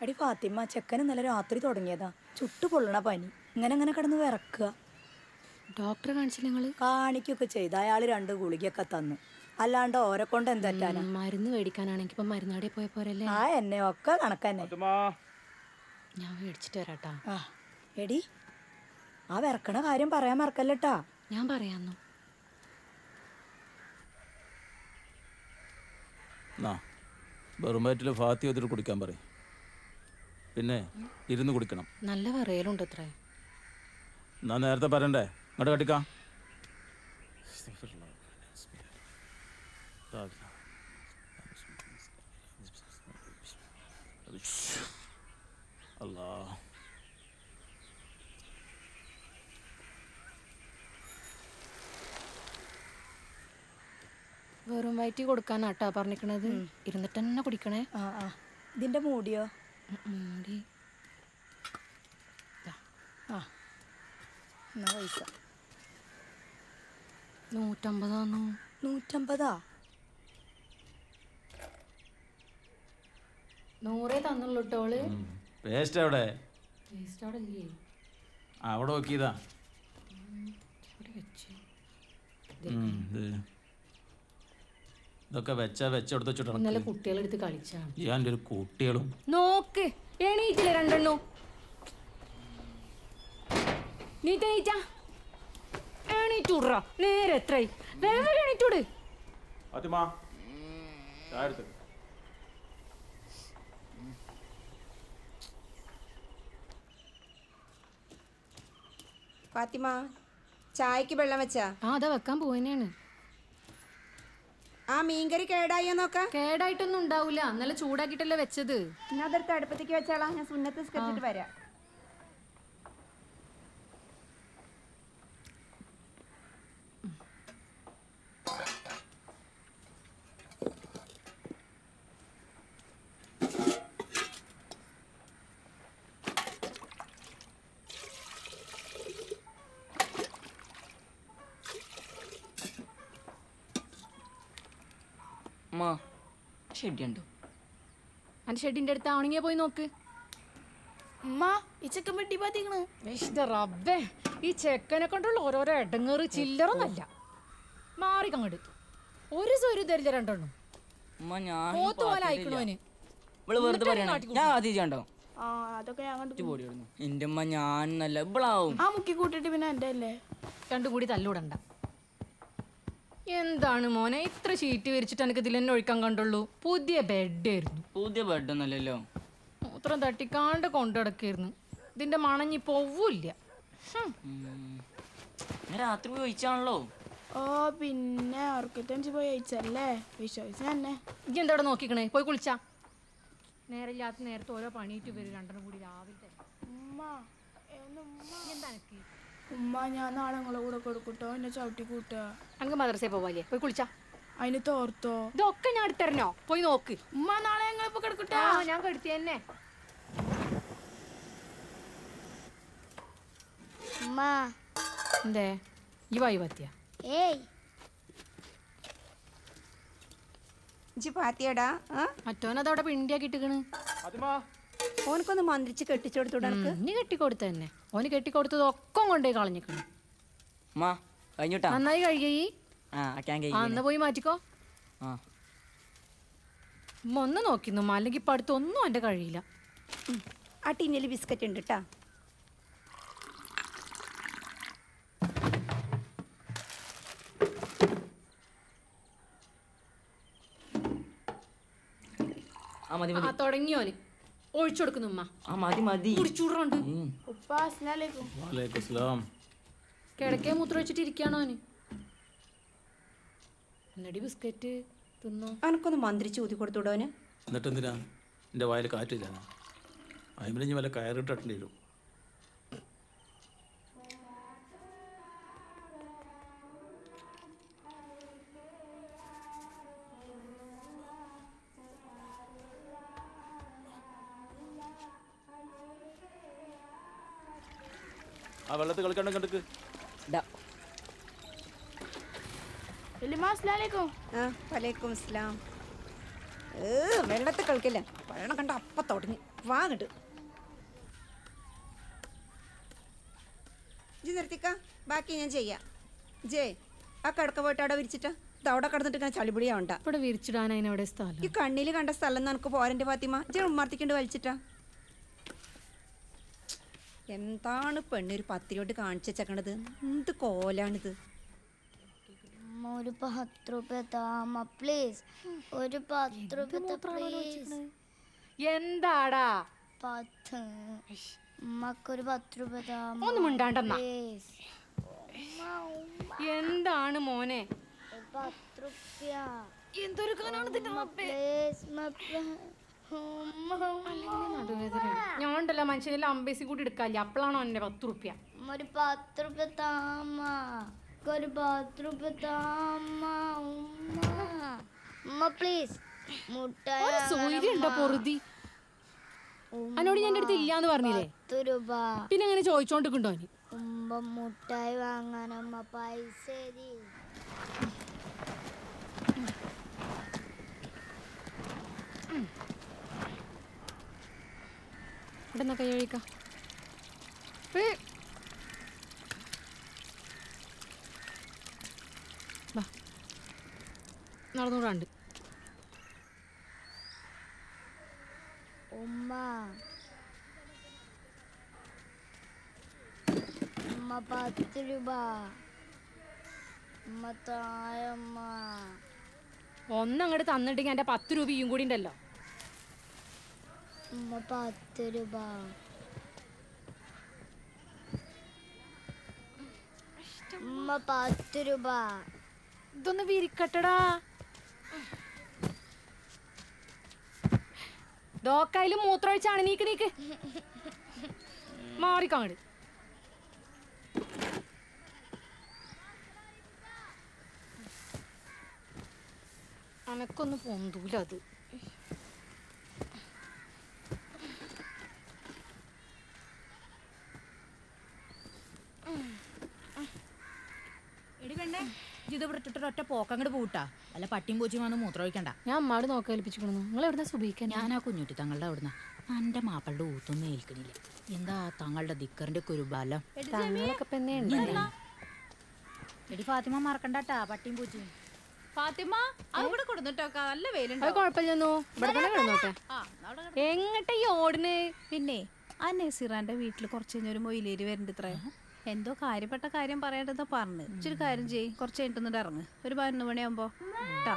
എടി ഫാത്തിമ, ചെക്കൻ ഇന്നലെ രാത്രി തുടങ്ങിയതാ. ചുട്ടു പൊള്ളണ പനി. ഇങ്ങനെ കിടന്ന് വിറക്കുക. ഡോക്ടറെ കാണിച്ചില്ല നിങ്ങള്? കാണിക്കൊക്കെ ചെയ്ത്. അയാൾ 2 ഗുളികയൊക്കെ തന്നു. അല്ലാണ്ട് ഓരെ കൊണ്ട് എന്തെറ്റാനാ? മരുന്ന് മേടിക്കാനാണെങ്കിൽ ഇപ്പൊ മരുന്നാടിയെ പോയ പോരല്ലേ? ആ എന്നെ ഒക്കെ കണക്കന്നെ. ഞാൻ മേടിച്ചിട്ട് വരാട്ടാ. ആ എടി, ആ വിറക്കണ കാര്യം പറയാൻ മറക്കല്ലട്ടാ. ഞാൻ പറയാന്നു. വെറും വയറ്റിൽ ഫാത്തി ഒതിരി കുടിക്കാൻ പറയും. പിന്നെ ഇരുന്ന് കുടിക്കണം. നല്ല വിറയലുണ്ട് അത്രേ. എന്നാ നേരത്തെ പറയണ്ടേ? ഇങ്ങോട്ട് കട്ടിക്കാം. അല്ലാ, വെറും വയറ്റി കൊടുക്കാനാട്ടാ പറഞ്ഞിക്കണത്. ഇരുന്നിട്ട് തന്നെ കുടിക്കണേ. ആ ആ ഇതിന്റെ മൂടിയോ? മൂടി ആ എന്നാ പൈസ 150. 150? 100 തന്നുള്ളൂ കേട്ടോള്. പേസ്റ്റ് എവിടെ? ടേസ്റ്റ് അവിടെ ഇല്ലേ? അവിടെ നോക്കിയതാ. ഇവിടെ വെച്ച് ഇതൊക്കെ വെച്ചെടുത്ത് ഇന്നലെ കുട്ടികളെടുത്ത് കളിച്ചാണ്. ഞാൻ ഒരു കുട്ടികളും നോക്ക് എണീറ്റില്ലേ രണ്ടെണ്ണു. എണീറ്റൂട നേരെ എത്രയായി? വേഗം എണീറ്റൂട്. ഫാത്തിമ, ചായക്ക് വെള്ളം വെച്ചാ? ആ അതാ വെക്കാൻ പോവന്നെയാണ്. ആ മീൻകറി കേടായോ നോക്കാം. കേടായിട്ടൊന്നും ഉണ്ടാവൂല, നല്ല ചൂടാക്കിട്ടല്ലേ വെച്ചത്. ഞാൻ അതെടുത്ത് അടുപ്പത്തേക്ക് വെച്ചാളാ. ഞാൻ സുന്നത്ത് നിസ്കരിച്ചിട്ട് വരാം. ഷെഡിയുണ്ടോ? അന്റെ ഷെഡിന്റെ അടുത്ത് ആവണെങ്കിയാ പോയി നോക്ക്. റബ്ബേ, ഈ ചെക്കനെ കൊണ്ടുള്ള ഓരോരോ ഇടങ്ങേറ് ചില്ലറൊന്നല്ല. മാറി കങ്ങട് ഒരു സ്വരു തരില്ല രണ്ടെണ്ണം. പോലെ അയക്കണോന് എന്റെ അമ്മ ഞാൻ നല്ല ഇവളാവും. ആ മുക്കി കൂട്ടിട്ട് പിന്നെ എന്റെ അല്ലേ. രണ്ടും കൂടി തല്ലൂടണ്ട. എന്താണ് മോനെ ഇത്ര ഷീറ്റ് വിരിച്ചിട്ട് എനിക്ക് ഇതിൽ തന്നെ ഒഴിക്കാൻ കണ്ടുള്ളൂ? പുതിയ ബെഡായിരുന്നു. പുതിയ ബെഡൊന്നല്ലല്ലോ. മൂത്രം തട്ടിക്കാണ്ട് കൊണ്ടുനടക്കായിരുന്നു. ഇതിന്റെ മണഞ്ഞി പോവില്ല. രാത്രി പോയി ഒഴിച്ചാണല്ലോ. ഓ പിന്നെ ഉറക്കത്തഞ്ച് പോയി അയച്ചല്ലേ, വിശ്വസിച്ച തന്നെ. ഇജ്ജ് എന്താ നോക്കിക്കണേ? പോയി കുളിച്ചാ. നേരമില്ലാത്ത നേരത്തെ ഓരോ പണിയിട്ട് വരും രണ്ടെണ്ണം കൂടി രാവിലെ. എന്താ എനിക്ക് ഉമ്മ, ഞാൻ നാളെ നിങ്ങളെ കൂടെ കൊടുക്കൂട്ടോ. എന്നെ ചവിട്ടി കൂട്ടുക. അങ്ങ് മദ്രസയിൽ പോവാല്ലേ? പോയി കുളിച്ചാ. അതിന് തോർത്തോ? ഇതൊക്കെ ഞാൻ എടുത്തരണോ? പോയി നോക്ക്. ഉമ്മ, നാളെ ഞങ്ങളിപ്പോ കിടക്കൂട്ടോ. ഞാൻ കെടുത്തി തന്നെ. ഉമ്മ എന്തേ ഈ വായു പറ്റിയ? ഏയ് ഇജ്ജ് പാത്തിയടാ. മറ്റോനതവിടെ പിണ്ടിയാക്കിട്ടിക്കണ്. ഓനക്കൊന്ന് മന്ത്രിച്ച് കെട്ടിച്ചു കൊടുത്തൂടെ? നീ കെട്ടിക്കൊടുത്ത തന്നെ. ഓന് കെട്ടിക്കൊടുത്തത് ഒക്കെ കൊണ്ടേ കളഞ്ഞിക്കണ്. കഴിഞ്ഞിട്ടാ നന്നായി കഴിയേ. അന്ന് പോയി മാറ്റിക്കോ. ഒന്ന് നോക്കിന്നു, അല്ലെങ്കിൽ ഇപ്പൊ അടുത്തൊന്നും എന്റെ കഴിയില്ല. ആ ടിന്നിൽ ബിസ്ക്കറ്റ് ഉണ്ട് കേട്ടാ. തുടങ്ങിയോന് ഒഴിച്ചു കൊടുക്കുന്നു. ഉമ്മ കുടിച്ചൂടുണ്ട്. ഉപ്പ അസ്സലാമു അലൈക്കും. കിടക്കേ മൂത്രം വെച്ചിട്ട് ഇരിക്കാണോ അവന്? എന്നടി ബിസ്ക്കറ്റ് തിന്നോ. അവനക്കൊന്ന് മന്ത്രിച്ച് ഊതി കൊടുത്തൂടോന്. എന്നിട്ട് എന്തിനാ എൻ്റെ വായിൽ കാറ്റില്ല? അതിന് വല്ല കയറിട്ടേണ്ടി വരും. ആ വെള്ളത്തിൽ കളിക്കണ്ട കണ്ടക്ക്. വലൈക്കും അസ്സലാം. വെള്ളത്തിൽ കളിക്കില്ല. വെള്ളം കണ്ട അപ്പം തുടങ്ങി. വാങ്ങട്ട് ഇജ്ജ് നിർത്തിക്ക, ബാക്കി ഞാൻ ചെയ്യാം. ജേ ആ കിടക്ക പോയിട്ട് അവിടെ വിരിച്ചിട്ട് ഇത് അവിടെ കിടന്നിട്ട് ഇങ്ങനെ ചളിപിടിയാവണ്ട. ഇവിടെ വിരിച്ചിടാൻ അതിനവിടെ സ്ഥലം. ഈ കണ്ണിൽ കണ്ട സ്ഥലം നിനക്ക് പോരൻ്റെ ഫാത്തിമ. ഇജ്ജ് ഉമ്മർത്തിക്കൊണ്ട് വലിച്ചിട്ടാ. എന്താണ് പെണ്ണൊരു പത്തിരിയോട്ട് കാണിച്ചു വെച്ചേക്കണത്? എന്ത് കോലാണിത്? ഒരു 10 രൂപ താമ പ്ലീസ്. ഒരു 10 രൂപ പ്ലീസ്. എന്താടാ 10. ഉമ്മക്കൊരു 10 രൂപ താമ ഒന്നും മിണ്ടാണ്ടെന്നാ. പ്ലീസ്. എന്താണ് മോനെ? 10 രൂപ. എന്തൊരു പ്ലീസ്. ഞാൻ ഉണ്ടല്ലോ മനുഷ്യനെല്ലാം അമ്പേസി കൂടി എടുക്കാല്ലേ, അപ്പോഴാണോ എന്റെ 10 റുപ്യ. ഒരു 10 രൂപ താമ. ഒരു 10 രൂപ താമ ഉമ്മ പ്ലീസ്. മുട്ടായി സൂര്യ ഉണ്ടോ പൊറുതി? എന്നോട് ഞാൻ അടുത്ത് ഇല്ലാന്ന് പറഞ്ഞില്ലേ? 10 രൂപ. പിന്നെ അങ്ങനെ ചോദിച്ചോണ്ടിരിക്കണ്ടോ അവന്? ഉമ്മ മുട്ടായി വാങ്ങാനമ്മ പൈസ തരി. ഇവിടെ കൈ കഴിക്കാം. നടന്നുകൂടാണ്ട്. ഉമ്മ 10 രൂപ. ഉമ്മ താഴമ്മ. ഒന്നങ്ങോട്ട് തന്നിട്ടെങ്കിൽ എന്റെ 10 രൂപയും കൂടി ഉണ്ടല്ലോ. ഉമ്മ 10 രൂപ. ഉമ്മ 10 രൂപ. ഇതൊന്ന് വിരിക്കട്ടടാ. ദോക്കായാലും മൂത്രമൊഴിച്ചാണ്. നീക്ക് മാറിക്കാങ്ങട്. അനക്കൊന്ന് പൊന്തൂല അത്. എടി പെണ്ണേ, ഇത് ഇവിടെ ഇട്ടിട്ട് ഒറ്റ പോക്കങ്ങോട്ട് പോട്ടാ. അല്ല പട്ടിയും പൂച്ചയും വന്ന് മൂത്രം ഒഴിക്കണ്ട. ഞാൻ അമ്മാട് നോക്കാൻ ഏൽപ്പിച്ചിരിക്കണു. നിങ്ങൾ എവിടുന്ന സുബീക്കാൻ? ഞാൻ ആ കുഞ്ഞുട്ടി തങ്ങളുടെ അവിടുന്ന് എൻ്റെ മാപ്പളുടെ ഊത്തൊന്നും ഏൽക്കണില്ല. എന്താ തങ്ങളുടെ ദിക്കറിന്റെ ഒക്കെ ഒരു ബലം. തങ്ങളൊക്കെ ഇപ്പൊ എന്നെ എടി ഫാത്തിമ മറക്കണ്ടാട്ടാ പട്ടിയും പൂച്ചയും. ഫാത്തിമ അവിടെ കൊടുന്നിട്ടോക്കാ, നല്ല വെയിലുണ്ട്. അത് കുഴപ്പമില്ലെന്നോ, ഇവിടെ തന്നെ കിടന്നോട്ടെ. എങ്ങട്ട ഈ ഓടിന്? പിന്നെ ആ നസീറാന്റെ വീട്ടിൽ കുറച്ച് കഴിഞ്ഞൊരു മൊയിലേരി വരുന്നുണ്ട്. ഇത്ര എന്തോ കാര്യപ്പെട്ട കാര്യം പറയേണ്ടത് പറഞ്ഞു. ഇച്ചിരി കാര്യം ചെയ്യ്, കുറച്ച് കഴിഞ്ഞിട്ട് ഇറങ്ങ്. ഒരു 11 മണിയാകുമ്പോ കേട്ടാ.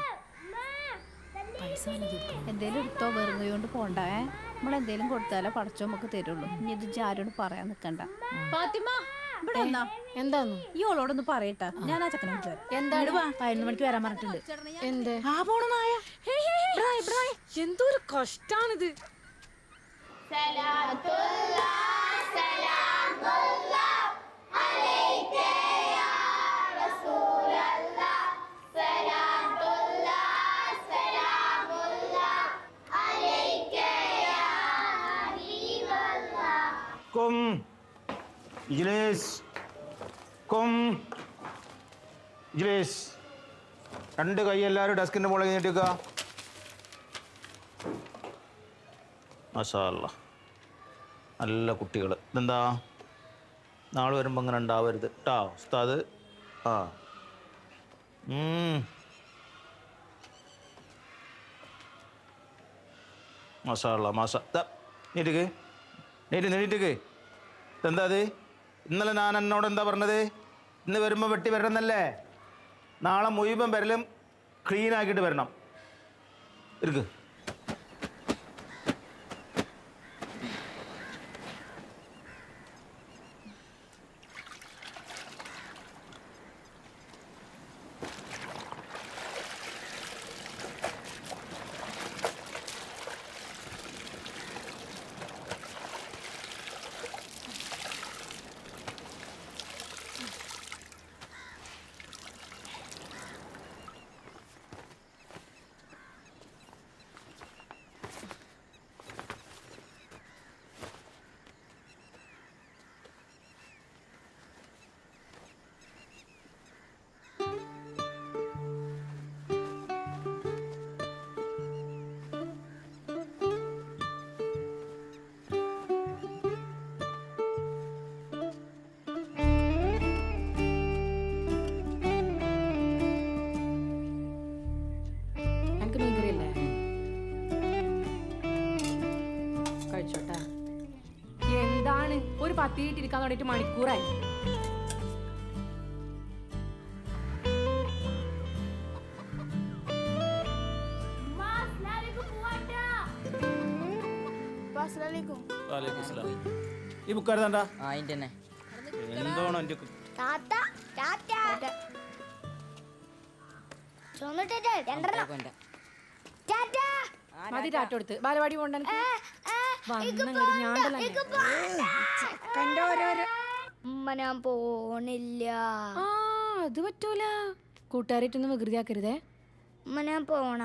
എന്തേലും എടുത്തോ, വെറുതെ കൊണ്ട് പോണ്ടേ. നമ്മളെന്തേലും കൊടുത്താലേ പടച്ചോ നമുക്ക് തരുള്ളൂ. ഇനി ഇത് ആരോട് പറയാൻ നിക്കണ്ട. ഫാത്തിമ ഇവിടെ വന്നാ. എന്താന്ന് ഈ ഓളോടൊന്ന് പറയട്ടാ. ഞാൻ ആ ചക്കനെ വിളിച്ചു എന്താണ്? 11 മണിക്ക് വരാൻ പറഞ്ഞിട്ടുണ്ട്. എന്ത് ആ പോണ നായ. എന്തൊരു കഷ്ടാണിത്. കും ഇജ്ലിസ്. കും ഇജ്ലിസ്. 2 കൈ എല്ലാവരും ഡെസ്കിൻ്റെ മുകളിൽ നീട്ടിക്കുക. മാഷാ അല്ലാ, നല്ല കുട്ടികൾ. ഇതെന്താ നാളെ വരുമ്പോൾ അങ്ങനെ ഉണ്ടാവരുത് കേട്ടോ ഉസ്താദ്. ആ മാഷാ അല്ലാ മാഷാ. നീട്ടിക്ക് നീട്ടിക്ക്. എന്താ അത്? ഇന്നലെ ഞാൻ എന്നോട് എന്താ പറഞ്ഞത്? ഇന്ന് വരുമ്പോൾ വെട്ടി വരണമെന്നല്ലേ? നാളെ മുഴുവൻ വരലും ക്ലീൻ ആക്കിയിട്ട് വരണം. ഇരിക്ക്. കത്തിയിട്ടിരിക്കാൻ തുടങ്ങിയിട്ട് മണിക്കൂറായി. അസ്സലാമലൈക്കും. വാലേക്കും അസ്സലാം. ഈ ബുക്ക് എഴുതണ്ട. ആ അതിൻ്റെ തന്നെ. എന്താണോ എൻ്റെ ടാറ്റ ടാറ്റ ചുവന്നിട്ടേ രണ്ടെണ്ണം കൊണ്ട. ടാറ്റ മതി ടാറ്റ കൊടുത്ത് ബാലവാടി പോണ്ട. ഉമ്മ ഞാൻ പോണില്ല. ആ അത് പറ്റൂല. കൂട്ടുകാരായിട്ടൊന്നും വികൃതിയാക്കരുതേ. ഉമ്മ ഞാൻ പോണ.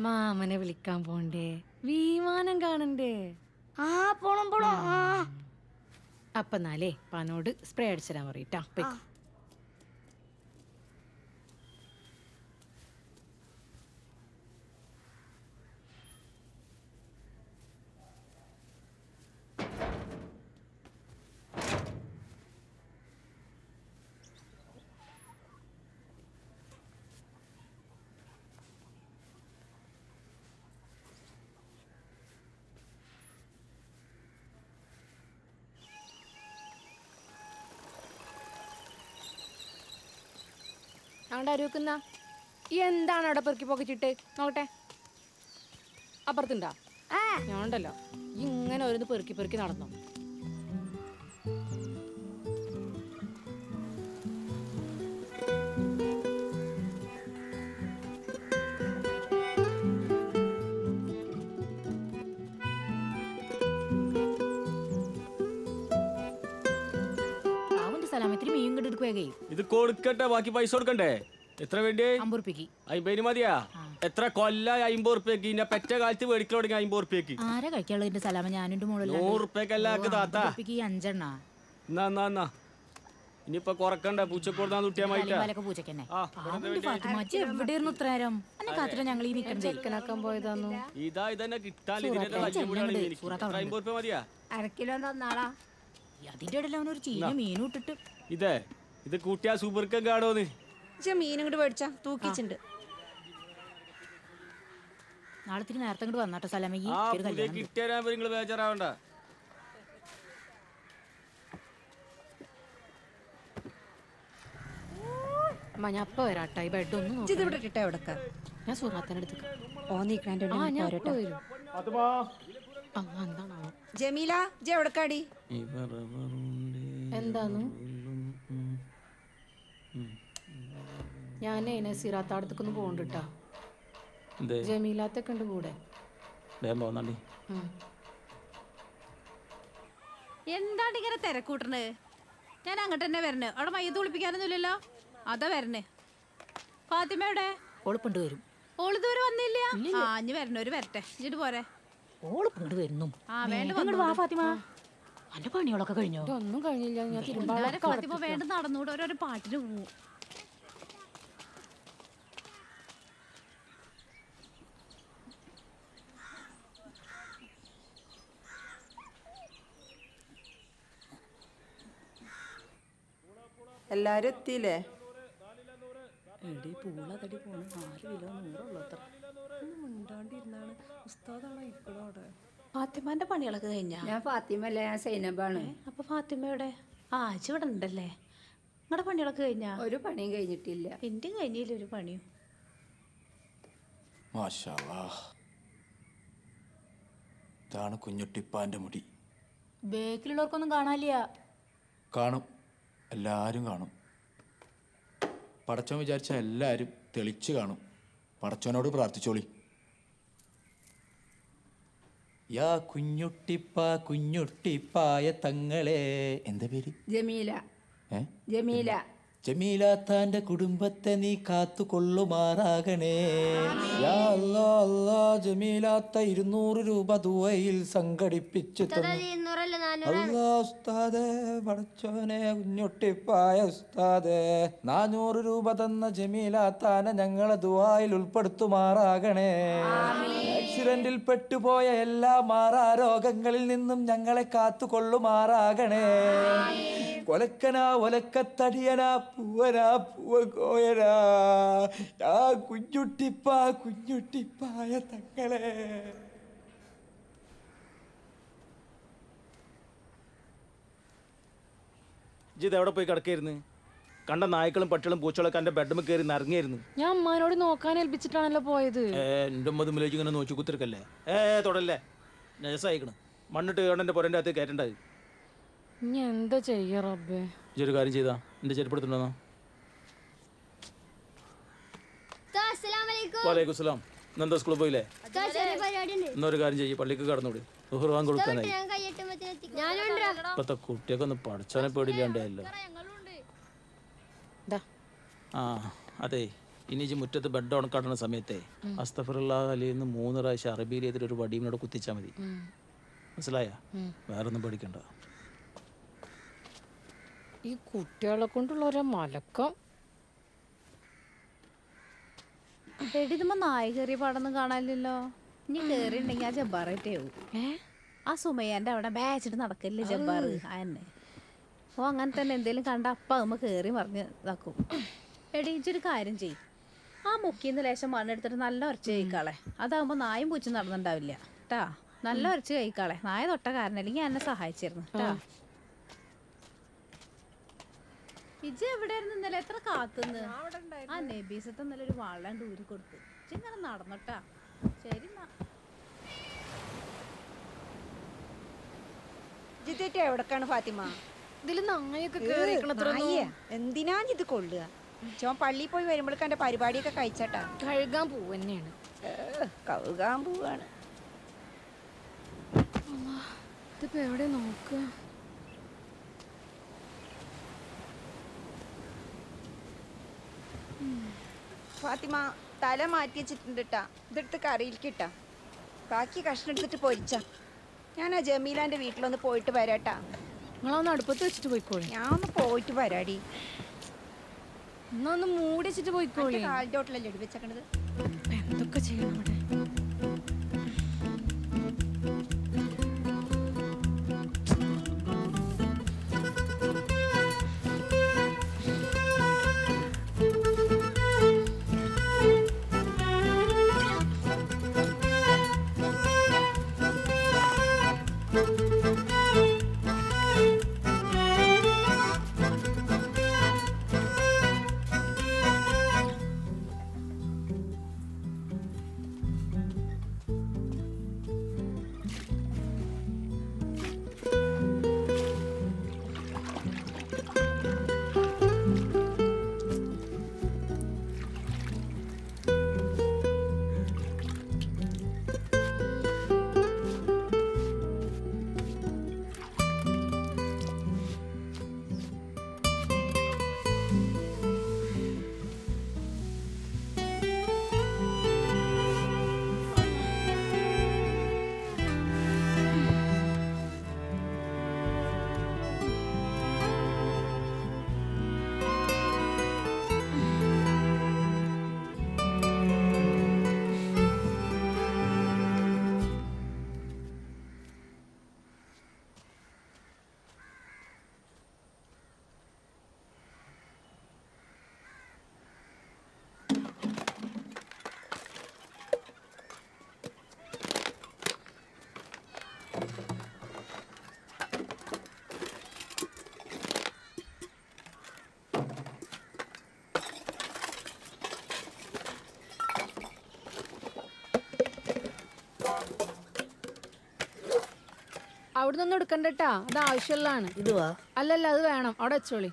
മാമനെ വിളിക്കാൻ പോണ്ടേ, വിമാനം കാണണ്ടേ. ആ പോണം പോണം. ആ അപ്പൊ എന്നാലേ പാനോട് സ്പ്രേ അടിച്ചിടാൻ പറയട്ടാ. അവിടെ അരി വെക്കുന്ന എന്താണ് അവിടെ പെറുക്കി പോക്കിച്ചിട്ട് നോക്കട്ടെ. അപ്പുറത്തുണ്ടാ ഞാനുണ്ടല്ലോ ഇങ്ങനെ ഓരോന്ന് പെറുക്കി പെറുക്കി നടന്നോ. അവന്റെ സലാമത്തിന് മീൻ കണ്ടെടുക്കുകയായി. ഇത് കൊടുക്കട്ടെ, ബാക്കി പൈസ കൊടുക്കണ്ടേ? എത്ര വേണ്ടി? 50 റുപ്യക്ക്. 50 മതിയാ? എത്ര കൊല്ലായി 50 റുപ്യക്ക്? ഇന്നെ പെറ്റ കാലത്ത് മേടിക്കൽ തുടങ്ങി 50 റുപ്യക്ക്. ആരാ കഴിക്കാനുള്ളതിന്റെ സലാമ? ഞാനും 100 റുപ്യക്കല്ല താത്ത. 5 എന്നാ ഇനിയിപ്പൊ കൊറക്കണ്ട, പൂച്ചക്കോടുന്നാ തുട്ടിയാ മാറ്റാ. പൂച്ചക്കന്നെ എവിടെയായിരുന്നു ഇത്ര നേരം? എന്നെ കാത്തിട്ട് ഞങ്ങൾ ഈ നിൽക്കണം ചെക്കനാക്കാൻ പോയതാന്നു. ഇതാ ഇതന്നെ കിട്ടാൻ 50 റുപ്യ മതിയാ? അരക്കിലോ തന്നാളാ. അതിന്റെ ഇടയിൽ അവനൊരു ചീന മീനും ഇട്ടിട്ട്. ഇത് കൂട്ടിയാ സൂപ്പർക്കം കാണോന്ന്. മീൻ ഇങ്ങോട്ട് മേടിച്ചാ തൂക്കിച്ചിണ്ട്. നാളെ തിരി നേരത്തെ ഇങ്ങോട്ട് വന്നാട്ടോ സലാമ. ആ പുതിയ കിട്ടിയാ നിങ്ങള് ബേജാറാവണ്ട. മഞ്ഞപ്പ വരാട്ടാ. ഈ ബെഡ് ഒന്നും ഇവിടെ ഇട്ടാ എവിടക്ക? ഞാൻ സുറാത്തനടുത്ത് എന്താണോ ജമീല ജെ എവിടക്കാടി? എന്താന്നു ഞാനേ സിറാത്താടത്തേക്കൊന്ന് പോകണ്ടിട്ടാ. ജമീലാത്തൊക്കെ ഉണ്ട് കൂടെ. എന്താണ് ഇങ്ങനെ തിരക്കൂട്ടണേ? ഞാൻ അങ്ങോട്ട് തന്നെ വരണേ. അവിടെ മയ്യത്ത് കുളിപ്പിക്കാനൊന്നുമില്ലല്ലോ. അതാ വരണേ. ഫാത്തിമ എവിടെ? ഓളിപ്പണ്ട് വരും. ഓള് ഇതുവരെ വന്നില്ല. ആ ഇനി വരണ ഒരു വരട്ടെ. ഇങ്ങോട്ട് പോരെ. ഓളിപ്പണ്ട് വരുന്നു. ആ വേണ്ട ഫാത്തിമ. അന്റെ പണികളൊക്കെ കഴിഞ്ഞോ? ഒന്നും കഴിഞ്ഞില്ല. ഞാൻ ഫാത്തിമ വേണ്ട നടന്നൂടെ. ഓരോരോ പാട്ടിന് പോവും. എല്ലാരും എത്തിയില്ലേ? ഫാത്തിമാന്റെ പണികളൊക്കെ കഴിഞ്ഞാ? ഞാൻ ഫാത്തിമല്ല, ഞാൻ സൈനബാണ്. അപ്പൊ ഫാത്തിമയുടെ ആഴ്ച ഇവിടെ ഉണ്ടല്ലേ? നിങ്ങളുടെ പണികളൊക്കെ കഴിഞ്ഞാ? ഒരു പണിയും കഴിഞ്ഞിട്ടില്ല. എന്റെ കഴിഞ്ഞില്ല ഒരു പണിയും. മാഷാ അല്ലാഹ്. ഇതാണ് കുഞ്ഞുട്ടിപ്പാന്റെ മുടി. ബേക്കിലുള്ളവർക്കൊന്നും കാണാനില്ല. കാണും, എല്ലാവരും കാണും. പടച്ചോൻ വിചാരിച്ച എല്ലാവരും തെളിച്ച് കാണും. പടച്ചോനോട് പ്രാർത്ഥിച്ചോളി. യാ കുഞ്ഞുട്ടിപ്പായ തങ്ങളെ. എന്താ പേര്? ജമീല. ജമീല. ജമീലാത്താന്റെ കുടുംബത്തെ നീ കാത്തുകൊള്ളുമാറാകണേ. യാ അല്ലാ അല്ലാ. ജമീലാത്ത 200 രൂപ ദുആയിൽ സംഘടിപ്പിച്ചു തന്നു. അല്ലാ ഉസ്താദേ, പടച്ചോനെ, കുഞ്ഞുട്ടിപ്പായ ഉസ്താദേ, 400 രൂപ തന്ന ജമീലാത്താനെ ഞങ്ങളെ ദുആയിൽ ഉൾപ്പെടുത്തുമാറാകണേ. ആക്സിഡന്റിൽ പെട്ടുപോയ എല്ലാ മാറാരോഗങ്ങളിൽ നിന്നും ഞങ്ങളെ കാത്തുകൊള്ളുമാറാകണേ. കൊലക്കനാ ഒലക്കത്തടിയനാ പൂവനാ പൂവകോയനാ. ആ കുഞ്ഞുട്ടിപ്പായ തങ്ങളെ. ഇത് എവിടെ പോയി കിടക്കായിരുന്നു? കണ്ട നായ്ക്കളും പട്ടികളും പൂച്ചകളൊക്കെ എൻ്റെ ബെഡ്മ കയറി നിറങ്ങിയായിരുന്നു. ഞാൻ അമ്മാനോട് നോക്കാൻ ഏൽപ്പിച്ചിട്ടാണല്ലോ പോയത്. എൻ്റെ അമ്മ മുമ്പിലേക്ക് ഇങ്ങനെ നോക്കി കുത്തിരിക്കല്ലേ. തൊടല്ലേ, നജസായിക്കണം. മണ്ണിട്ട് എൻ്റെ പുരൻ്റെ അകത്ത് കയറ്റണ്ടായി. ഇനി എന്താ ചെയ്യാ റബ്ബേ? ഇതൊരു കാര്യം ചെയ്താ എൻ്റെ ചെരുപ്പെടുത്തുണ്ടോ? വലൈക്കും സ്ലാം. ഇന്നെന്താ സ്കൂളിൽ പോയില്ലേ? എന്നൊരു കാര്യം ചെയ്യും, പള്ളിക്ക് കടന്നൂടി. സുഹൃവാൻ കൊടുക്കാനായി. ഇപ്പത്തെ കുട്ടിയൊക്കെ ഒന്ന് പഠിച്ചാനെ പേടില്ലാണ്ടല്ലോ. ആ അതെ, ഇനി മുറ്റത്ത് ബെഡ് ഉണക്കാട്ടുന്ന സമയത്തെ അസ്തഫറുല്ലാഹ് അലിന്ന് 3 പ്രാവശ്യം അറബിയിൽ ചെയ്തിട്ട് ഒരു വടിയോടെ കുത്തിച്ചാൽ മതി. മനസ്സിലായ? വേറൊന്നും പഠിക്കണ്ട. ഈ കുട്ടികളെ കൊണ്ടുള്ള ഒരു മലക്കം. എടിതുമ്പോ നായ കയറിയ പാടൊന്നും കാണാനില്ലല്ലോ. ഇനി കേറിണ്ടെങ്കിൽ ആ ജബ്ബാറായിട്ടേ ആവും. ആ സുമയ്യാന്റെ അവിടെ ബാച്ചിട്ട് നടക്കല്ലേ ജബ്ബാറ് ആന്നെ. ഓ അങ്ങനെ തന്നെ എന്തേലും കണ്ട അപ്പ ആകുമ്പോ കേറി മറിഞ്ഞ് ഇതാക്കും. എടീച്ചൊരു കാര്യം ചെയ്യും, ആ മുക്കിന്ന് ലേശം മണ്ണെടുത്തിട്ട് നല്ല ഉരച്ച് കഴിക്കാളെ. അതാകുമ്പോ നായും പൂച്ചും നടന്നുണ്ടാവില്ല കേട്ടാ. നല്ല ഉരച്ച് കഴിക്കാളെ. നായ തൊട്ട കാരണം അല്ലെങ്കിൽ എന്നെ സഹായിച്ചിരുന്നു കേട്ടാ. ഇജ്ജ് എവിടെയായിരുന്നു ഇന്നലെ? എത്ര കാത്തുന്ന്? ആ നബീസത്ത് ഇന്നലെ ഒരു വള്ളം ഊരി കൊടുത്തു. ഇങ്ങനെ നടന്നോട്ടാ. ശരി എന്നാ. ജിത്തേറ്റ എവിടക്കാണ് ഫാത്തിമ? ഇതില് നായൊക്കെ കേറിക്കണത്ര. എന്തിനാ ഇത് കൊള്ളുക? ചോൻ പള്ളിയിൽ പോയി വരുമ്പോഴേക്കും എന്റെ പരിപാടിയൊക്കെ കഴിച്ചട്ടാ. കഴുകാൻ പോവന്നെയാണ്. കഴുകാൻ പോവാണ്. ഇതിപ്പോ എവിടെ നോക്കുക? ഫാത്തിമ തല മാറ്റി വെച്ചിട്ടുണ്ട് ട്ടാ. ഇതെടുത്ത് കറിയിൽക്കിട്ടാ. ബാക്കി കഷ്ണം എടുത്തിട്ട് പൊരിച്ച. ഞാൻ ആ ജമീലാന്റെ വീട്ടിലൊന്ന് പോയിട്ട് വരാട്ടാ. നിങ്ങളൊന്ന് അടുപ്പത്ത് വെച്ചിട്ട് പോയിക്കോളി. ഞാൻ ഒന്ന് പോയിട്ട് വരാടി. എന്നാ ഒന്ന് മൂടി വെച്ചിട്ട് പോയിക്കോളി. കാലിന്റെ ഹോട്ടലല്ലേ എടുത്ത് വെച്ചേക്കണത്? എന്തൊക്കെ ചെയ്യണം അവിടെ? അവിടെ നിന്ന് എടുക്കണ്ടട്ടാ, അത് ആവശ്യമുള്ളതാണ്. ഇതുവാ? അല്ലല്ല, അത് വേണം. അവിടെ വെച്ചോളി.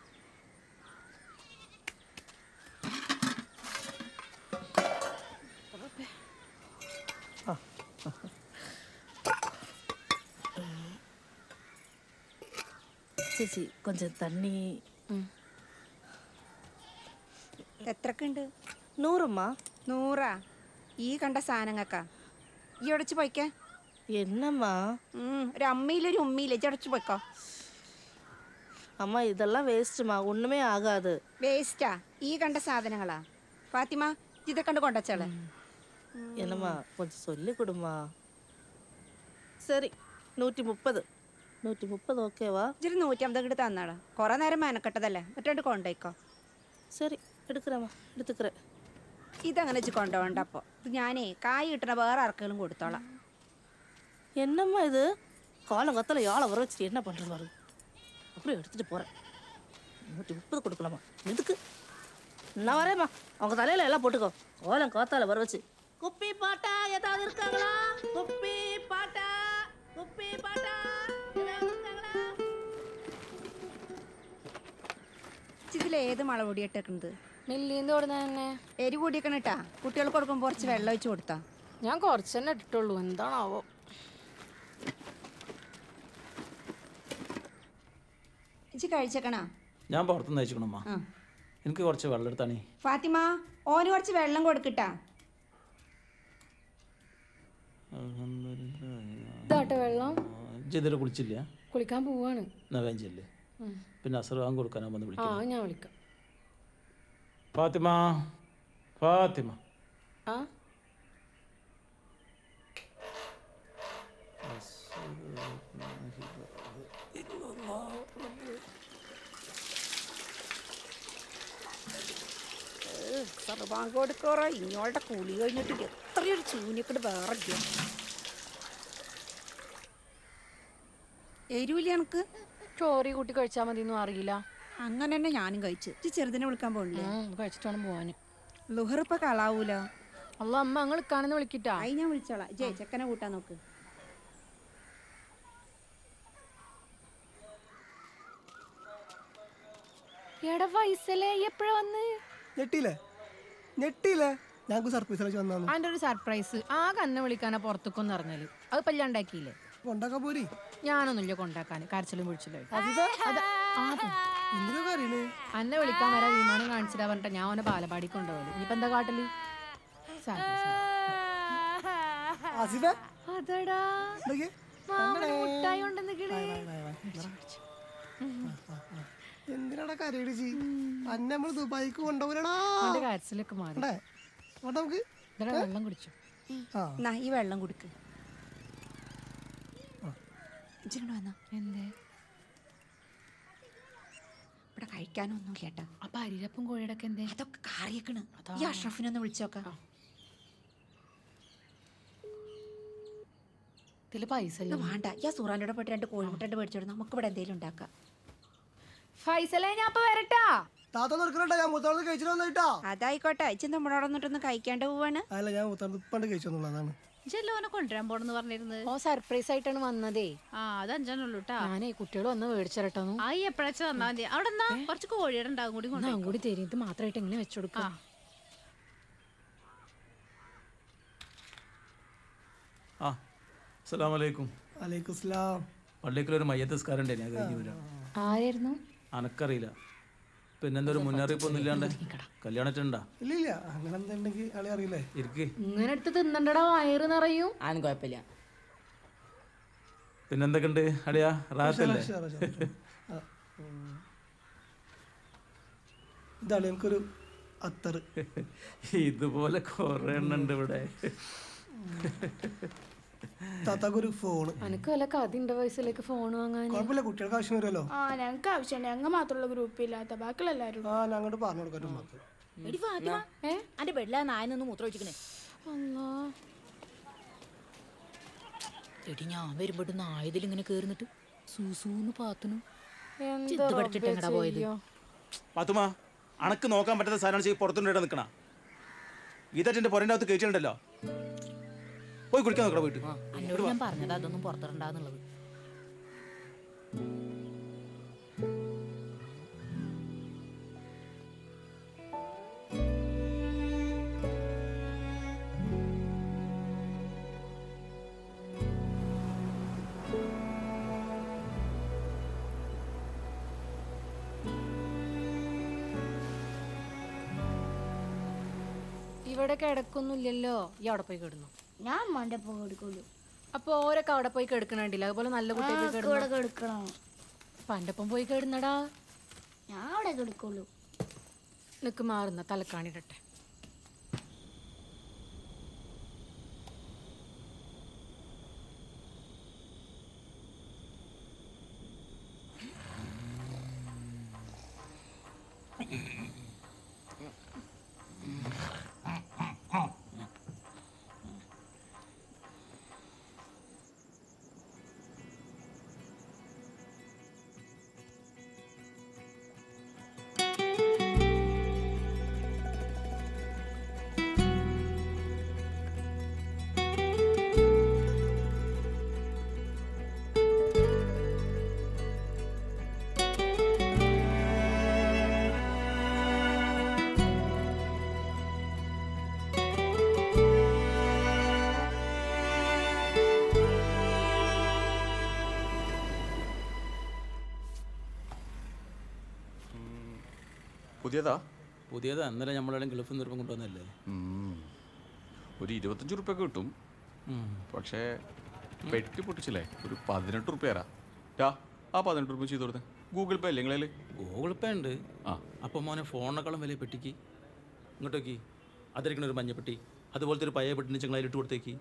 ചേച്ചി കൊഞ്ചം തണ്ണി. എത്രക്കുണ്ട്? 100 100? ഈ കണ്ട സാധനങ്ങൾക്കാ ഈ ഉടച്ചു പോയിക്കേ. എന്നമ്മാ? ഒരു അമ്മയിലൊരു ഉമ്മയില്ലേ, ചടച്ചു പോയിക്കോ. അമ്മ ഇതെല്ലാം വേസ്റ്റുമാ, ഒന്നുമേ ആകാതെ. വേസ്റ്റാ ഈ കണ്ട സാധനങ്ങളാ? ഫാത്തിമ ഇതൊക്കെ കണ്ട് കൊണ്ടച്ചളെ. എന്നമ്മാ കൊഞ്ചം ചൊല്ലി കൊടുമാ. ശരി 130. 130 ഓക്കേവാ? ഇതൊരു 150 കിട്ട് തന്നാടാ. കുറെ നേരം മെനക്കെട്ടതല്ലേ, മറ്റോണ്ട് കൊണ്ടോയിക്കോ. ശരി എടുക്കറേമ്മാ, എടുത്തുക്കറേ. ഇതങ്ങനെ വെച്ച് കൊണ്ടുപോകണ്ട. അപ്പോൾ ഇത് ഞാനേ കായ് കിട്ടണ വേറെ ആർക്കെങ്കിലും കൊടുത്തോളാം. என்னம்மா இது காலம் கத்தல யாழை வர வச்சுட்டு என்ன பண்ணுறது பாரு. அப்படியே எடுத்துட்டு போகிறேன். 130 கொடுக்கலாமா எதுக்கு நான் வரேம்மா அவங்க தலையில எல்லாம் போட்டுக்கோ கோலம் கோத்தால வர வச்சு குப்பி பாட்டா ஏதாவது இருக்காங்களா குப்பி பாட்டா ஏதாவது இருக்காங்களா ഇതിലേത് മുളക് പൊടി ഇട്ടേക്കുന്നത് മില്ലിന്ന് കൊടുന്ന തന്നെ എരി കൂടിയേക്കണ കേട്ടാ കുട്ടികൾക്ക് കൊടുക്കുമ്പോൾ കുറച്ച് വെള്ളം ഒഴിച്ച് കൊടുത്താ ഞാൻ കുറച്ച് തന്നെ ഇട്ടിട്ടുള്ളൂ എന്താണാവോ ഇച്ചി കഴിച്ചേക്കണാ ഞാൻ പുറത്തുനിന്ന് അയച്ചിക്കണമ്മ എനിക്ക് കുറച്ച് വെള്ളം എടുത്താണേ ഫാത്തിമ ഓന് കുറച്ച് വെള്ളം കൊടുക്കട്ടാ ഇതാട്ടെ വെള്ളം ഇതുവരെ കുളിച്ചില്ല കുളിക്കാൻ പോവാണ് എന്നാ വേഞ്ചല്ലേ പിന്നെ അസർവാൻ കൊടുക്കാനാ വന്ന് ആ വിളിക്കാം ഞാൻ വിളിക്കാം ഫാത്തിമ ഫാത്തിമ ആ സർവാങ്ക് കൊടുക്കോറോ ഇങ്ങോളുടെ കുളി കഴിഞ്ഞിട്ട് എത്രയൊരു ചൂനിക്കട് വേറെ എരിവില്ല എനിക്ക് ചോറി കൂട്ടി കഴിച്ചാൽ മതി ഒന്നും അറിയില്ല അങ്ങനെ തന്നെ ഞാനും കഴിച്ചു ചെറുതിനെ വിളിക്കാൻ പോണില്ലേ കഴിച്ചിട്ട് വേണം പോവാന് ലുഹർ ഇപ്പൊ കളാവൂല അല്ല അമ്മ ഞങ്ങൾ ഇക്കാണെന്ന് വിളിക്കിട്ടാ ആയി ഞാൻ വിളിച്ചോളാം ജയ് ചെക്കനെ കൂട്ടാൻ നോക്ക് എടാ വയസ്സല്ലേ എപ്പോഴാ വന്ന് ഞെട്ടിയില്ലേ ഞങ്ങൾക്ക് സർപ്രൈസ് അയച്ചു വന്നു അതിന്റെ ഒരു സർപ്രൈസ് ആ കന്നെ വിളിക്കാനാ പുറത്തേക്കൊന്ന് ഇറങ്ങല് അത് പല്ലാണ്ടാക്കിയില്ലേ കൊണ്ടാക്കാൻ പോരി ഞാനൊന്നുമില്ല കൊണ്ടാക്കാൻ കരച്ചിലും പിടിച്ചില്ല എന്തിനാ കാര്യണ് അന്നെ വിളിക്കാൻ വരാ വിമാനം കാണിച്ചിട്ടാ പറഞ്ഞിട്ട് ഞാൻ അവനെ ബാലപാടി കൊണ്ടുപോകല് ഇനിയിപ്പോ എന്താ കാട്ടല് അതെടാ മുട്ടായി കൊണ്ടെന്നിക്കണേ എന്തിനാടാ കരയിടിച്ച് അന്നെ നമ്മള് ദുബായിക്ക് കൊണ്ടുപോകണടാ കരച്ചിലൊക്കെ മാറി നമുക്ക് വെള്ളം കുടിച്ചു ഈ വെള്ളം കുടിക്ക് എന്തേ ഇവിടെ കഴിക്കാനൊന്നും കേട്ടാ അപ്പൊ അരിരപ്പും കോഴിയുടെ ഒക്കെ എന്തേ അതൊക്കെ കാറിയേക്കണ് ഈ അഷ്റഫിനൊന്ന് വിളിച്ചോക്കാം ഇതില് പൈസ വേണ്ട ഈ സൂറാനോടെ പോയിട്ട് 2 കോഴിമുട്ട മേടിച്ചോട് നമുക്ക് ഇവിടെ എന്തെങ്കിലും ഉണ്ടാക്കാം ഫൈസലേ ഞാൻ അപ്പൊ വരട്ടാ താത്ത നിർക്കണട്ടാ ഞാൻ മുത്താളത്ത് കഴിച്ചിട്ട് വന്നിട്ടാ അതായിക്കോട്ടെ അച്ഛൻ നമ്മളോട് വന്നിട്ടൊന്ന് കഴിക്കാണ്ട് പോവാണ് അല്ല ഞാൻ മുത്താളത്ത് ഇപ്പണ്ട് കഴിച്ചോന്നുള്ളതാണ് ചെല്ലോനെ കൊണ്ടുവരാൻ പോണെന്ന് പറഞ്ഞിരുന്നത് ഓ സർപ്രൈസ് ആയിട്ടാണ് വന്നതേ ആ അത് 5 കേട്ടാ ഞാനേ കുട്ടികൾ വന്ന് മേടിച്ചിരട്ടോ ആ എപ്പോഴാച്ച തന്നാ മതി അവിടെ എന്നാ കുറച്ച് കോഴിയുടെ ഉണ്ടാകും കൂടി ഞാൻ കൂടി തരും ഇത് മാത്രമായിട്ട് എങ്ങനെ വെച്ചുകൊടുക്കാം ആ അസ്സലാമു അലൈക്കും വലൈക്കും സ്ലാം പള്ളിക്കലൊരു മയ്യത്തസ്കാരം ഉണ്ടായി ഞാൻ കഴിഞ്ഞ് വരാം ആരായിരുന്നു അനക്കറിയില്ല പിന്നെന്താ ഒരു മുന്നറിയിപ്പൊന്നും ഇല്ലാണ്ട് കല്യാണത്തിനുണ്ടാ ഇല്ല അങ്ങനെ എന്തുണ്ടെങ്കിൽ ആളെ അറിയില്ലേ ഇരിക്ക് ഇങ്ങനെ എടുത്ത് തിന്നണ്ടടാ വയറ് നിറയും ആനും കുഴപ്പമില്ല പിന്നെന്തൊക്കെയുണ്ട് അടിയാ റാത്തല്ലേ ഇതാണ് നമുക്കൊരു അത്തറ് ഇതുപോലെ കുറെ എണ്ണുണ്ട് ഇവിടെ താത്താക്കൊരു ഫോണ് അനക്ക് വല്ല കഥ വയസ്സിലേക്ക് ഫോൺ വാങ്ങാൻ കുഴപ്പമില്ല കുട്ടികൾക്ക് ആവശ്യം വരുമല്ലോ ആ ഞങ്ങൾക്ക് ആവശ്യമുണ്ട് ഞങ്ങൾ മാത്രമുള്ള ഗ്രൂപ്പ് ഇല്ലാത്ത ബാക്കിയുള്ള എല്ലാവരും ആ ഞങ്ങോട്ട് പറഞ്ഞു കൊടുക്കാൻ അന്റെ ബെഡിലാ നായനൊന്ന് മൂത്രം ഒഴിച്ചിക്കണേ എടി ഞാൻ വരുമ്പോട്ട് നായതിൽ ഇങ്ങനെ കേറുന്നിട്ട് സൂസൂന്ന് പാത്തുന്നു പഠിച്ചിട്ടെങ്ങടാ പോയത് പാത്തുമാ അണക്ക് നോക്കാൻ പറ്റാത്ത സാധനം ചെയ്ത് പുറത്തുകൊണ്ട് നിൽക്കണ ഗീതന്റെ പുറൻ്റെ അകത്ത് കഴിച്ചിട്ടുണ്ടല്ലോ പോയി കുടിക്കാൻ നോക്കണം പോയിട്ട് എന്നോട് ഞാൻ പറഞ്ഞത് അതൊന്നും പുറത്തിടണ്ടാന്നുള്ളത് ഇവിടെ കിടക്കൊന്നുമില്ലല്ലോ ഈ അവിടെ പോയി കിടന്നു ഞാൻ അമ്മാന്റെ ഒപ്പം കൊടുക്കുള്ളൂ അപ്പൊ ഓരൊക്കെ അവിടെ പോയി കിടക്കണില്ല അതുപോലെ നല്ല കുട്ടി പോയി കിടക്കണം അപ്പൊ എന്റെ ഒപ്പം പോയി കിടന്നടാ ഞാൻ അവിടെ കിടക്കുള്ളൂ നിക്ക് മാറുന്ന തലക്കാണിടട്ടെ പുതിയതാ? പുതിയതാ, അന്നേരം നമ്മളെല്ലാം ഗൾഫിൽ നിന്ന് കൊണ്ടുവന്നല്ലേ. ഒരു 25 റുപ്യ കിട്ടും. പക്ഷേ പെട്ടി പൊട്ടിച്ചില്ലേ, ഒരു 18 റുപ്യ തരാ. ആ 18 റുപ്യ ചെയ്ത് കൊടുത്തേ. ഗൂഗിൾ പേ അല്ലേ നിങ്ങളേല്? ഗൂഗിൾ പേ ഉണ്ട്. അപ്പം മോനെ ഫോണിനേക്കാളും വലിയ പെട്ടിക്ക് ഇങ്ങോട്ടേക്ക് അതിരിക്കണ ഒരു മഞ്ഞപ്പെട്ടി, അതുപോലത്തെ ഒരു പഴയ പെട്ടിന് ചെങ്ങളായിട്ട് കൊടുത്തേക്ക്.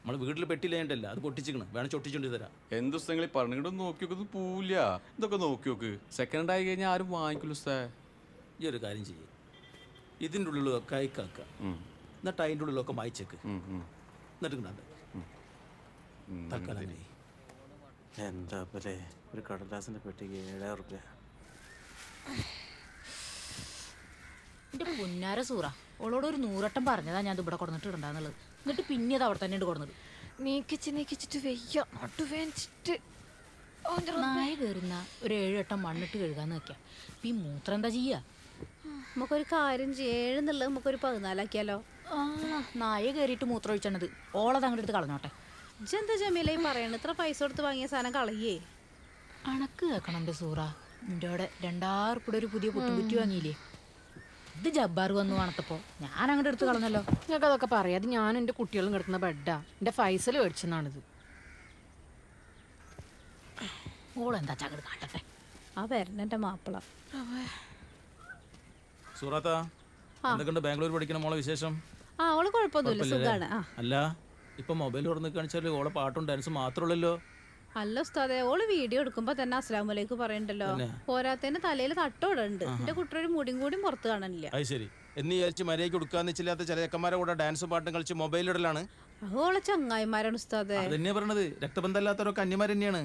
നമ്മൾ വീട്ടിൽ പെട്ടില്ലേണ്ടല്ല, അത് പൊട്ടിച്ചിക്കണം, വേണം ചൊട്ടിച്ചോണ്ട് തരാം. എന്ത് പുസ്തകങ്ങൾ പറഞ്ഞിട്ട് നോക്കി നോക്കുന്നത് പോവില്ല. ഇതൊക്കെ നോക്കി നോക്ക്, സെക്കൻഡ് ആയി കഴിഞ്ഞാൽ ആരും വാങ്ങിക്കില്ല. ഈ ഒരു കാര്യം ചെയ്യേ, ഇതിൻ്റെ ഉള്ളിലൊക്കെ അയക്കാക്കുക, എന്നിട്ട് അതിൻ്റെ ഉള്ളിലൊക്കെ വായിച്ചേക്ക്, എന്നിട്ട് കണ്ടാ തൽക്കാലം. എന്താ പോലെ ഒരു കടലാസിൻ്റെ പെട്ടിക്ക് 7000 റുപ്യ. എൻ്റെ പൊന്നാര സൂറ, ഓളോട് ഒരു 100 വട്ടം പറഞ്ഞതാ ഞാൻ ഇവിടെ കൊടുത്തിട്ട് ഇടണ്ടാന്നുള്ളത്. എന്നിട്ട് പിന്നെ അത് അവിടെ തന്നെ ഉണ്ട് കൊടുന്നത്. നീക്കിച്ചിട്ട് വെയ്യ നടുവേച്ചിട്ട് നായ കയറുന്ന ഒരു 7 വട്ടം മണ്ണിട്ട് കഴുകാന്ന് വെക്കാം. ഈ മൂത്രം എന്താ ചെയ്യാ? നമുക്കൊരു കാര്യം ചെയ്യണമെന്നുള്ളത് നമുക്കൊരു 14 ആക്കിയാലോ? നായ കയറിയിട്ട് മൂത്രം ഒഴിച്ചത് ഓളത് അങ്ങോട്ട് എടുത്ത് കളഞ്ഞോട്ടെ. ഇജെന്താ ജമീല ഈ പറയണ? ഇത്ര പൈസ കൊടുത്ത് വാങ്ങിയ സാധനം കളയേ? അണക്ക് കേൾക്കണം എൻ്റെ സൂറ. എൻ്റെ അവിടെ 2000 റുപ്യ ഒരു പുതിയ പുട്ടുംകുറ്റി വാങ്ങിയില്ലേ, ഇത് ജബ്ബാർ വന്നു കാണത്തപ്പോ ഞാൻ അങ്ങോട്ട് എടുത്ത് കളഞ്ഞല്ലോ. ഞങ്ങൾക്ക് അതൊക്കെ പറയാം. അത് ഞാനും എൻ്റെ കുട്ടികളും കിടക്കുന്ന ബെഡാ. എൻ്റെ ഫൈസൽ മേടിച്ചെന്നാണിത്. ഓളെന്താ ചകട് കാട്ടട്ടെ. ആ വരണ എൻ്റെ മാപ്പിള. സൂറാത്ത, എന്തൊക്കെയുണ്ട് ബാംഗ്ലൂർ പഠിക്കണ മോളെ വിശേഷം? അവള് കുഴപ്പമൊന്നുമില്ല, സുഖാണ്. അല്ല, ഇപ്പൊ മൊബൈൽ തുറന്ന് കാണിച്ചാല് ഓളെ പാട്ടും ഡാൻസും മാത്രമല്ലല്ലോ. അല്ല ഉസ്താദെ, ഓള് വീഡിയോ എടുക്കുമ്പോ തന്നെ അസ്സലാമു പറയണ്ടല്ലോ. പോരാത്തതിന് തലയിൽ തട്ടോടുണ്ട്. എന്റെ കുട്ടിയൊരു മുടിയും കൂടി പുറത്ത് കാണാനില്ല. അത് ശരി. എന്ന് വിചാരിച്ച് മര്യാദയ്ക്ക് കൊടുക്കാന്ന് വെച്ചില്ലാത്ത ചില ചെക്കന്മാരെ കൂടെ ഡാൻസും പാട്ടും കളിച്ച് മൊബൈലിടലാണ്. ഓളെ ചങ്ങായിമാരാണ് ഉസ്താദെ. അതന്നെയാ പറയണത്, രക്തബന്ധമില്ലാത്തവരൊക്കെ അന്യമാർ തന്നെയാണ്.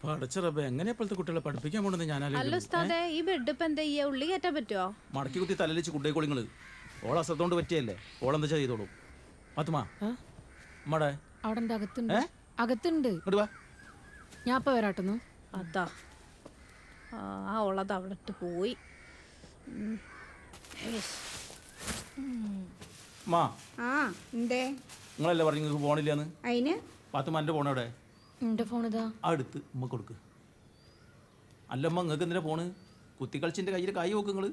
പഠിച്ചറബ എങ്ങനെ ഇപ്പോഴത്തെ കുട്ടികളെ പഠിപ്പിക്കാൻ പോണെന്ന് ഞാൻ അല്ല ഉസ്താദെ, ഈ ബെഡ് ഇപ്പൊ എന്താ ചെയ്യാ? ഉള്ളി കയറ്റാൻ പറ്റുമോ? മടക്കി കുത്തി തലലിച്ച് കുട്ടികള് ഓളെ അശ്രദ്ധോണ്ട് പറ്റിയല്ലേ, ഓളെന്താ ചെയ്തോളൂ. പത്തുമാ അമ്മടെ അവിടെ അകത്തുണ്ട്, അകത്തുണ്ട്. ഞാൻ ഇപ്പൊ വരാട്ടുന്നു. അതാ ഓളത് അവിടെ ഇട്ട് പോയി. നിങ്ങളല്ലേ പറഞ്ഞു നിങ്ങൾക്ക് ഫോണില്ലാന്ന്? പാത്തുമ്മ എൻ്റെ ഫോൺ എവിടെ? എന്റെ ഫോൺ ഇതാ അടുത്ത് ഉമ്മ കൊടുക്ക്. അല്ലമ്മ നിങ്ങൾക്ക് എന്തിനാ ഫോണ്? കുത്തിക്കളിച്ചിൻ്റെ കയ്യിൽ കൈ നോക്ക് നിങ്ങൾ.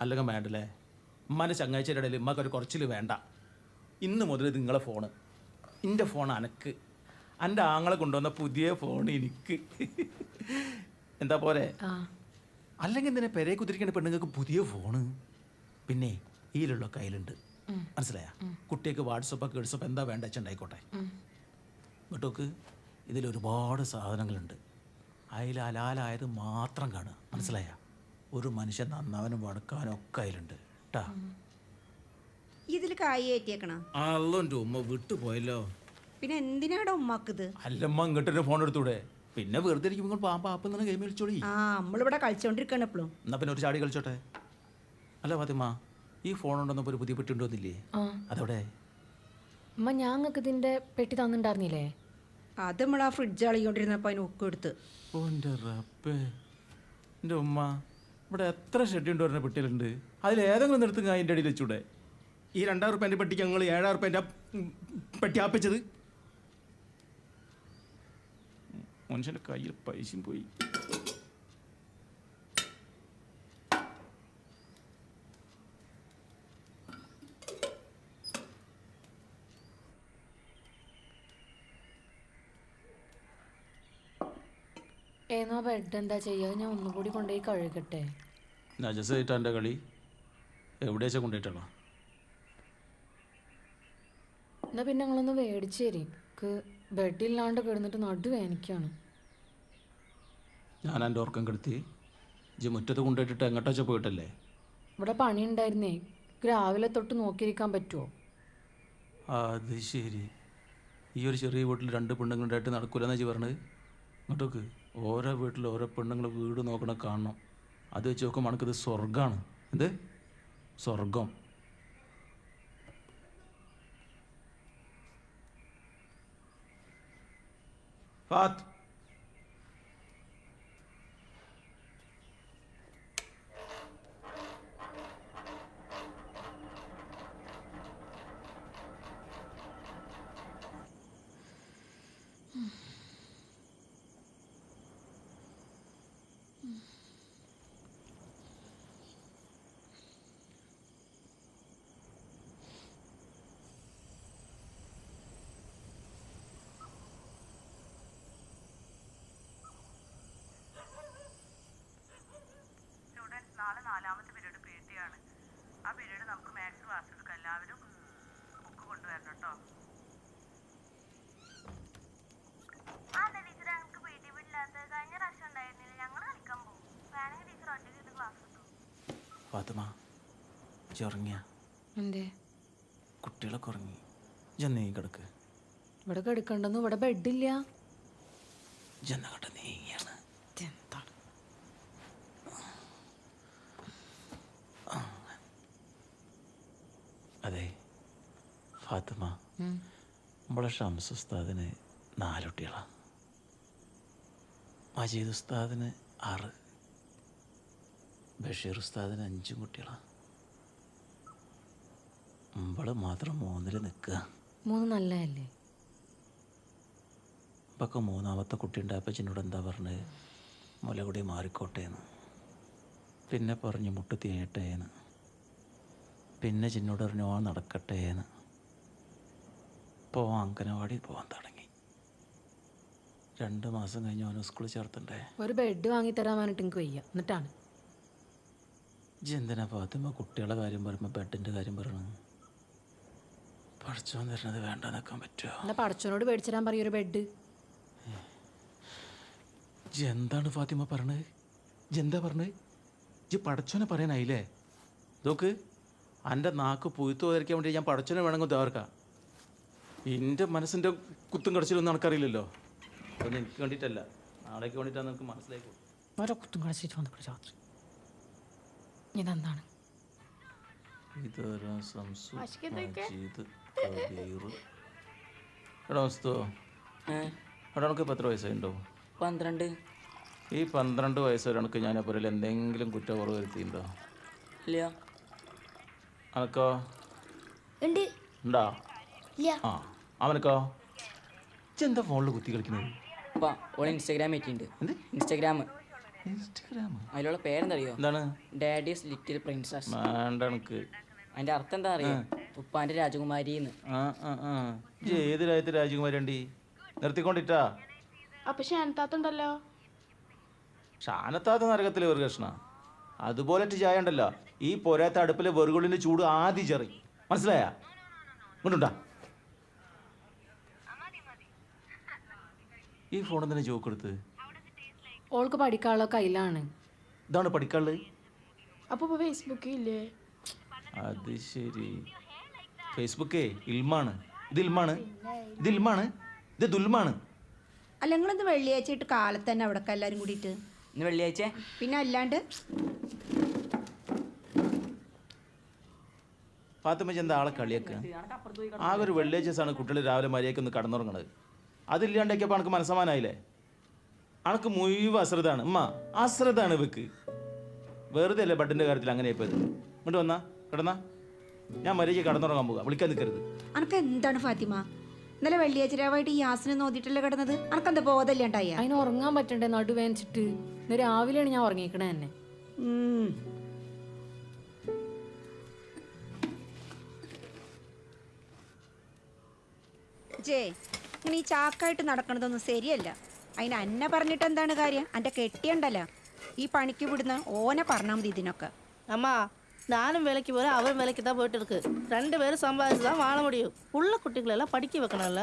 അല്ലെങ്കിൽ വേണ്ടല്ലേ, ഉമ്മാൻ്റെ ചങ്ങാഴ്ചയുടെ ഇടയിൽ ഉമ്മക്കൊരു കുറച്ചിൽ വേണ്ട. ഇന്ന് മുതൽ ഇത് നിങ്ങളെ ഫോണ്, എൻ്റെ ഫോൺ അനക്ക്, എൻ്റെ ആങ്ങളെ കൊണ്ടുവന്ന പുതിയ ഫോൺ എനിക്ക്. എന്താ പോരെ? അല്ലെങ്കിൽ എന്തിനാ പെരയെ കുത്തിരിക്കേണ്ട പെണ്ണുങ്ങൾക്ക് പുതിയ ഫോണ്? പിന്നെ ഈലുള്ള കയ്യിലുണ്ട്, മനസ്സിലായ? കുട്ടികൾക്ക് വാട്സപ്പ് ഗഡ്സപ്പ് എന്താ വേണ്ട വെച്ചുണ്ടായിക്കോട്ടെ. കേട്ടോക്ക്, ഇതിലൊരുപാട് സാധനങ്ങളുണ്ട്. അതിൽ ഹലാലായത് മാത്രം കാണുക, മനസ്സിലായ? ഒരു മനുഷ്യൻ നന്നാവാനും വടക്കാനും ഒക്കെ അതിലുണ്ട് കേട്ടാ. ഇതിൽ കായ് കയറ്റിയേക്കണ അല്ലോൻ്റെ ഉമ്മ വിട്ടു പോയല്ലോ. പിന്നെ എന്തിനാടോ ഉമ്മാക്കിത്? അല്ലമ്മ ഇങ്ങോട്ടൊരു ഫോൺ എടുത്തൂടെ? പിന്നെ വെറുതെ ഇരിക്കുമ്പോൾ പാപ്പാപ്പെന്ന് ഗെയിം കളിച്ചോളി. നമ്മളിവിടെ കളിച്ചോണ്ടിരിക്കണം എപ്പോഴും. എന്നാ പിന്നെ ഒരു ചാടി കളിച്ചോട്ടെ. അല്ല ഫാത്തിമ, ഈ ഫോൺ ഉണ്ടെന്നപ്പോ ഒരു പുതിയ പെട്ടി ഉണ്ടോന്നില്ലേ? അതവിടെ അമ്മ ഞങ്ങൾക്ക് ഇതിന്റെ പെട്ടി തന്നിണ്ടായിരുന്നില്ലേ? അത് നമ്മൾ ആ ഫ്രിഡ്ജ് അളിക്കൊണ്ടിരുന്നപ്പോ അതിന് ഒക്കെ എടുത്ത്. എൻ്റെ ഉമ്മ, ഇവിടെ എത്ര ഷെഡ് ഉണ്ട് പറഞ്ഞ പെട്ടിയിലുണ്ട്. അതിലേതെങ്കിലും ഒന്ന് എടുത്ത് അതിൻ്റെ അടിയിൽ വെച്ചൂടെ? ഈ 2000 റുപ്യൻ്റെ പെട്ടിക്ക് ഞങ്ങൾ 7000 റുപ്യൻ്റെ പെട്ടി ആപ്പിച്ചത്. മനുഷ്യൻ്റെ കയ്യിൽ പൈസയും പോയി. ഏന്നോ ബെഡ് എന്താ ചെയ്യാ? ഞാൻ ഒന്നുകൂടി കൊണ്ടുപോയി കഴുകട്ടെ. നജസായിട്ട് എൻ്റെ കളി എവിടെയാച്ചാ കൊണ്ടുപോയിട്ടാണോ? എന്നാ പിന്നെ ഞങ്ങളൊന്ന് മേടിച്ചു തരും. ബെഡില്ലാണ്ട് കിടന്നിട്ട് നടുവേനിക്കാണ്. ഞാൻ എൻ്റെ ഓർക്കം കെടുത്തി ജി മുറ്റത്ത് കൊണ്ടുപോയിട്ടിട്ട് എങ്ങോട്ടാച്ചാ പോയിട്ടല്ലേ? ഇവിടെ പണി ഉണ്ടായിരുന്നേ, രാവിലെ തൊട്ട് നോക്കിയിരിക്കാൻ പറ്റുമോ? അത് ശരി. ഈ ഒരു ചെറിയ വീട്ടിൽ 2 പെണ്ണുങ്ങളുണ്ടായിട്ട് നടക്കൂലെന്നാ ജി പറഞ്ഞത്? ഇങ്ങോട്ടോക്ക്, ഓരോ വീട്ടിൽ ഓരോ പെണ്ണുങ്ങൾ വീട് നോക്കണം കാണണം. അത് വെച്ച് നോക്കുമ്പോൾ നമുക്കിത് സ്വർഗമാണ്. എന്ത് സ്വർഗം? ഫാത്ത്, ഫാത്തിമ ഉറങ്ങിയ എന്തേ കുട്ടികളൊക്കെ ഉറങ്ങി ജന്നീ കിടക്ക് ഇവിടെ കിടക്കണ്ടെന്ന് ഇവിടെ ബെഡില്ല. ജന്ന കണ്ട നീയാണ് അതെ ഫാത്തിമ, നമ്മളെ ഷംസ് ഉസ്താദിന് 4 കുട്ടികളാണ്, മജീദ് ഉസ്താദിന് 6, ബഷീർ ഉസ്താദിന് 5 കുട്ടികളാണ്. നമ്മള് മാത്രം 3-ൽ നിൽക്കുക. 3 നല്ലതല്ലേ? ഇപ്പൊക്കെ 3ാമത്തെ കുട്ടി ഉണ്ടായപ്പോൾ ചിന്നോട് എന്താ പറഞ്ഞത്? മുലകുടി മാറിക്കോട്ടേന്ന്. പിന്നെ പറഞ്ഞു മുട്ട് തീയട്ടേന്ന്. പിന്നെ ചിന്നോട് പറഞ്ഞു ഓൻ നടക്കട്ടേന്ന്. ഇപ്പോൾ അങ്കനവാടി പോകാൻ തുടങ്ങി. 2 മാസം കഴിഞ്ഞ് ഓനെ സ്കൂളിൽ ചേർത്തണ്ടേ. ഒരു ബെഡ് വാങ്ങിത്തരാൻ പറഞ്ഞിട്ട് എനിക്ക് വയ്യ. എന്നിട്ടാണ് എന്തിനാ ഫാത്തിമ കുട്ടികളുടെ കാര്യം പറയുമ്പോൾ ബെഡിൻ്റെ കാര്യം പറയണം? പഠിച്ചോൻ തരുന്നത് വേണ്ട നിൽക്കാൻ പറ്റുമോ? എന്നാ പഠിച്ചോനോട് മേടിച്ചരാൻ പറയും ഒരു ബെഡ്. എന്താണ് ഫാത്തിമ പറഞ്ഞത്? എന്താ പറഞ്ഞത്? പഠിച്ചോനെ പറയാനായില്ലേ? നോക്ക്, എൻ്റെ നാക്ക് പുഴുത്തു പോയിരിക്കാൻ വേണ്ടി ഞാൻ പഠിച്ചോനെ വേണമെങ്കിൽ തേർക്കാം. എൻ്റെ മനസ്സിൻ്റെ കുത്തും കടച്ചിലൊന്നും എനിക്കറിയില്ലല്ലോ. അതൊന്നും എനിക്ക് വേണ്ടിയിട്ടല്ല, നാളേക്ക് വേണ്ടിയിട്ടാണ് എനിക്ക് മനസ്സിലാക്കി. ഓരോ കുത്തും കടച്ചിട്ട് വന്നപ്പോൾ രാത്രി ഇതെന്താണ്? എടാ നമുക്ക് ഇപ്പോൾ എത്ര വയസ്സായിട്ടുണ്ടോ? 12. ഈ 12 വയസ്സ് വരെ എനിക്ക് ഞാൻ അപ്പോൾ എന്തെങ്കിലും കുറ്റക്കുറവ് വരുത്തിയിട്ടുണ്ടോ? ഇല്ല. അനക്കോ ഉണ്ട്? ഉണ്ടോ? ഇല്ല. ആ അവനക്കോ? എന്താ ഫോണിൽ കുത്തി കളിക്കുന്നത്? ഓൾ ഇൻസ്റ്റാഗ്രാം എത്തിയിട്ടുണ്ട്. ഇൻസ്റ്റാഗ്രാം അതിലുള്ള പേരെന്തറിയോ? എന്താണ്? Daddy's little princess. വേണ്ട എനിക്ക്. അതിന്റെ അർത്ഥം എന്താ അറിയോ? ഉപ്പാന്റെ രാജകുമാരിന്ന്. ഏത് രാജ്യത്തെ രാജകുമാരി ഉണ്ട്? നിർത്തിക്കൊണ്ടിട്ടാ. അപ്പൊ ഷാനത്താത്തുണ്ടല്ലോ. ഷാനത്താത്ത നരകത്തിലെ ഒരു കഷ്ണ. അതുപോലെ ചായ ഉണ്ടല്ലോ, ഈ പോരാത്ത അടുപ്പിലെ വെറുകുള്ളിന്റെ ചൂട് ആദ്യം ചെറി. മനസ്സിലായാ? ഇങ്ങോട്ടുണ്ടാ. ഈ ഫോണിൽ തന്നെ ജോക്ക് എടുത്ത്. ഓൾക്ക് പഠിക്കാനുള്ള കയ്യിലാണ്. ഇതാണ് പഠിക്കാനുള്ളത്. അപ്പൊ ഫേസ്ബുക്കിൽ ഇല്ലേ? അത് ശരി, ഫേസ്ബുക്കേ ഇൽമാണ്. ഇത് ഇൽമാണ്, ഇത് ഇൽമാണ്, ഇത് ദുൽമാണ്. അല്ല നിങ്ങളിന്ന് വെള്ളിയാഴ്ച ആയിട്ട് കാലത്ത് തന്നെ അവിടെ എല്ലാവരും കൂടിയിട്ട്? ഇന്ന് വെള്ളിയാഴ്ച പിന്നെ അല്ലാണ്ട് ഫാത്തിമ എന്താ ആളെ കളിയാക്കുക? ആകെ ഒരു വെള്ളിയാഴ്ച ദിവസമാണ് കുട്ടികൾ രാവിലെ മര്യാദയ്ക്ക് ഒന്ന് കടന്നുറങ്ങണത്. അതില്ലാണ്ടൊക്കെയപ്പോൾ അനക്ക് മനസ്സമാനായില്ലേ? അനക്ക് മുഴുവൻ അശ്രദ്ധാണ്. ഉമ്മ അശ്രദ്ധാണ് ഇവക്ക്. വെറുതെ അല്ലേ ബഡിൻ്റെ കാര്യത്തിൽ അങ്ങനെ ആയിപ്പോയത്. ഇങ്ങോട്ട് വന്നാ കിടന്നാ ഞാൻ മര്യാദയ്ക്ക് കടന്നുറങ്ങാൻ പോകാം. വിളിക്കാൻ നിൽക്കരുത്. അനക്ക് എന്താണ് ഫാത്തിമ? ഇന്നലെ വെള്ളിയാഴ്ച രാവായിട്ട് ഈ യാസിനെ നോക്കിയിട്ടല്ലേ കിടന്നത്? അനക്കെന്താ ബോധമില്ലാണ്ടായ? അതിന് ഉറങ്ങാൻ പറ്റണ്ടേ? നടുവേനിച്ചിട്ട് ഇന്ന് രാവിലെയാണ് ഞാൻ ഉറങ്ങിക്കണേ തന്നെ. ജേ ഇങ്ങനെ ഈ ചാക്കായിട്ട് നടക്കണതൊന്നും ശരിയല്ല. അതിന് അന്നെ പറഞ്ഞിട്ട് എന്താണ് കാര്യം? എൻ്റെ കെട്ടിയുണ്ടല്ലോ ഈ പണിക്ക് വിടുന്ന ഓനെ പറഞ്ഞാൽ മതി ഇതിനൊക്കെ. அம்மா நானும் வேலைக்கு போகிறேன், அவன் வேலைக்கு தான் போயிட்டு இருக்கு. 2 பேரும் சம்பாதிச்சு தான் வாழ முடியும். உள்ள குட்டிகளெல்லாம் படிக்க வைக்கணும்ல.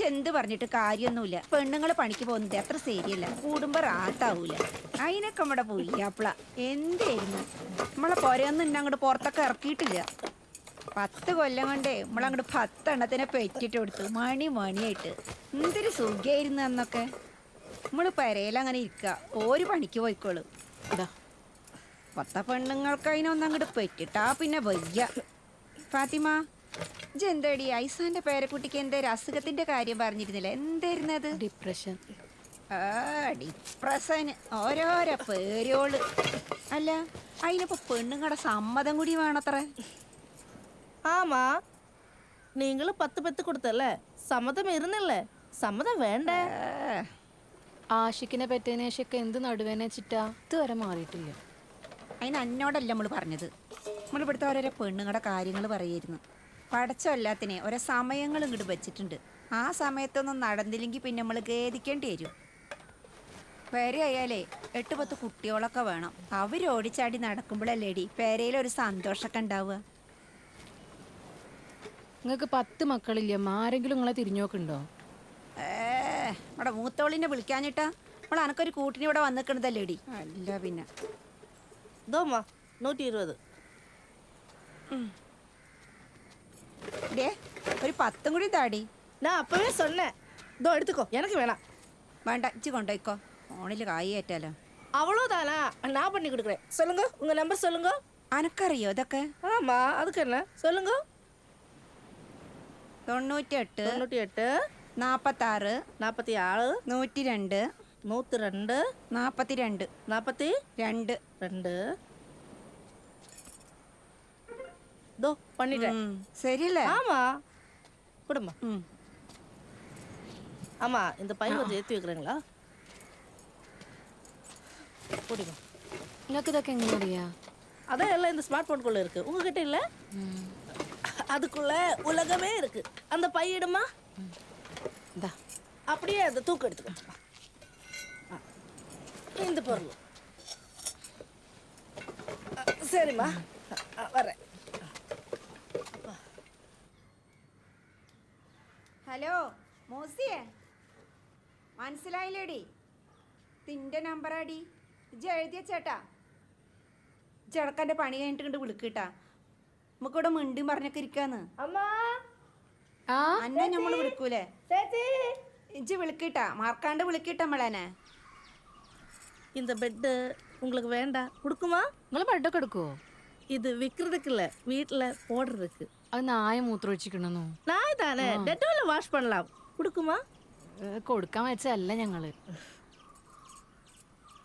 എന്ത് പറഞ്ഞിട്ട് കാര്യമൊന്നുമില്ല. പെണ്ണുങ്ങൾ പണിക്ക് പോകുന്നത് അത്ര ശരിയല്ല. കൂടുമ്പോൾ റാട്ടാവൂല. അതിനൊക്കെ നമ്മുടെ പുയ്യാപ്പിള എന്തായിരുന്നു നമ്മളെ പുരയൊന്നും ഇന്നെ അങ്ങോട്ട് പുറത്തൊക്കെ ഇറക്കിയിട്ടില്ല. 10 കൊല്ലം കൊണ്ടേ നമ്മളങ്ങോട്ട് 10 എണ്ണത്തിനെ പെറ്റിട്ട് കൊടുത്തു. മണിയായിട്ട് എന്തൊരു സുഖമായിരുന്നു അന്നൊക്കെ. നമ്മൾ പെരയിലങ്ങനെ ഇരിക്കുക, ഒരു പണിക്ക് പോയിക്കോളും. ഇതാ 10 പെണ്ണുങ്ങൾക്ക് അതിനൊന്നും അങ്ങോട്ട് പെറ്റിട്ടാ പിന്നെ വയ്യ. ഫാത്തിമ എന്തേടി ഐസാന്റെ പേരക്കുട്ടിക്ക് എന്തേലും അസുഖത്തിന്റെ കാര്യം പറഞ്ഞിരുന്നില്ല? എന്തായിരുന്നത്? ഡിപ്രഷൻ. ഡിപ്രഷന് ഓരോരോ പേരോള്. അല്ല അതിനിപ്പോ പെണ്ണുങ്ങളുടെ സമ്മതം കൂടി വേണത്ര. ஆமா நீங்களும் 10 பெத்து கொடுத்தல, സമ്മതം ഇരുന്നില്ലേ? സമ്മതം വേണ്ടേ? ആഷിക്കിനെ പറ്റിയതിനു ശേഷം എന്ത് നടുവേനെ വെച്ചിട്ടാ ഇതുവരെ മാറിയിട്ടില്ല. അതിന് എന്നോടല്ല നമ്മൾ പറഞ്ഞത്. നമ്മൾ ഇവിടുത്തെ ഓരോരോ പെണ്ണുങ്ങളുടെ കാര്യങ്ങൾ പറയായിരുന്നു. പടച്ചല്ലാത്തിനെ ഓരോ സമയങ്ങൾ ഇങ്ങോട്ട് വെച്ചിട്ടുണ്ട്. ആ സമയത്തൊന്നും നടന്നില്ലെങ്കിൽ പിന്നെ നമ്മൾ ഖേദിക്കേണ്ടി വരും. പേരയാലേ 8-10 കുട്ടികളൊക്കെ വേണം. അവരോടിച്ചാടി നടക്കുമ്പോഴല്ലേടി പേരയിലൊരു സന്തോഷമൊക്കെ ഉണ്ടാവുക. നിങ്ങൾക്ക് 10 മക്കളില്ലേ? ആരെങ്കിലും നിങ്ങളെ തിരിഞ്ഞോക്കുണ്ടോ? ഇവിടെ മൂത്തോളിനെ വിളിക്കാഞ്ഞിട്ടാ നമ്മൾ അനക്കൊരു കൂട്ടിന് ഇവിടെ വന്നിക്കണതല്ലേടി. അല്ല പിന്നെ ഇതോമ്മ 120. ഡേ ഒരു 10 കൂടി താടി. ഞാൻ അപ്പവേ சொன்னேன். இதோ எடுத்துக்கோ, எனக்கு வேணாம். വേണ്ട, ഇച്ചി കൊണ്ടോയിക്കോ. ഫോണിൽ കായി ഏറ്റാലോ. அவ்வளோதானா? நான் பண்ணி கொடுக்குறேன். சொல்லுங்க, உங்க நம்பர் சொல்லுங்க. അനക്കറിയോ ഇതൊക്കെ? ஆமா, அதுக்கு என்ன சொல்லுங்க. 98 98 46 47 102 102 42 42 2. இதோ பண்ணிட்டேன். ശരിയല്ലേ? ஆமா, கொடுமா. ஆமா, இந்த பையன் கொஞ்சம் ஏற்றி வைக்கிறீங்களா? போடுங்க. നിങ്ങൾക്ക് ഇതൊക്കെ എങ്ങനെ അറിയാ? அதான் எல்லாம் இந்த ஸ்மார்ட் போனுக்குள்ள இருக்கு. உங்ககிட்ட இல்ல? அதுக்குள்ள உலகமே இருக்கு. அந்த பையிடுமா? அப்படியே அந்த தூக்கு எடுத்துக்கோ. இந்த பொருள் சரிம்மா, வரேன். ഹലോ മോസിയേ, മനസ്സിലായില്ലേടി? തിൻ്റെ നമ്പറാടി. ഇജ്ജ് എഴുതിയ ചേട്ടാ. ചെടക്കൻ്റെ പണി കഴിഞ്ഞിട്ട് കണ്ട് വിളിക്കട്ടാ. നമുക്കിവിടെ മിണ്ടും പറഞ്ഞൊക്കെ ഇരിക്കാന്ന്. അന്നെ നമ്മൾ വിളിക്കൂലേ? ഇജ്ജ് വിളിക്കട്ടാ, മറക്കാണ്ട് വിളിക്കട്ട നമ്മളെന്നെ. இந்த பெட்டு உங்களுக்கு வேண்டாம், கொடுக்குமா? നിങ്ങൾ ബെഡൊക്കെ എടുക്കുവോ? இது விற்கிறதுக்கு இல்லை, வீட்டில் போடுறதுக்கு. അത് നായ മൂത്രമൊഴിച്ചിക്കണെന്നോ? நாய் தானே, டெட்டாலில் வாஷ் பண்ணலாம். கொடுக்குமா? കൊടുക്കാൻ വെച്ചല്ല ഞങ്ങള്.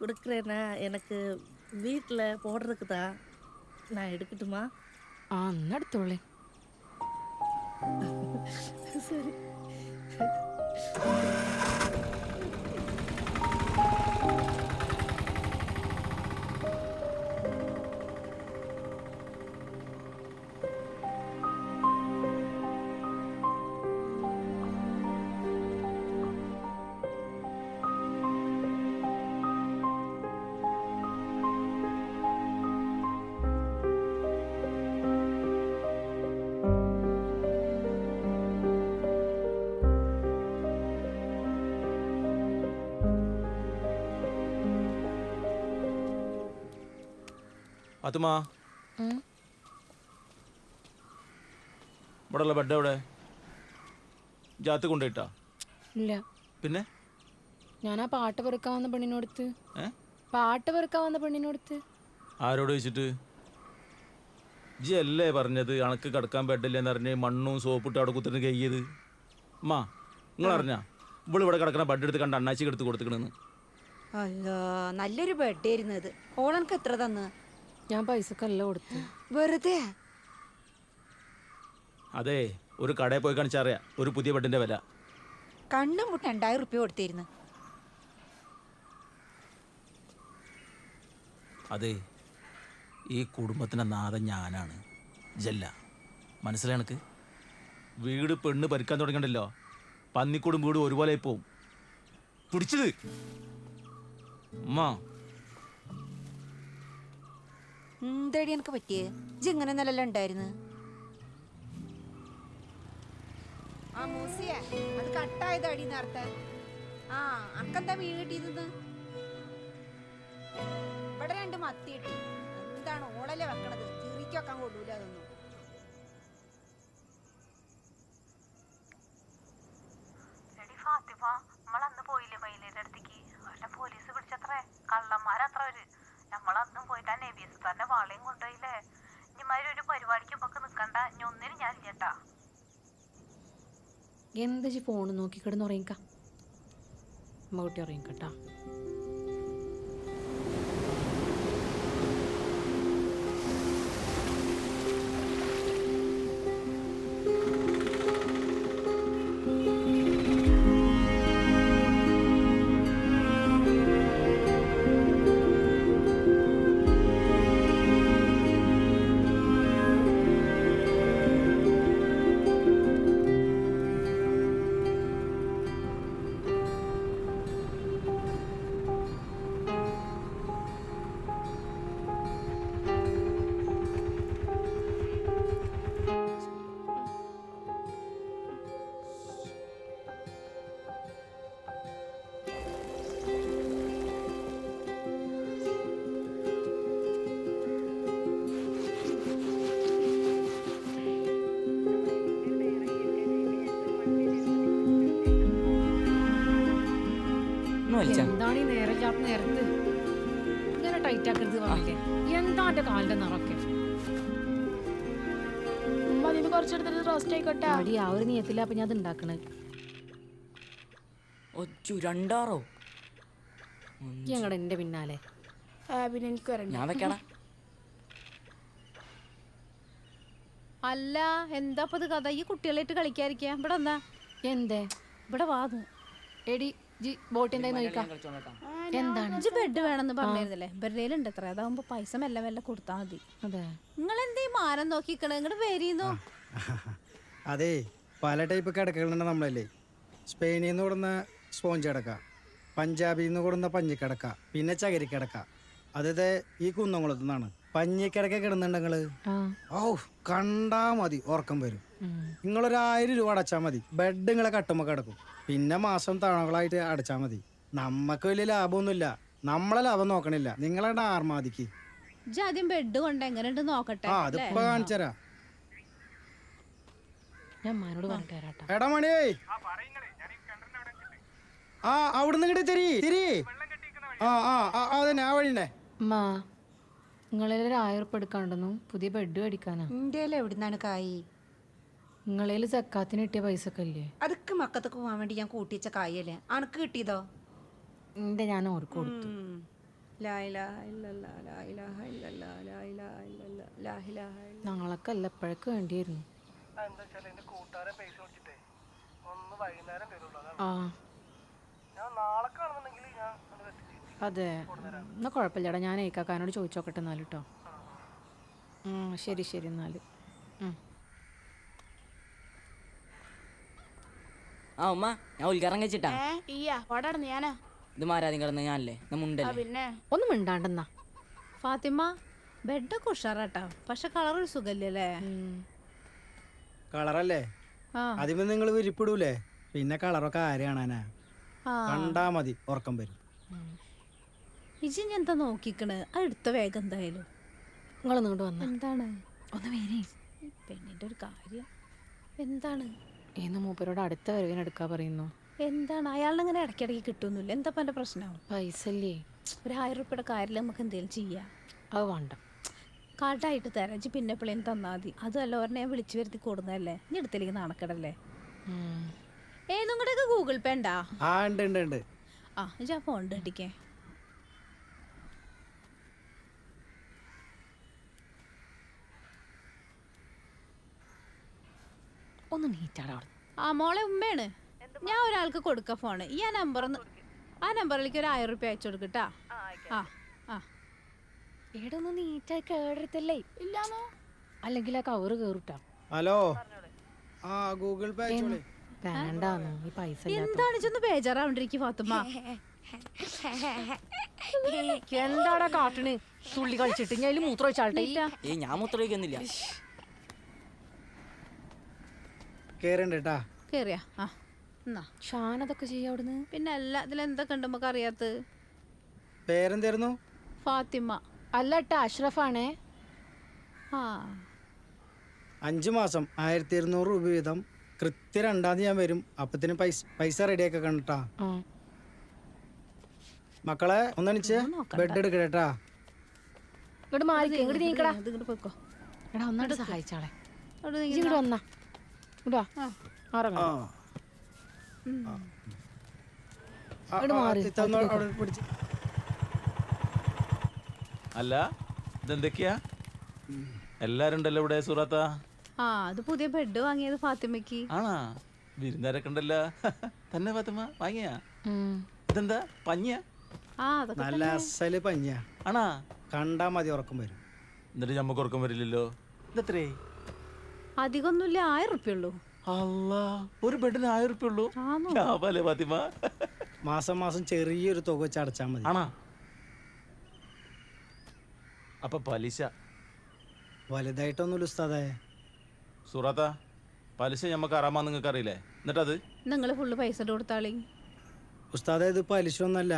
கொடுக்குறேன்னா எனக்கு வீட்டில் போடுறதுக்கு தான். நான் எடுக்கட்டுமா? ഒന്ന് എടുത്തോളേ. சரி. അതുമാ, ഇവിടെ ഉള്ള ബെഡ് എവിടെ? ജാത്ത് കൊണ്ടുപോയിട്ടാ? ഇല്ല. പിന്നെ ഞാൻ ആ പാട്ട് പെറുക്കാൻ വന്ന പെണ്ണിനോടുത്ത്. ആരോട് ചോദിച്ചിട്ട്? ജി അല്ലേ പറഞ്ഞത് അണക്ക് കിടക്കാൻ ബെഡില്ലെന്ന് അറിഞ്ഞ് മണ്ണും സോപ്പിട്ട് അവിടെ കുത്തിട്ട് കഴിയത്? അമ്മാ, നിങ്ങൾ അറിഞ്ഞാ ഇവള് ഇവിടെ കിടക്കണ ബെഡ് എടുത്ത് കണ്ട് അണ്ണാച്ചിക്ക് എടുത്ത് കൊടുത്തിക്കണെന്ന്? അല്ല, നല്ലൊരു ബെഡായിരുന്നു അത്. ഓളനക്ക് എത്ര തന്ന്? ഞാൻ പൈസക്കല്ല കൊടുത്തു. വെറുതെ? അതെ, ഒരു കടയിൽ പോയി കാണിച്ചറിയാം ഒരു പുതിയ ബെഡിന്റെ വില. കണ്ണും മുട്ട 2000 റുപ്യ കൊടുത്തിരുന്നു. അതെ, ഈ കുടുംബത്തിൻ്റെ നാഥൻ ഞാനാണ്, ജല്ല. മനസ്സിലായി എനിക്ക്? വീട് പെണ്ണ് പരിക്കാൻ തുടങ്ങണ്ടല്ലോ, പന്നിക്കൂടും വീട് ഒരുപോലെ പോവും. പിടിച്ചത് അമ്മ. എന്തേടി എനിക്ക് പറ്റിയേ? ഇജ്ജ് ഇങ്ങനെ നിലല്ല ഉണ്ടായിരുന്നു. ആ മൂസിയെ, അത് കട്ടായതാടി നേരത്തെ. ആ അനക്കെന്താ മീൻ കിട്ടിയത്? ഇവിടെ 2 മത്തി കിട്ടി. എന്താണ് ഓളല്ലേ വെക്കണത്? ചിറിക്ക് വെക്കാൻ കൊള്ളൂല അതൊന്നും. നമ്മളന്ന് പോയില്ലേ മയിലേന്റെ അടുത്തേക്ക്? അവരുടെ പോലീസ് പിടിച്ചത്രേ, കള്ളന്മാരത്ര അവര്. നമ്മളന്നും പോയിട്ട് ആ നബീസ് തന്നെ വാളയും കൊണ്ടുപോയില്ലേ. ഇനിമാര് ഒരു പരിപാടിക്ക് ഇപ്പൊക്കെ നിക്കണ്ട, ഇനി ഒന്നിനും ഞാൻ ഇല്ലട്ടാ. എന്താ ഫോണ് നോക്കി കിടന്ന് ഉറങ്ങിക്ക. അമ്മ കുട്ടി ഉറങ്ങിക്കട്ടാ. ഒന്ന് വലിച്ചാ എന്താണ് ഈ നേരം ഇല്ലാത്ത നേരത്ത് ഇങ്ങനെ ടൈറ്റ് ആക്കരുത് പറഞ്ഞില്ലേ? എന്താ എന്റെ കാലിന്റെ നിറൊക്കെ? ഉമ്മ ഇത് കുറച്ചെടുത്തിട്ട് റോസ്റ്റ് ആയിക്കോട്ടെ. അടി ആ ഒരു നീയത്തില്ല അപ്പൊ ഞാൻ അത് ഉണ്ടാക്കണേ. രണ്ടാറോ ഞങ്ങളുടെ എന്റെ പിന്നാലെ പിന്നെ എനിക്ക് വരണ്ട. ഞാൻ വെക്കണ. അല്ല എന്താ ഇത് കഥ? ഈ കുട്ടികളായിട്ട് കളിക്കാതിരിക്കാ. ഇവിടെ എന്താ? എന്തേ ഇവിടെ വാത് എടി ജി ബോട്ടിന്റെ നോക്കാം. എന്താണ് ഇജ്ജ് ബെഡ് വേണമെന്ന് പറഞ്ഞിരുന്നില്ലേ? ബെഡേലുണ്ട് എത്ര. അതാവുമ്പോ പൈസ മെല്ലെ മെല്ലെ കൊടുത്താ മതി. അതെ. നിങ്ങൾ എന്തേ മാനം നോക്കിക്കണ? ഇങ്ങോട്ട് വരീന്നോ? അതെ, പല ടൈപ്പ് കിടക്കകളുണ്ട് നമ്മളല്ലേ. സ്പെയിനിൽ നിന്ന് കൊടുന്ന സ്പോഞ്ച് കിടക്ക, പഞ്ചാബിൽ നിന്ന് കൊടുന്ന പഞ്ഞിക്കിടക്ക, പിന്നെ ചകരിക്കിടക്ക. അതായത് ഈ കുന്നംകുളത്തു നിന്നാണ്. പഞ്ഞിക്കിടക്ക കിടന്നുണ്ടെങ്കിൽ ഓ കണ്ടാ മതി ഉറക്കം വരും. നിങ്ങളൊരു 1000 രൂപ അടച്ചാൽ മതി, ബെഡ് നിങ്ങളെ കട്ടുമ്പോൾ കിടക്കും. പിന്നെ മാസം തവണകളായിട്ട് അടച്ചാൽ മതി. നമ്മക്ക് വലിയ ലാഭമൊന്നുമില്ല, നമ്മളെ ലാഭം നോക്കണില്ല. നിങ്ങളുടെ ആർമാദിക്ക് ഇജ്ജ് ആദ്യം ബെഡ് കൊണ്ട് എങ്ങനെയുണ്ട് നോക്കട്ടെ. അതിപ്പോ കാണിച്ചരാ. ഞാൻ മാനോട് പറഞ്ഞിട്ട് വരാട്ടോ. എടാ മണി, ആ അവിടുന്ന് ഇങ്ങോട്ട് തിരി. അതന്നെ ആ വഴിന്നെ. നിങ്ങളിൽ 1000 ഉറുപ്പ് എടുക്കാണ്ടെന്നു പുതിയ ബെഡ് മേടിക്കാനാ. ഇന്ത്യയിൽ എവിടുന്നാണ് കായി? നിങ്ങളിൽ സക്കാത്തിന് കിട്ടിയ പൈസ ഒക്കെ ഇല്ലേ? അതൊക്കെ മക്കത്തൊക്കെ പോകാൻ വേണ്ടി ഞാൻ കൂട്ടിവെച്ച കായല്ലേ. അനക്ക് കിട്ടിയതോ? എന്റെ ഞാൻ ഓർക്ക് കൊടുത്തു. ഞങ്ങളൊക്കെ അല്ല എപ്പോഴൊക്കെ വേണ്ടിയായിരുന്നു. അതെ എന്നാ കുഴപ്പമില്ലടാ. ഞാൻ ഏക്കാക്കാനോട് ചോദിച്ചോക്കട്ടെ എന്നാലും കേട്ടോ. ശരി എന്നാല്. ആ ഉമ്മ, ഞാൻ ഉദ്ഘാടനം കഴിച്ചിട്ടാ. ഞാനാ ഇത് മാരാദ്യം കിടന്ന് ഞാനല്ലേ മുണ്ടല്ലേ. പിന്നെ ഒന്നും മിണ്ടാണ്ടെന്നാ. ഫാത്തിമ ബെഡൊക്കെ ഉഷാറാട്ടാ, പക്ഷെ കളറൊരു സുഖല്ലേ? കളറല്ലേ? അതിന് നിങ്ങൾ വിരിപ്പിടൂലേ? പിന്നെ കളറൊക്കെ ആര് കാണാനാ? കണ്ടാ മതി ഉറക്കം വരും. ഇജി എന്താ നോക്കിക്കണ്? അടുത്ത വേഗം എന്തായാലും നിങ്ങളൊന്നുകൊണ്ട് വന്ന എന്താണ്? ഒന്ന് വേരേ പെണ്ണിന്റെ ഒരു കാര്യം എന്താണ്? എന്ന് മൂപ്പരോട് അടുത്ത വരവിനെടുക്കാ പറയുന്നു. എന്താണ് അയാളിനെ ഇങ്ങനെ ഇടയ്ക്കിടയ്ക്ക് കിട്ടുന്നില്ല? എന്താ എന്റെ പ്രശ്നം? പൈസ ഇല്ലേ? ഒരു 1000 രൂപയുടെ കാര്യത്തിൽ നമുക്ക് എന്തെങ്കിലും ചെയ്യാം. അത് വേണ്ട, കാട്ടായിട്ട് തരാജ് പിന്നെ എപ്പോഴേലും തന്നാ മതി. അതുമല്ല ഒരെണ്ണം ഞാൻ വിളിച്ചു വരുത്തി കൊടുന്നതല്ലേ, ഇനി എടുത്തിലേക്ക് നടക്കടല്ലേ. ഏതും കൂടെയൊക്കെ ഗൂഗിൾ പേ ഉണ്ടാ? ഉണ്ട്. ആ ഞാൻ ഫോൺ അടിക്കേ. ഒന്ന് നീറ്റാടാ. ആ മോളെ ഉമ്മയാണ്. ഞാൻ ഒരാൾക്ക് കൊടുക്ക ഫോണ്. ഈ ആ നമ്പറിലേക്ക് ഒരു 1000 രൂപ അയച്ചു കൊടുക്കട്ടാ. ഏടൊന്ന് നീറ്റായി കേടരുത്തല്ലേ? ഇല്ലാന്നോ? അല്ലെങ്കിൽ ആ കവറ് കേറുട്ടാ. ഹലോ, ആ ഗൂഗിൾ പേ അയച്ചോളേ. വേണ്ടാന്നോ ഈ പൈസ? എന്താണ് ചെന്ന് ബേജാറാവണ്ടിരിക്കും ഫാത്തിമ. എന്താടാ കാട്ടണ്? തുള്ളി കളിച്ചിട്ട് ഞാൻ അതിൽ മൂത്രം ഒഴിച്ചാട്ടെ. ഞാൻ മൂത്രം ഒഴിക്കുന്നില്ല. കേറണ്ടാ കേറിയാ? ഷാനതൊക്കെ ചെയ്യാ അവിടുന്ന്. പിന്നെ അല്ല ഇതിലെന്തൊക്കെ ഉണ്ട് നമുക്ക് അറിയാത്ത? പേരെന്തായിരുന്നു? ഫാത്തിമ. അല്ലട്ടാ അഷ്റഫാണേ. 5 മാസം 1200 രൂപ വീതം കൃത്യം 2-ാം തീയതി ഞാൻ വരും. അപ്പത്തിന് പൈസ റെഡിയാക്കി കണ്ടാ. മക്കളെ ഒന്നണിച്ച് ബെഡ് എടുക്കട്ടാ. ഇങ്ങോട്ട് മാറി ഇങ്ങോട്ട് നീക്കടാ. പോയിക്കോ എടാ, ഒന്നായിട്ട് സഹായിച്ചാളെ. ഇങ്ങോട്ട് വന്നാ ഇടാ. അല്ല ഇതെന്തൊക്കെയാ? എല്ലാരും ഉണ്ടല്ലോ ഇവിടെ സൂറത്ത. അത് പുതിയ ബെഡ് വാങ്ങിയത് ഫാത്തിമക്ക്. ആണാ? വിരുന്നേരൊക്കെ ഉണ്ടല്ലോ. തന്നെ ഫാത്തിമ വാങ്ങിയാ? ഇതെന്താ പഞ്ഞിയാ? നല്ല അസല് പഞ്ഞിയാ. ആണാ? കണ്ടാ മതി ഉറക്കം വരും. എന്നിട്ട് ഞമ്മക്ക് ഉറക്കം വരില്ലല്ലോ. ഇതെത്രേ? അധികമൊന്നുമില്ല, 1000 രൂപ ഉള്ളൂ. അല്ലാ, ഒരു ബെഡിന് 1000 രൂപ ഉള്ളൂ? ലാഭല്ലേ ഫാത്തിമ? മാസം ചെറിയൊരു തുക വെച്ച് അടച്ചാ മതി. ആണാ? അപ്പൊ പലിശ വലുതായിട്ടൊന്നുമില്ല ഉസ്താദേ. സൂറത്ത, പലിശ ഞമ്മക്ക് അറാമാ നിങ്ങൾക്ക് അറിയില്ലേ? എന്നിട്ടത് നിങ്ങൾ ഫുള്ള് പൈസ കൊടുത്താളി. ഉസ്താദേ, ഇത് പലിശ ഒന്നല്ല,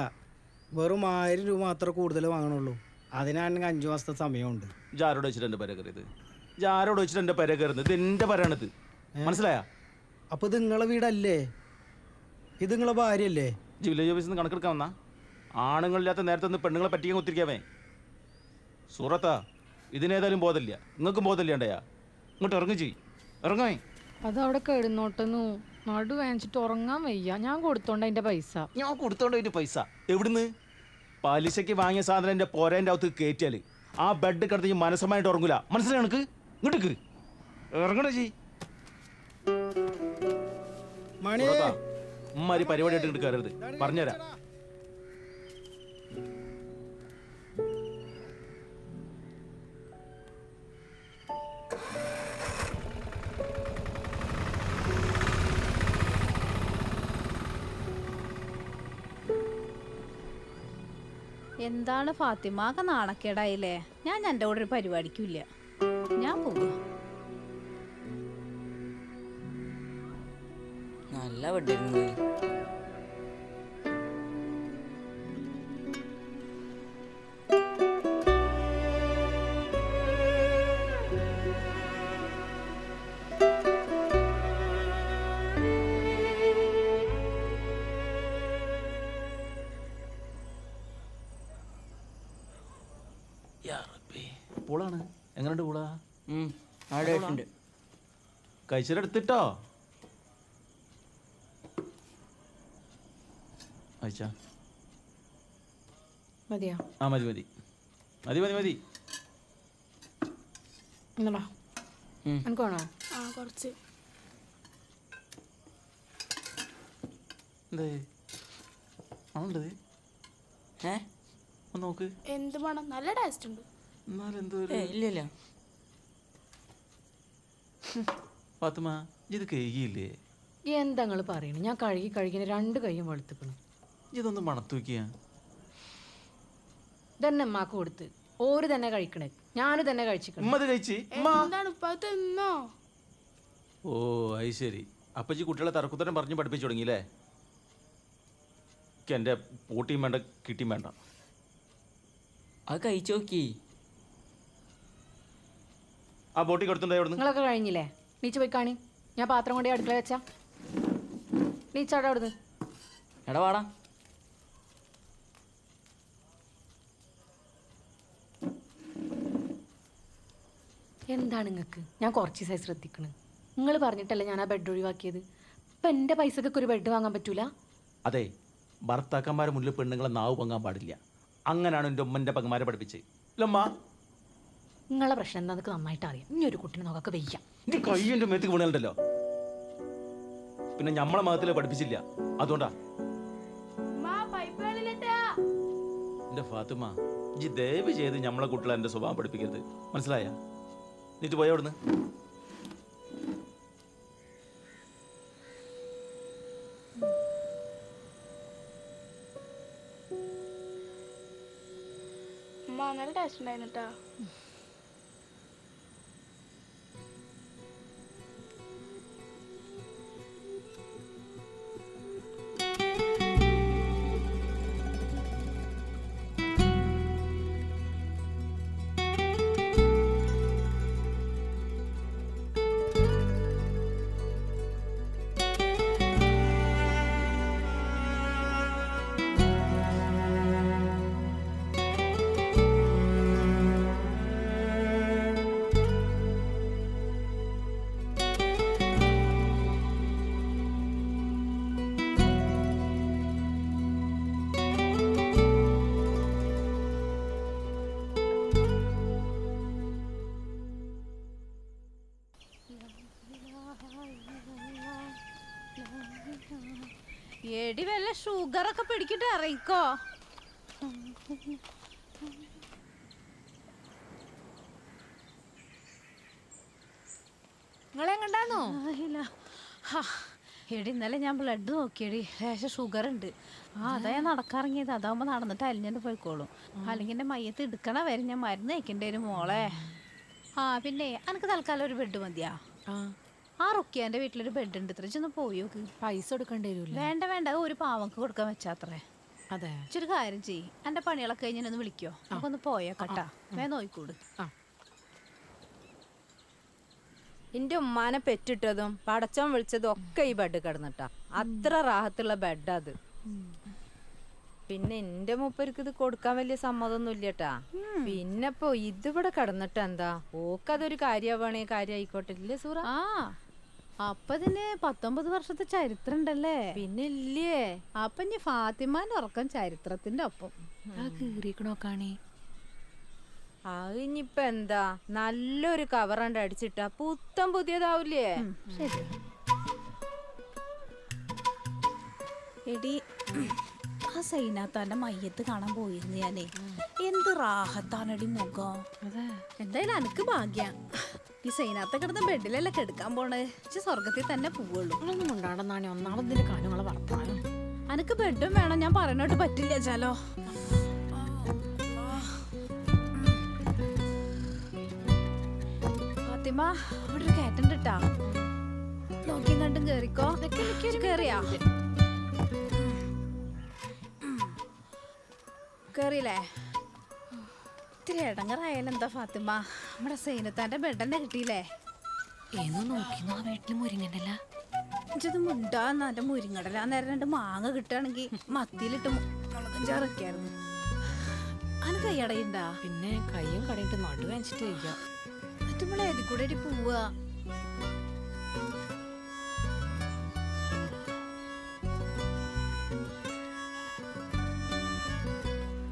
വെറും 1000 രൂപ മാത്രമേ കൂടുതൽ വാങ്ങണുള്ളൂ. അതിനാണെങ്കിൽ 5 മാസത്തെ സമയമുണ്ട്. ആരോട് വെച്ചിട്ട് എന്റെ പെര കയറിയത്? ആരോട് വെച്ചിട്ട് എന്റെ പെര കയറുന്നത്? ഇത് എന്റെ പെരാണിത്, മനസ്സിലായ? അപ്പൊ ഇത് നിങ്ങളെ വീടല്ലേ? ഇത് നിങ്ങളെ ഭാര്യയല്ലേ? വില്ലേജ് ഓഫീസിൽ നിന്ന് കണക്കെടുക്കാൻ വന്നാ ആണുങ്ങളില്ലാത്ത നേരത്തെ ഒന്ന് പെണ്ണുങ്ങളെ പറ്റിക്കാൻ കുത്തിരിക്കാമേ. സൂറത്താ, ഇതിനേതായാലും ബോധമില്ല, നിങ്ങൾക്കും ബോധമില്ലാണ്ടയാ. ഇങ്ങോട്ട് ഇറങ്ങി ചെയ്, ഇറങ്ങാമേ. അതവിടെ കിടന്നോട്ടെന്നു നടു വേണിച്ചിട്ട് ഉറങ്ങാൻ വയ്യ. ഞാൻ കൊടുത്തോണ്ട് അതിന്റെ പൈസ. ഞാൻ കൊടുത്തോണ്ട് അതിന്റെ പൈസ എവിടുന്ന്? പലിശയ്ക്ക് വാങ്ങിയ സാധനം എൻ്റെ പോരേൻ്റെ അകത്ത് കയറ്റിയാൽ ആ ബെഡ് കിടത്തി മനസ്സമായിട്ട് ഉറങ്ങൂല. മനസ്സിലായി എനിക്ക്? ഇങ്ങോട്ടേക്ക് ഇറങ്ങണേ ചെയ്. ഉമ്മാരി പരിപാടി ആയിട്ട് ഇങ്ങോട്ട് കയറരുത്, പറഞ്ഞുതരാം. എന്താണ് ഫാത്തിമ, ആകെ നാണക്കേടായില്ലേ? ഞാൻ എൻ്റെ കൂടെ ഒരു പരിപാടിക്കില്ല, ഞാൻ പോവാ. നല്ല വെട്ടിരുന്നത്. പൂളാണ്. എങ്ങനെയുണ്ട് പൂള? കഴിച്ചിട്ടെടുത്തിട്ടോ അയച്ചാ മതിയോ? ആ മതി മതി മതി മതി മതി. എന്നാ എനിക്ക് വേണോ? ആ കുറച്ച്. എന്തേ ആണുണ്ടത്? ഒന്ന് നോക്ക്. എന്ത് വേണം? നല്ല ടേസ്റ്റ് ഉണ്ട്. ഇല്ല ഫാത്തിമ, ഇത് കേകിയില്ലേ? എന്താ നിങ്ങൾ പറയണേ? ഞാൻ കഴുകിന് 2 കൈയും വെളുത്തിക്കണം. ഇതൊന്ന് മണത്തു വയ്ക്കുക. ഇതന്നെ അമ്മക്ക് കൊടുത്ത് ഓര് തന്നെ കഴിക്കണേ, ഞാനും തന്നെ കഴിച്ചിക്കണം. എന്താണ് ഇപ്പൊ തിന്നോ? ഓ അത് ശരി. അപ്പച്ചി കുട്ടികളെ തറക്കുത്തരം പറഞ്ഞ് പഠിപ്പിച്ചു തുടങ്ങിയില്ലേ? എൻ്റെ പൂട്ടിയും വേണ്ട കിട്ടിയും വേണ്ട. അത് കഴിച്ചു നോക്കി. ആ ബോട്ടി കൊടുത്തുണ്ടായി അവിടുന്ന്. നിങ്ങളൊക്കെ കഴിഞ്ഞില്ലേ? നീച്ച് പോയി കാണി. ഞാൻ പാത്രം കൊണ്ട് അടുക്കള വെച്ചാ നീച്ചാടെ അവിടുന്ന്. എടാ വാടാ. എന്താണ് നിങ്ങൾക്ക്? ഞാൻ കുറച്ച് ദിവസമായി ശ്രദ്ധിക്കണ്. നിങ്ങൾ പറഞ്ഞിട്ടല്ലേ ഞാൻ ആ ബെഡ് ഒഴിവാക്കിയത്. ഇപ്പം എൻ്റെ പൈസക്കൊക്കെ ഒരു ബെഡ് വാങ്ങാൻ പറ്റൂല. അതെ, ഭർത്താക്കന്മാരെ മുന്നിൽ പെണ്ണുങ്ങളെ നാവ് പൊങ്ങാൻ പാടില്ല. അങ്ങനെയാണ് എൻ്റെ ഉമ്മൻ്റെ പങ്കന്മാരെ പഠിപ്പിച്ചത്. ഇല്ലമ്മ, നിങ്ങളെ പ്രശ്നം എന്താ എനിക്ക് നന്നായിട്ട് അറിയാം. ഇനി ഒരു കുട്ടീനെ നോക്കൊക്കെ വെയ്യാം. എൻ്റെ കയ്യൻ്റെ മേത്തേക്ക് വീണുണ്ടല്ലോ. പിന്നെ നമ്മളെ മതത്തിലെ പഠിപ്പിച്ചില്ല, അതുകൊണ്ടാ. എൻ്റെ ഫാത്തിമ, ഈ ദയവ് ചെയ്ത് നമ്മളെ കുട്ടികളെ എൻ്റെ സ്വഭാവം പഠിപ്പിക്കരുത്, മനസ്സിലായ? നീറ്റ് പോയ അവിടുന്ന്. നല്ല ടേസ്റ്റ് ഉണ്ടായിരുന്നു കേട്ടോ. എടി വല്ല ഷുഗറൊക്കെ പിടിക്കിട്ട് ഇറങ്ങിക്കോ. നിങ്ങളെങ്ങണ്ടാന്നോ? എടി ഇന്നലെ ഞാൻ ബ്ലഡ് നോക്കിയടി, ലേശം ഷുഗർ ഉണ്ട്. അതാ ഞാൻ നടക്കാറിങ്ങിയത്. അതാവുമ്പോ നടന്നിട്ട് അലിഞ്ഞിട്ട് പോയിക്കോളും. അല്ലെങ്കിൽ എൻ്റെ മയ്യത്ത് എടുക്കണ വരെ ഞാൻ മരുന്ന് വയ്ക്കേണ്ടി വരും മോളെ. പിന്നെ എനിക്ക് തൽക്കാലം ഒരു ബെഡ് മതിയാ? ആ റുക്കിയാൻ്റെ വീട്ടിലൊരു ബെഡ് ഉണ്ട്. ഇത്ര ചെന്ന് പോയോക്ക്. പൈസ കൊടുക്കേണ്ടി വരൂല? വേണ്ട വേണ്ട, അത് ഒരു പാവക്ക് കൊടുക്കാൻ വെച്ചാത്രേ. അതെ, ഇച്ചൊരു കാര്യം ചെയ്യ്, എൻ്റെ പണികളൊക്കെ കഴിഞ്ഞൊന്ന് വിളിക്കോ, നമുക്കൊന്ന് പോയേക്കട്ടാ. നോയിക്കൂട്. എൻ്റെ ഉമ്മാനെ പെറ്റിട്ടതും പടച്ചോൻ വിളിച്ചതും ഒക്കെ ഈ ബെഡ് കിടന്നിട്ടാ. അത്ര റാഹത്തുള്ള ബെഡ് അത്. പിന്നെ എന്റെ മൂപ്പർക്ക് ഇത് കൊടുക്കാൻ വലിയ സമ്മതൊന്നും ഇല്ലട്ടാ. പിന്നെപ്പോ ഇതിവിടെ കിടന്നിട്ട് എന്താ ഓക്കതൊരു കാര്യമാവണേ കാര്യായിക്കോട്ടെ ഇല്ലേ സൂറ? ആ അപ്പൊ ഇതിന് 19 വർഷത്തെ ചരിത്രം ഉണ്ടല്ലേ? പിന്നെ ഇല്ലേ? അപ്പൊ ഇനി ഫാത്തിമാന്റെ ഉറക്കം ചരിത്രത്തിന്റെ ഒപ്പം. കീറിക്കണോക്കാണേ. അത് ഇനിയിപ്പൊ എന്താ നല്ലൊരു കവറാണ്ട് അടിച്ചിട്ടാ പുത്തം പുതിയതാവൂലേ? ശരി. എടി ആ സൈനാത്താന്റെ മയ്യത്ത് കാണാൻ പോയിരുന്നു ഞാനേ. എന്ത് റാഹത്താണടി മുഖം. എന്തായാലും അനക്ക് ഭാഗ്യം. ഈ സൈനാത്ത കിടന്ന ബെഡിലല്ലേ കെടുക്കാൻ പോണേ. സ്വർഗത്തിൽ തന്നെ പോവുള്ളൂ. ഉണ്ടാണെന്നാണ് ഒന്നാമതിന്റെ കാര്യങ്ങളെ വർത്താനം. അനക്ക് ബെഡും വേണം. ഞാൻ പറഞ്ഞോട്ട് പറ്റില്ല ചാലോ. ഫാത്തിമ അവിടെ ഒരു കയറ്റുണ്ട് ട്ടാ. നോക്കിയും കണ്ടും കേറിക്കോ. കേറിയാ കേറിയില്ലേ? ഇത്തിരി ഇടങ്ങറായാലും എന്താ ഫാത്തിമ, നമ്മുടെ സൈനത്താന്റെ ബെഡ് തന്നെ കിട്ടിയില്ലേ? ഏതോ നോക്കിന്നോ ആ വീട്ടില് മുരിങ്ങണ്ടല്ല. ഇത് മുണ്ടാന്ന് എന്റെ മുരിങ്ങടല. നേരം 2 മാങ്ങ കിട്ടുകയാണെങ്കിൽ മത്തിയിലിട്ട് മുളകും ചാറൊക്കെയായിരുന്നു. അന് കൈയടയുണ്ടാ? പിന്നെ കയ്യും കടയിട്ട് നടുവേച്ചിട്ട് കഴിക്കാം. എന്നിട്ട് നമ്മളെ ഏതി കൂടെ പോവാ?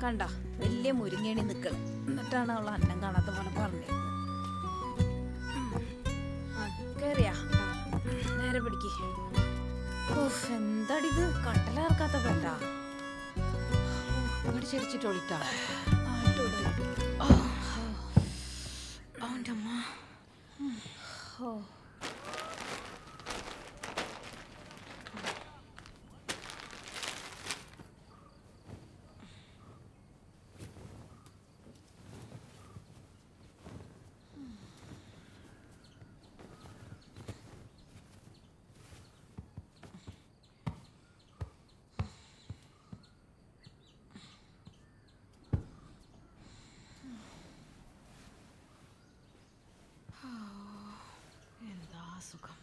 കണ്ട വലിയ മുരിങ്ങേണി നിക്കണം. എന്നിട്ടാണ് അവൾ അന്നം കാണാത്ത പോലെ പറഞ്ഞത്. കേറിയാ നേരെ പിടിക്ക്. എന്താടിത് കട്ടലിറക്കാത്ത പെട്ടാ? ചെടിച്ചിട്ടോളിട്ടാ. അവൻ്റെ അമ്മ. ഓ എന്താ സുഖം.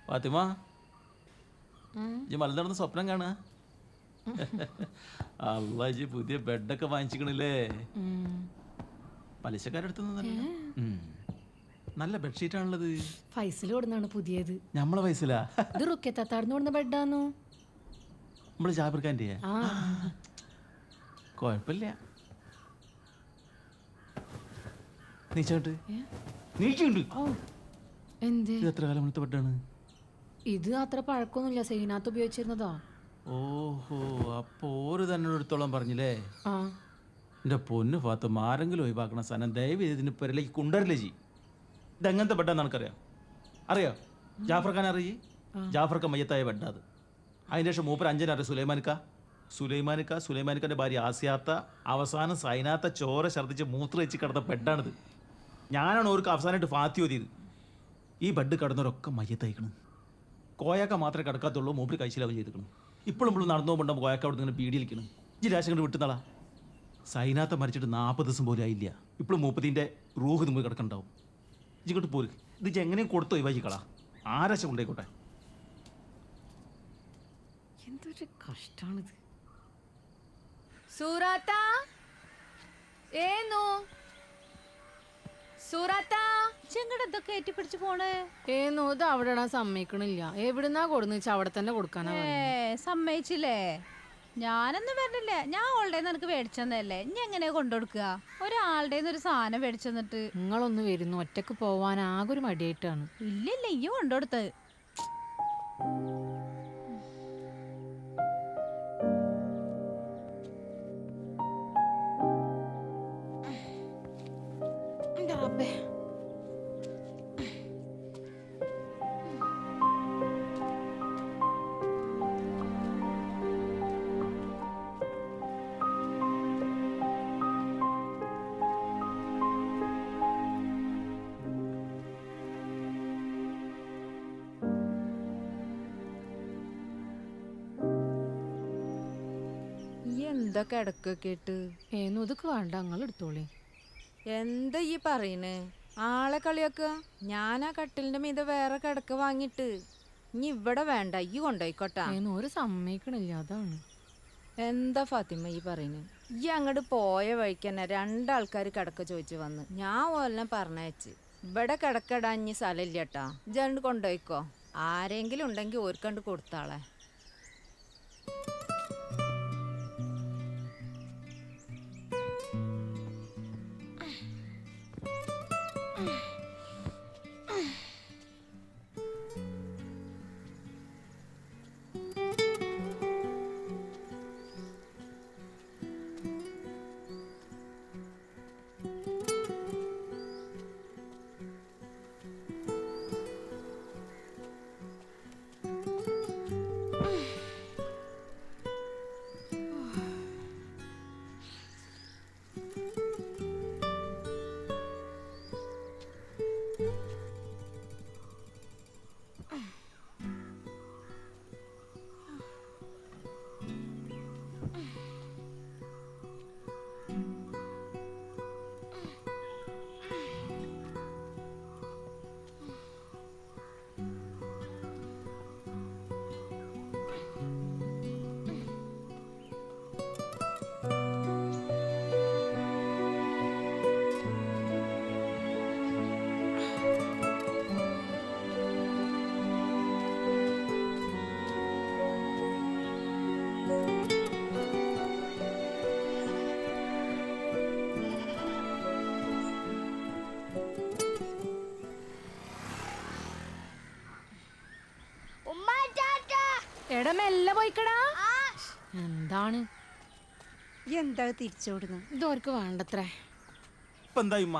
ഫാത്തിമ ഇജ്ജ് മല നടന്ന് സ്വപ്നം കാണുക. അല്ല ഇജ്ജ് പുതിയ ബെഡൊക്കെ വാങ്ങിച്ചിക്കണില്ലേ? പലിശക്കാരടുത്ത് നല്ല ബെഡ്ഷീറ്റ് ആണുള്ളത്. ഫൈസൽ കൊടുന്നാണ് പുതിയത്. നമ്മളെ പൈസലാ? ഇത് റുക്കത്താത്താടുന്ന് കൊടുന്ന ബെഡാന്നു. നമ്മള് ജാബിർഖാൻ്റെ. കുഴപ്പമില്ല. നീച്ചോട്ട് നീച്ചുണ്ട്. എന്തേ? എത്ര കാലം മുന്നത്തെ ബെഡാണ് ഇത്? അത്ര പഴക്കൊന്നുമില്ല. സൈനാത്ത് ഉപയോഗിച്ചിരുന്നതാ. ഓഹോ, അപ്പൊ ഓര് തന്നെ എടുത്തോളം പറഞ്ഞില്ലേ? ആ എൻ്റെ പൊന്ന് ഫാത്തുമ്മ, ആരെങ്കിലും ഒഴിവാക്കണ സാധനം ദയവ് ഇതിന് പെരലേക്ക് കൊണ്ടുവരില്ലേ ജി. ഇതെങ്ങനത്തെ ബെഡാന്ന് എനിക്കറിയാം. അറിയാം? ജാഫർ ഖാൻ അറിയി? ജാഫർ ഖാൻ മയ്യത്തായ ബെഡാ അത്. അതിന് ശേഷം മൂപ്പർ 5 അറിയാം സുലൈമാനിക്കാൻ്റെ ഭാര്യ ആസിയാത്ത അവസാനം സൈനാത്ത ചോര ഛർദ്ദിച്ച് മൂത്ര വെച്ച് കിടന്ന ബെഡാണിത്. ഞാനാണ് ഓർക്ക് അവസാനമായിട്ട് ഫാത്തി ഓതിയത്. ഈ ബെഡ് കിടന്നവരൊക്കെ മയ്യത്തയക്കണം. കോയാക്ക മാത്രമേ കിടക്കാത്തുള്ളൂ. മൂപ്പര് കഴിച്ചിലാവും ചെയ്തിരിക്കണം. ഇപ്പോഴും നടന്നു പോകുമ്പോൾ കോയാക്ക അവിടെ നിന്ന് പീടിയിരിക്കണം. ഇജ്ജ് രാശം കൊണ്ട് വിട്ടുന്നാളാ. സൈനാത്ത മരിച്ചിട്ട് 40 ദിവസം പോലും ആയില്ല. ഇപ്പോഴും മൂപ്പത്തിൻ്റെ റൂഹ് മുമ്പ് കിടക്കണ്ടാവും. ഇങ്ങോട്ട് പോര്. ഇത് എങ്ങനെയും കൊടുത്തോ ഒഴിവാക്കിക്കളാ. ആരാശ കൊണ്ടേക്കോട്ടെ. എന്തൊരു കഷ്ടാണിത്. സൂറാത്ത ഏന്നു സൂറാത്ത ചെങ്കട കയറ്റി പിടിച്ചു പോണേ. ഏന്നു ഇത് അവിടെ ഇടാൻ സമ്മതിക്കണില്ല. എവിടുന്നാ കൊടുന്ന് വെച്ചാൽ അവിടെ തന്നെ കൊടുക്കാനാ. സമ്മതിച്ചില്ലേ? ഞാനൊന്നും വരണില്ല. ഞാൻ ഓളുടെ നിനക്ക് മേടിച്ചെന്നല്ലേ. ഇനി എങ്ങനെയാ കൊണ്ടുകൊടുക്കുക? ഒരാളുടെ ഒരു സാധനം മേടിച്ചെന്നിട്ട് നിങ്ങളൊന്ന് വരുന്നു. ഒറ്റക്ക് പോവാൻ ആകെ ഒരു മടിയായിട്ടാണ്. ഇല്ലില്ല, ഈ കൊണ്ടുകൊടുത്തത്. എന്താ കിടക്കൊക്കെ ഇട്ട് ഏന്നൊതുക്ക് വേണ്ട നിങ്ങൾ എടുത്തോളി. എന്താ ഈ പറയണ്? ആളെ കളിയാക്കുക. ഞാൻ ആ കട്ടിലിന്റെ മീത വേറെ കിടക്ക വാങ്ങിട്ട് ഇനി ഇവിടെ വേണ്ട, ഈ കൊണ്ടോയിക്കോട്ടാ. ഒരു സമ്മതിക്കണില്ല, അതാണ്. എന്താ ഫാത്തിമ ഈ പറയുന്നത്? ഈ അങ്ങോട്ട് പോയ വഴിക്ക് തന്നെ രണ്ടാൾക്കാർ കിടക്ക ചോദിച്ചു വന്ന്. ഞാൻ ഓലെന്നെ പറഞ്ഞയച്ച് ഇവിടെ കിടക്കടാൻ ഇനി സ്ഥലമില്ല കേട്ടാ, ഇജണ്ട് കൊണ്ടുപോയിക്കോ. ആരെങ്കിലും ഉണ്ടെങ്കിൽ ഓർക്കണ്ട് കൊടുത്താളെ. എടാ മെല്ലെ പോയിക്കടാ. എന്താണ് എന്താ തിരിച്ചോടുന്നു? ഇതോർക്ക് വേണ്ടത്രേ. ഇപ്പൊ എന്തായി ഉമ്മ?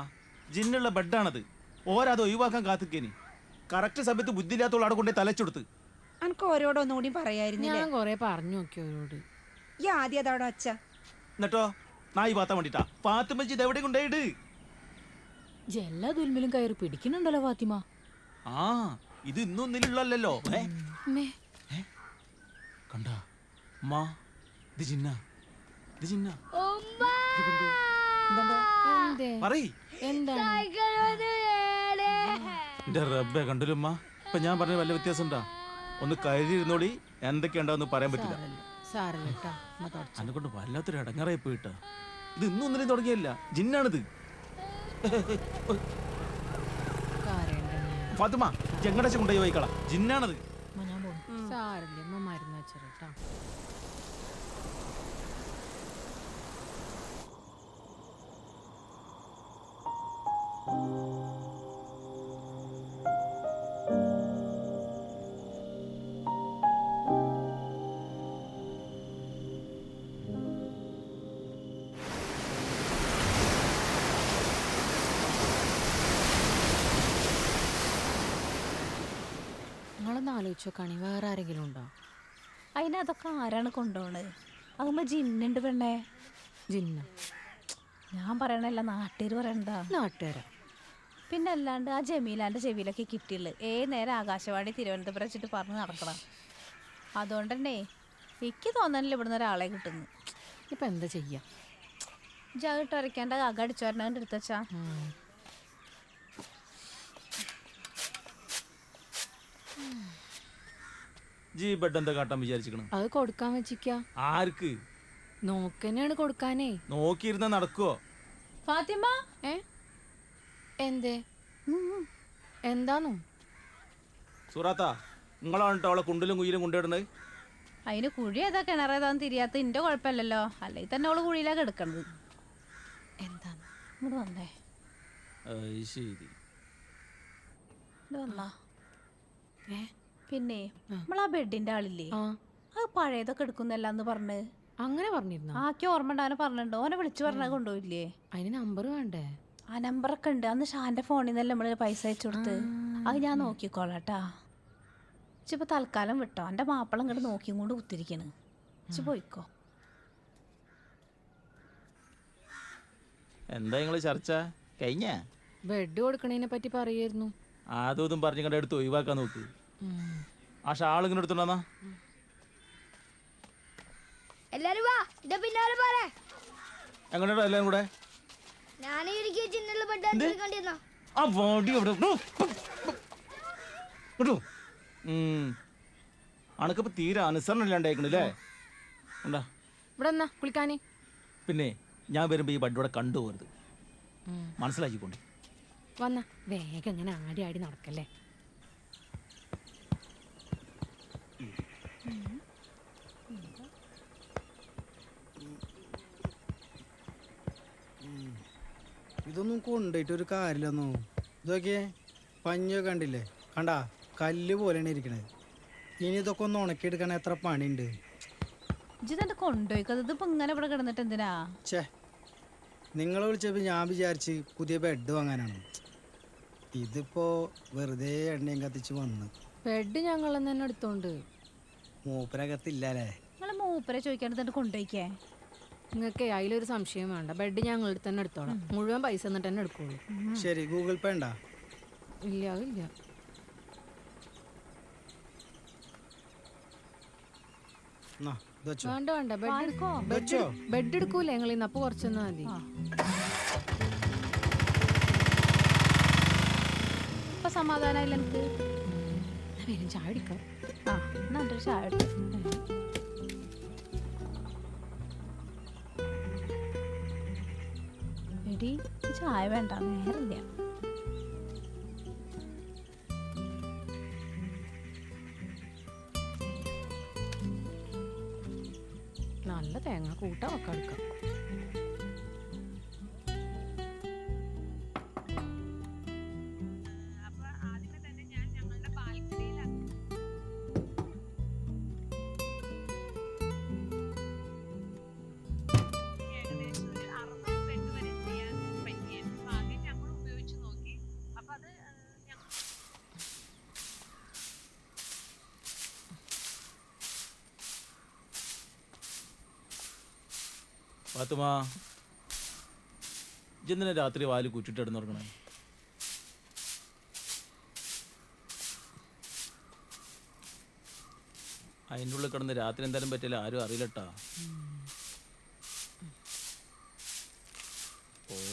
ജിന്നുള്ള ബെഡാണത്. ഓരത് ഒഴിവാക്കാൻ കാത്തിക്കേനി. കറക്റ്റ് സമയത്ത് ബുദ്ധിയില്ലാത്തോളം അവിടെ കൊണ്ടേ തലച്ചെടുത്ത്. അനക്ക് ഓരോടൊന്നുകൂടി പറയായിരുന്നില്ലേ? ഞാൻ കൊറേ പറഞ്ഞു നോക്കി ഓരോട്. ഈ ആദ്യം അതവിടെ വച്ച എന്നിട്ടോ നായി പാത്താൻ വേണ്ടിട്ടാ ഫാത്തിമ ഇത് എവിടെ കൊണ്ടേയിട്. എല്ലാ ദുൽമിലും കയറി പിടിക്കുന്നുണ്ടല്ലോ ഫാത്തിമ. ആ ഇത് ഇന്നൊന്നിലുള്ളല്ലോ. കണ്ടാ മാ, ഇത് ജിന്ന, ഇത് ജിന്ന. എന്റെ റബ്ബെ കണ്ടില്ലുമ്മ. ഇപ്പൊ ഞാൻ പറഞ്ഞ വല്ല വ്യത്യാസം ഉണ്ടാ? ഒന്ന് കരുതിയിരുന്നോടി, എന്തൊക്കെയുണ്ടാവെന്ന് പറയാൻ പറ്റില്ല. എന്നെ കൊണ്ട് വല്ലാത്തൊരു അടങ്ങാറായി പോയിട്ടാ. ഇത് ഇന്നൊന്നിനും തുടങ്ങിയല്ല, ജിന്നാണിത്. ഫാത്തിമ ചെങ്ങടച്ച കൊണ്ടുപോയി പോയിക്കളാ, ജിന്നാണത്. സാരല്ലേ, അമ്മ മരുന്ന് വെച്ചേട്ടാ. നിങ്ങളൊന്ന് ആലോചിച്ച് നോക്കാണി, വേറെ ആരെങ്കിലും ഉണ്ടോ? അതിനതൊക്കെ ആരാണ് കൊണ്ടുപോണത്? അതുമ്പോ ജിന്നുണ്ട് പെണ്ണേ. ജിന്ന ഞാൻ പറയണല്ല, നാട്ടുകാർ പറയണ്ട. നാട്ടുകാരാ. പിന്നെ അല്ലാണ്ട് ആ ജമീലാൻ്റെ ചെവിയിലൊക്കെ കിട്ടിയുള്ളു. നേരം ആകാശവാണി തിരുവനന്തപുരം വെച്ചിട്ട് പറഞ്ഞ് നടക്കണം. അതുകൊണ്ട് തന്നെ എനിക്ക് തോന്നണില്ല ഇവിടുന്ന് ഒരാളെ കിട്ടുന്നു. ഇപ്പം എന്താ ചെയ്യാ? ജാഗിട്ട് വരയ്ക്കേണ്ട അക അടിച്ചു വരണ എടുത്തച്ചാ. ജി ബെഡ് എന്താ കാട്ടാൻ വിചാരിച്ചിക്കണം? അത് കൊടുക്കാൻ വെച്ചിക്ക. ആർക്ക്? നോക്കന്നെയാണ് കൊടുക്കാനേ. നോക്കിയിരുന്ന നടക്കുവോ? ഫാത്തിമ എന്തേ എന്താന്നു? സൂറാത്താ, നിങ്ങളാണ് അവളെ കുണ്ടിലും കുയിലും കൊണ്ടിടുന്നത്. അതിന് കുഴി ഏതാ കിണറേതാന്ന് തിരിയാത്ത ഇന്റെ കുഴപ്പമില്ലല്ലോ. അല്ലെങ്കിൽ തന്നെ അവള് കുഴിയിലാണ് കിടക്കണത്. എന്താണ് ഇങ്ങോട്ട് വന്നേ. ശരി വന്നാ പിന്നെ നമ്മളാ ബെഡിന്റെ ആളില്ലേ, അത് പഴയതൊക്കെ എടുക്കുന്നല്ലാന്ന് പറഞ്ഞ് അങ്ങനെ പറഞ്ഞിരുന്നു. ആക്കി ഓർമ്മ ഉണ്ടാവാൻ പറഞ്ഞിട്ടുണ്ടോ? ഓനെ വിളിച്ചു പറഞ്ഞാൽ കൊണ്ടുപോയില്ലേ? അതിന് നമ്പർ വേണ്ടേ? ആ നമ്പറൊക്കെ ഉണ്ട്. അന്ന് ഷാന്റെ ഫോണിൽ നിന്നല്ലേ നമ്മള് പൈസ അയച്ചു കൊടുത്ത്. അത് ഞാൻ നോക്കിക്കോളാട്ടാ. ഇച്ചിപ്പോ തൽക്കാലം വിട്ടോ. എൻ്റെ മാപ്പിള ഇങ്ങോട്ട് നോക്കിയും കൊണ്ട് കുത്തിരിക്കണ്. ഇച്ചി പോയിക്കോ. എന്താ നിങ്ങള് ചർച്ച കഴിഞ്ഞ? ബെഡ് കൊടുക്കണതിനെ പറ്റി പറയായിരുന്നു. ആദ്യം പറഞ്ഞു കണ്ട എടുത്ത് ഒഴിവാക്കാൻ നോക്ക്. ആ ഷാൾ ഇങ്ങനെ എടുത്തോണ്ടാ. എല്ലാരും വാ ഇതാ പിന്നാലെ പോരെ. എങ്ങനെയാ എല്ലാവരും കൂടെ? ഞാൻ ഇരിക്കും ചിന്നുള്ള പെട്ടെന്ന് ആ വണ്ടി എവിടെ? അണക്കിപ്പോ തീരെ അനുസരണം ഇല്ലാണ്ടായിക്കണല്ലേ? ഉണ്ടാ ഇവിടെ എന്നാ കുളിക്കാന്? പിന്നെ ഞാൻ വരുമ്പോ ഈ ബഡ് ഇവിടെ കണ്ടുപോകരുത്, മനസ്സിലാക്കിക്കൊണ്ട്. വന്ന വേഗം ഇങ്ങനെ ആടി ആടി നടക്കല്ലേ. ഇതൊന്നും കൊണ്ടുപോയിട്ട് ഒരു കാര്യമില്ലെന്നോ. ഇതൊക്കെ പഞ്ഞൊക്കെ കണ്ടില്ലേ? കണ്ടാ കല്ല് പോലെയാണ് ഇരിക്കണത്. ഇനി ഇതൊക്കെ ഒന്ന് ഉണക്കിയെടുക്കാൻ എത്ര പണിയുണ്ട്. ഇതെന്താ കൊണ്ടുപോയിക്കത്? ഇതിപ്പോ ഇങ്ങനെ ഇവിടെ കിടന്നിട്ട് എന്തിനാ? ഛേ, നിങ്ങളെ വിളിച്ചപ്പോൾ ഞാൻ വിചാരിച്ച് പുതിയ ബെഡ് വാങ്ങാനാണ്. ഇതിപ്പോ വെറുതെ എണ്ണയും കത്തിച്ച് വന്ന്. ബെഡ് ഞങ്ങൾ തന്നെ എടുത്തോണ്ട്. മൂപ്പരകത്തില്ലല്ലേ? നിങ്ങള് മൂപ്പരെ ചോദിക്കാണ്ട് കൊണ്ടുപോയിക്കേ. നിങ്ങൾക്ക് അതിലൊരു സംശയം വേണ്ട, ബെഡ് ഞങ്ങൾ തന്നെ എടുത്തോളാം. മുഴുവൻ പൈസ എന്നിട്ട് തന്നെ എടുക്കുള്ളൂ. ശരി, ഗൂഗിൾ പേ ഉണ്ടാ? ഇല്ല, അതില്ല. വേണ്ട വേണ്ട, ബെഡ് എടുക്കൂലേ ഞങ്ങൾ ഇന്ന്? അപ്പൊ കുറച്ചൊന്നും മതി. ഇപ്പൊ സമാധാനായില്ല എനിക്ക്. വരും, ചായ അടിക്കാം. ആ എന്നിട്ട് ചായ അടിക്കാം. എടി ചായ വേണ്ട, നേരില്ല. നല്ല തേങ്ങ കൂട്ടാ ഒക്കെ എടുക്കാം. പാത്തുമാ, ഇതെന്തിനാ രാത്രി വാല് കുറ്റിട്ട് കിടന്നുറങ്ങണേ? അതിൻ്റെ ഉള്ളിൽ കിടന്ന് രാത്രി എന്തായാലും പറ്റില്ല, ആരും അറിയില്ലട്ടാ.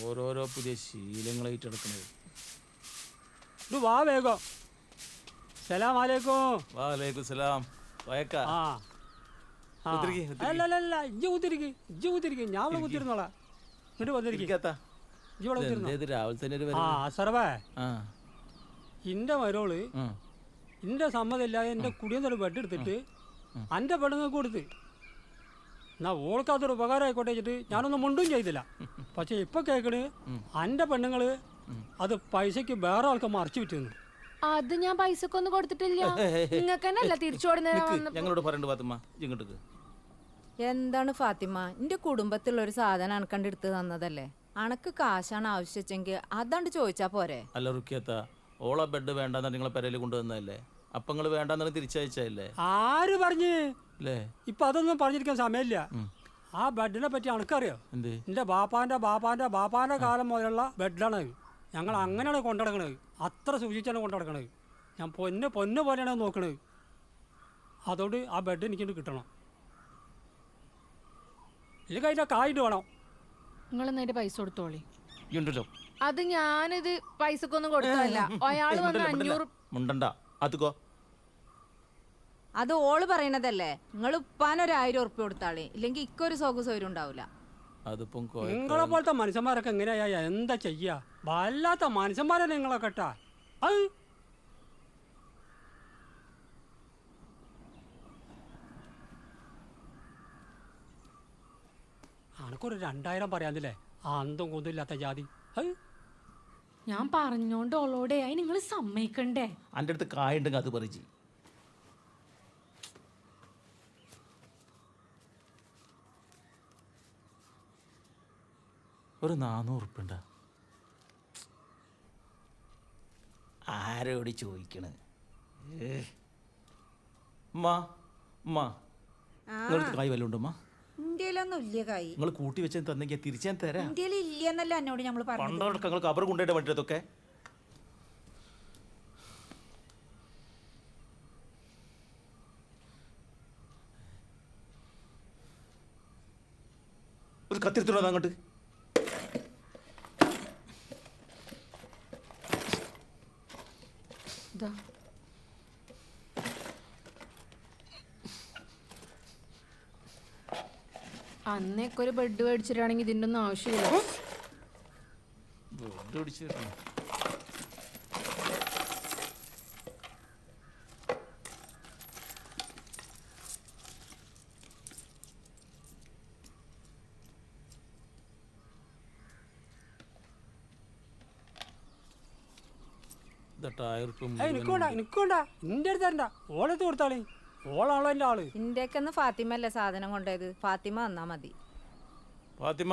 ഓരോരോ പുതിയ ശീലങ്ങളായിട്ട് കിടക്കണത്. വാ വേഗം. സലാം അലൈക്കും. വാലൈക്കും സലാം. വയക്കാ അല്ലല്ല, ഇജ്ജ് കുത്തിരിക്കും. ഞാൻ ഇവിടെ കുത്തിരുന്നോളാം. ഇങ്ങോട്ട് വന്നിരിക്കാത്ത അസറവേ, ഇന്റെ മരോള് ഇന്റെ സമ്മതമില്ലാതെ എന്റെ കുടിയൊന്നൊരു ബെഡ് എടുത്തിട്ട് എൻ്റെ പെണ്ണുങ്ങൾക്ക് കൊടുത്ത്. എന്നാ ഓൾക്ക് അതൊരു ഉപകാരം ആയിക്കോട്ടെ വെച്ചിട്ട് ഞാനൊന്നും മുണ്ടും ചെയ്തില്ല. പക്ഷെ ഇപ്പൊ കേക്കണ് എൻ്റെ പെണ്ണുങ്ങള് അത് പൈസക്ക് വേറെ ആൾക്ക് മറിച്ചു വിറ്റുന്നു. അത് ഞാൻ പൈസക്കൊന്നും കൊടുത്തിട്ടില്ല. നിങ്ങൾക്ക് തന്നെയല്ല തിരിച്ചു ഞങ്ങളോട് പറയണ്ട പാത്തുമ്മ, ഇങ്ങോട്ട്. എന്താണ് ഫാത്തിമ, എന്റെ കുടുംബത്തിലുള്ള ഒരു സാധനം അനക്കണ്ട് എടുത്ത് തന്നതല്ലേ? അനക്ക് കാശാണ് ആവശ്യിച്ചെങ്കിൽ അതാണ്ട് ചോദിച്ചാ പോരെ? അല്ല റുക്കിയത്ത, ഓള ബെഡ് വേണ്ടെന്നാ നിങ്ങളെ പെരയിൽ കൊണ്ടുവന്നതല്ലേ? അപ്പൊ നിങ്ങൾ വേണ്ടെന്നാണ് തിരിച്ചയച്ചല്ലേ? ആര് പറഞ്ഞു? ഇപ്പൊ അതൊന്നും പറഞ്ഞിരിക്കാൻ സമയമില്ല. ആ ബെഡിനെ പറ്റി അനക്കറിയോ? എന്റെ ബാപ്പാന്റെ കാലം മുതലുള്ള ബെഡാണ്. ഞങ്ങൾ അങ്ങനെയാണ് കൊണ്ടുനടക്കണത്. അത്ര സൂക്ഷിച്ചാണ് കൊണ്ടുനടക്കണത്. ഞാൻ പൊന്ന് പോലെയാണ് നോക്കണത്. അതുകൊണ്ട് ആ ബെഡ് എനിക്കിട്ട് കിട്ടണം. ഇല്ലെങ്കിൽ അതിൻ്റെ കായിട്ട് വേണം. നിങ്ങൾ നേരെ പൈസ കൊടുത്തോളി. ഉണ്ടല്ലോ, അത് ഞാനിത് പൈസക്കൊന്നും കൊടുത്തതല്ല. അയാള് വന്ന് 500. അത് ഓള് പറയണതല്ലേ? നിങ്ങൾ ഉപ്പാനൊരു 1000 ഉറുപ്പ്യ കൊടുത്താളേ, ഇല്ലെങ്കിൽ ഇക്കൊരു സൗകര്യം ഉണ്ടാവില്ല. നിങ്ങളെ പോലത്തെ മനുഷ്യന്മാരൊക്കെ എങ്ങനെയാ എന്താ ചെയ്യാ? വല്ലാത്ത മനുഷ്യന്മാരെ നിങ്ങളൊക്കെ കേട്ടാ. അത് അനക്കൊരു 2000 പറയാന്നില്ലേ? അന്തം കൊന്നില്ലാത്ത ജാതി. ഞാൻ പറഞ്ഞോണ്ട് ഓളോടെ ആയി നിങ്ങൾ സമ്മതിക്കണ്ടേ? എൻ്റെ അടുത്ത് കായുണ്ടെങ്കിൽ അത് പറിച്ച്. ഒരു 400 ഉറുപ്പ്യ ആരോട് ചോദിക്കണ? നിങ്ങൾക്ക് കായ് വല്ല ഉണ്ടോ? ഇന്ത്യയിലൊന്നും ഇല്ല കായ്. നിങ്ങൾ കൂട്ടി വെച്ച് തന്നെങ്കിൽ തിരിച്ചാൻ തരാം. ഇന്ത്യയിൽ ഇല്ലെന്നല്ല എന്നോട് നമ്മൾ പറഞ്ഞു. നിങ്ങൾ കബർ കൊണ്ടുപോയിട്ട് വേണ്ടതൊക്കെ ഒരു കത്തിരിത്തുണ്ടോ അങ്ങോട്ട്? അന്നേക്കെ ഒരു ബെഡ് മേടിച്ചിട്ടാണെങ്കിൽ ഇതിൻ്റെ ഒന്നും ആവശ്യമില്ല. നിക്കണ്ട എന്റെ അടുത്ത് തരണ്ട, ഓളെടുത്ത് കൊടുത്താളി. ഓളാണോ എന്റെ ആള്? ഇന്ത്യക്കെന്ന് ഫാത്തിമ അല്ലേ സാധനം കൊണ്ടുപോയത്? ഫാത്തിമ വന്നാ മതി. ഫാത്തിമ,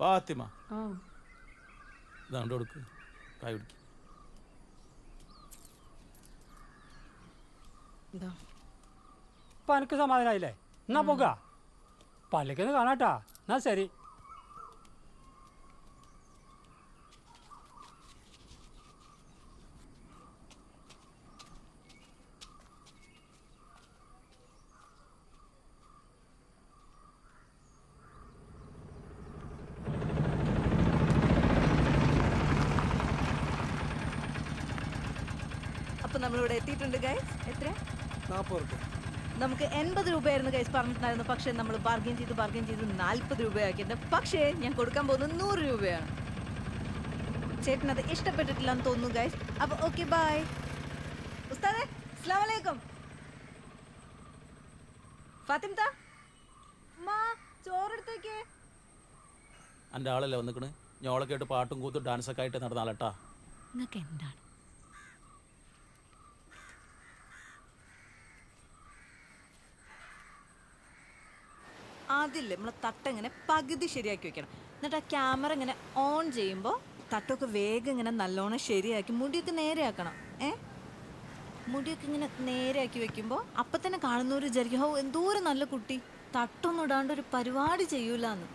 ഫാത്തിമ ഇതാണ്ട് കൊടുക്ക്, കായ് പിടിക്ക്. ഇപ്പൊ എനിക്ക് സമാധാനായില്ലേ? എന്നാ പോക പള്ളിക്കൊന്ന് കാണാട്ടാ. എന്നാ ശരി. അപ്പം നമ്മളിവിടെ എത്തിയിട്ടുണ്ട് ഗൈസ്. എത്ര? 40 രൂപ. നമുക്ക് 80 രൂപയായിരുന്നു ഗൈസ് പറഞ്ഞിട്ടുണ്ടായിരുന്നു. പക്ഷേ നമ്മൾ ബാർഗെയിൻ ചെയ്ത് 40 രൂപയാക്കിയിട്ടുണ്ട്. പക്ഷേ ഞാൻ കൊടുക്കാൻ പോകുന്നത് 100 രൂപയാണ്. ചേട്ടനത് ഇഷ്ടപ്പെട്ടിട്ടില്ല എന്ന് തോന്നുന്നു ഗൈസ്. അപ്പോൾ ഓക്കെ ബൈ. ഉസ്താദേ അസ്സലാമു അലൈക്കും. ഫാത്തിമ ചോറെടുത്തേക്ക്. എൻ്റെ ആളല്ലേ വന്നിക്കണ്. ഞോളൊക്കെ ആയിട്ട് പാട്ടും കൂത്തും ഡാൻസൊക്കെ ആയിട്ട് നടന്നാലട്ടാ. നിങ്ങൾക്ക് എന്താണ്? ആദ്യമില്ലേ നമ്മളെ തട്ടങ്ങനെ പകുതി ശരിയാക്കി വെക്കണം. എന്നിട്ട് ആ ക്യാമറ ഇങ്ങനെ ഓൺ ചെയ്യുമ്പോൾ തട്ടൊക്കെ വേഗം ഇങ്ങനെ നല്ലോണം ശരിയാക്കി മുടിയൊക്കെ നേരെയാക്കണം. മുടിയൊക്കെ ഇങ്ങനെ നേരെയാക്കി വെക്കുമ്പോൾ അപ്പം തന്നെ കാണുന്നവർ വിചാരിക്കും, ഓ എന്തോരം നല്ല കുട്ടി, തട്ടൊന്നും ഇടാണ്ട് ഒരു പരിപാടി ചെയ്യൂലെന്ന്.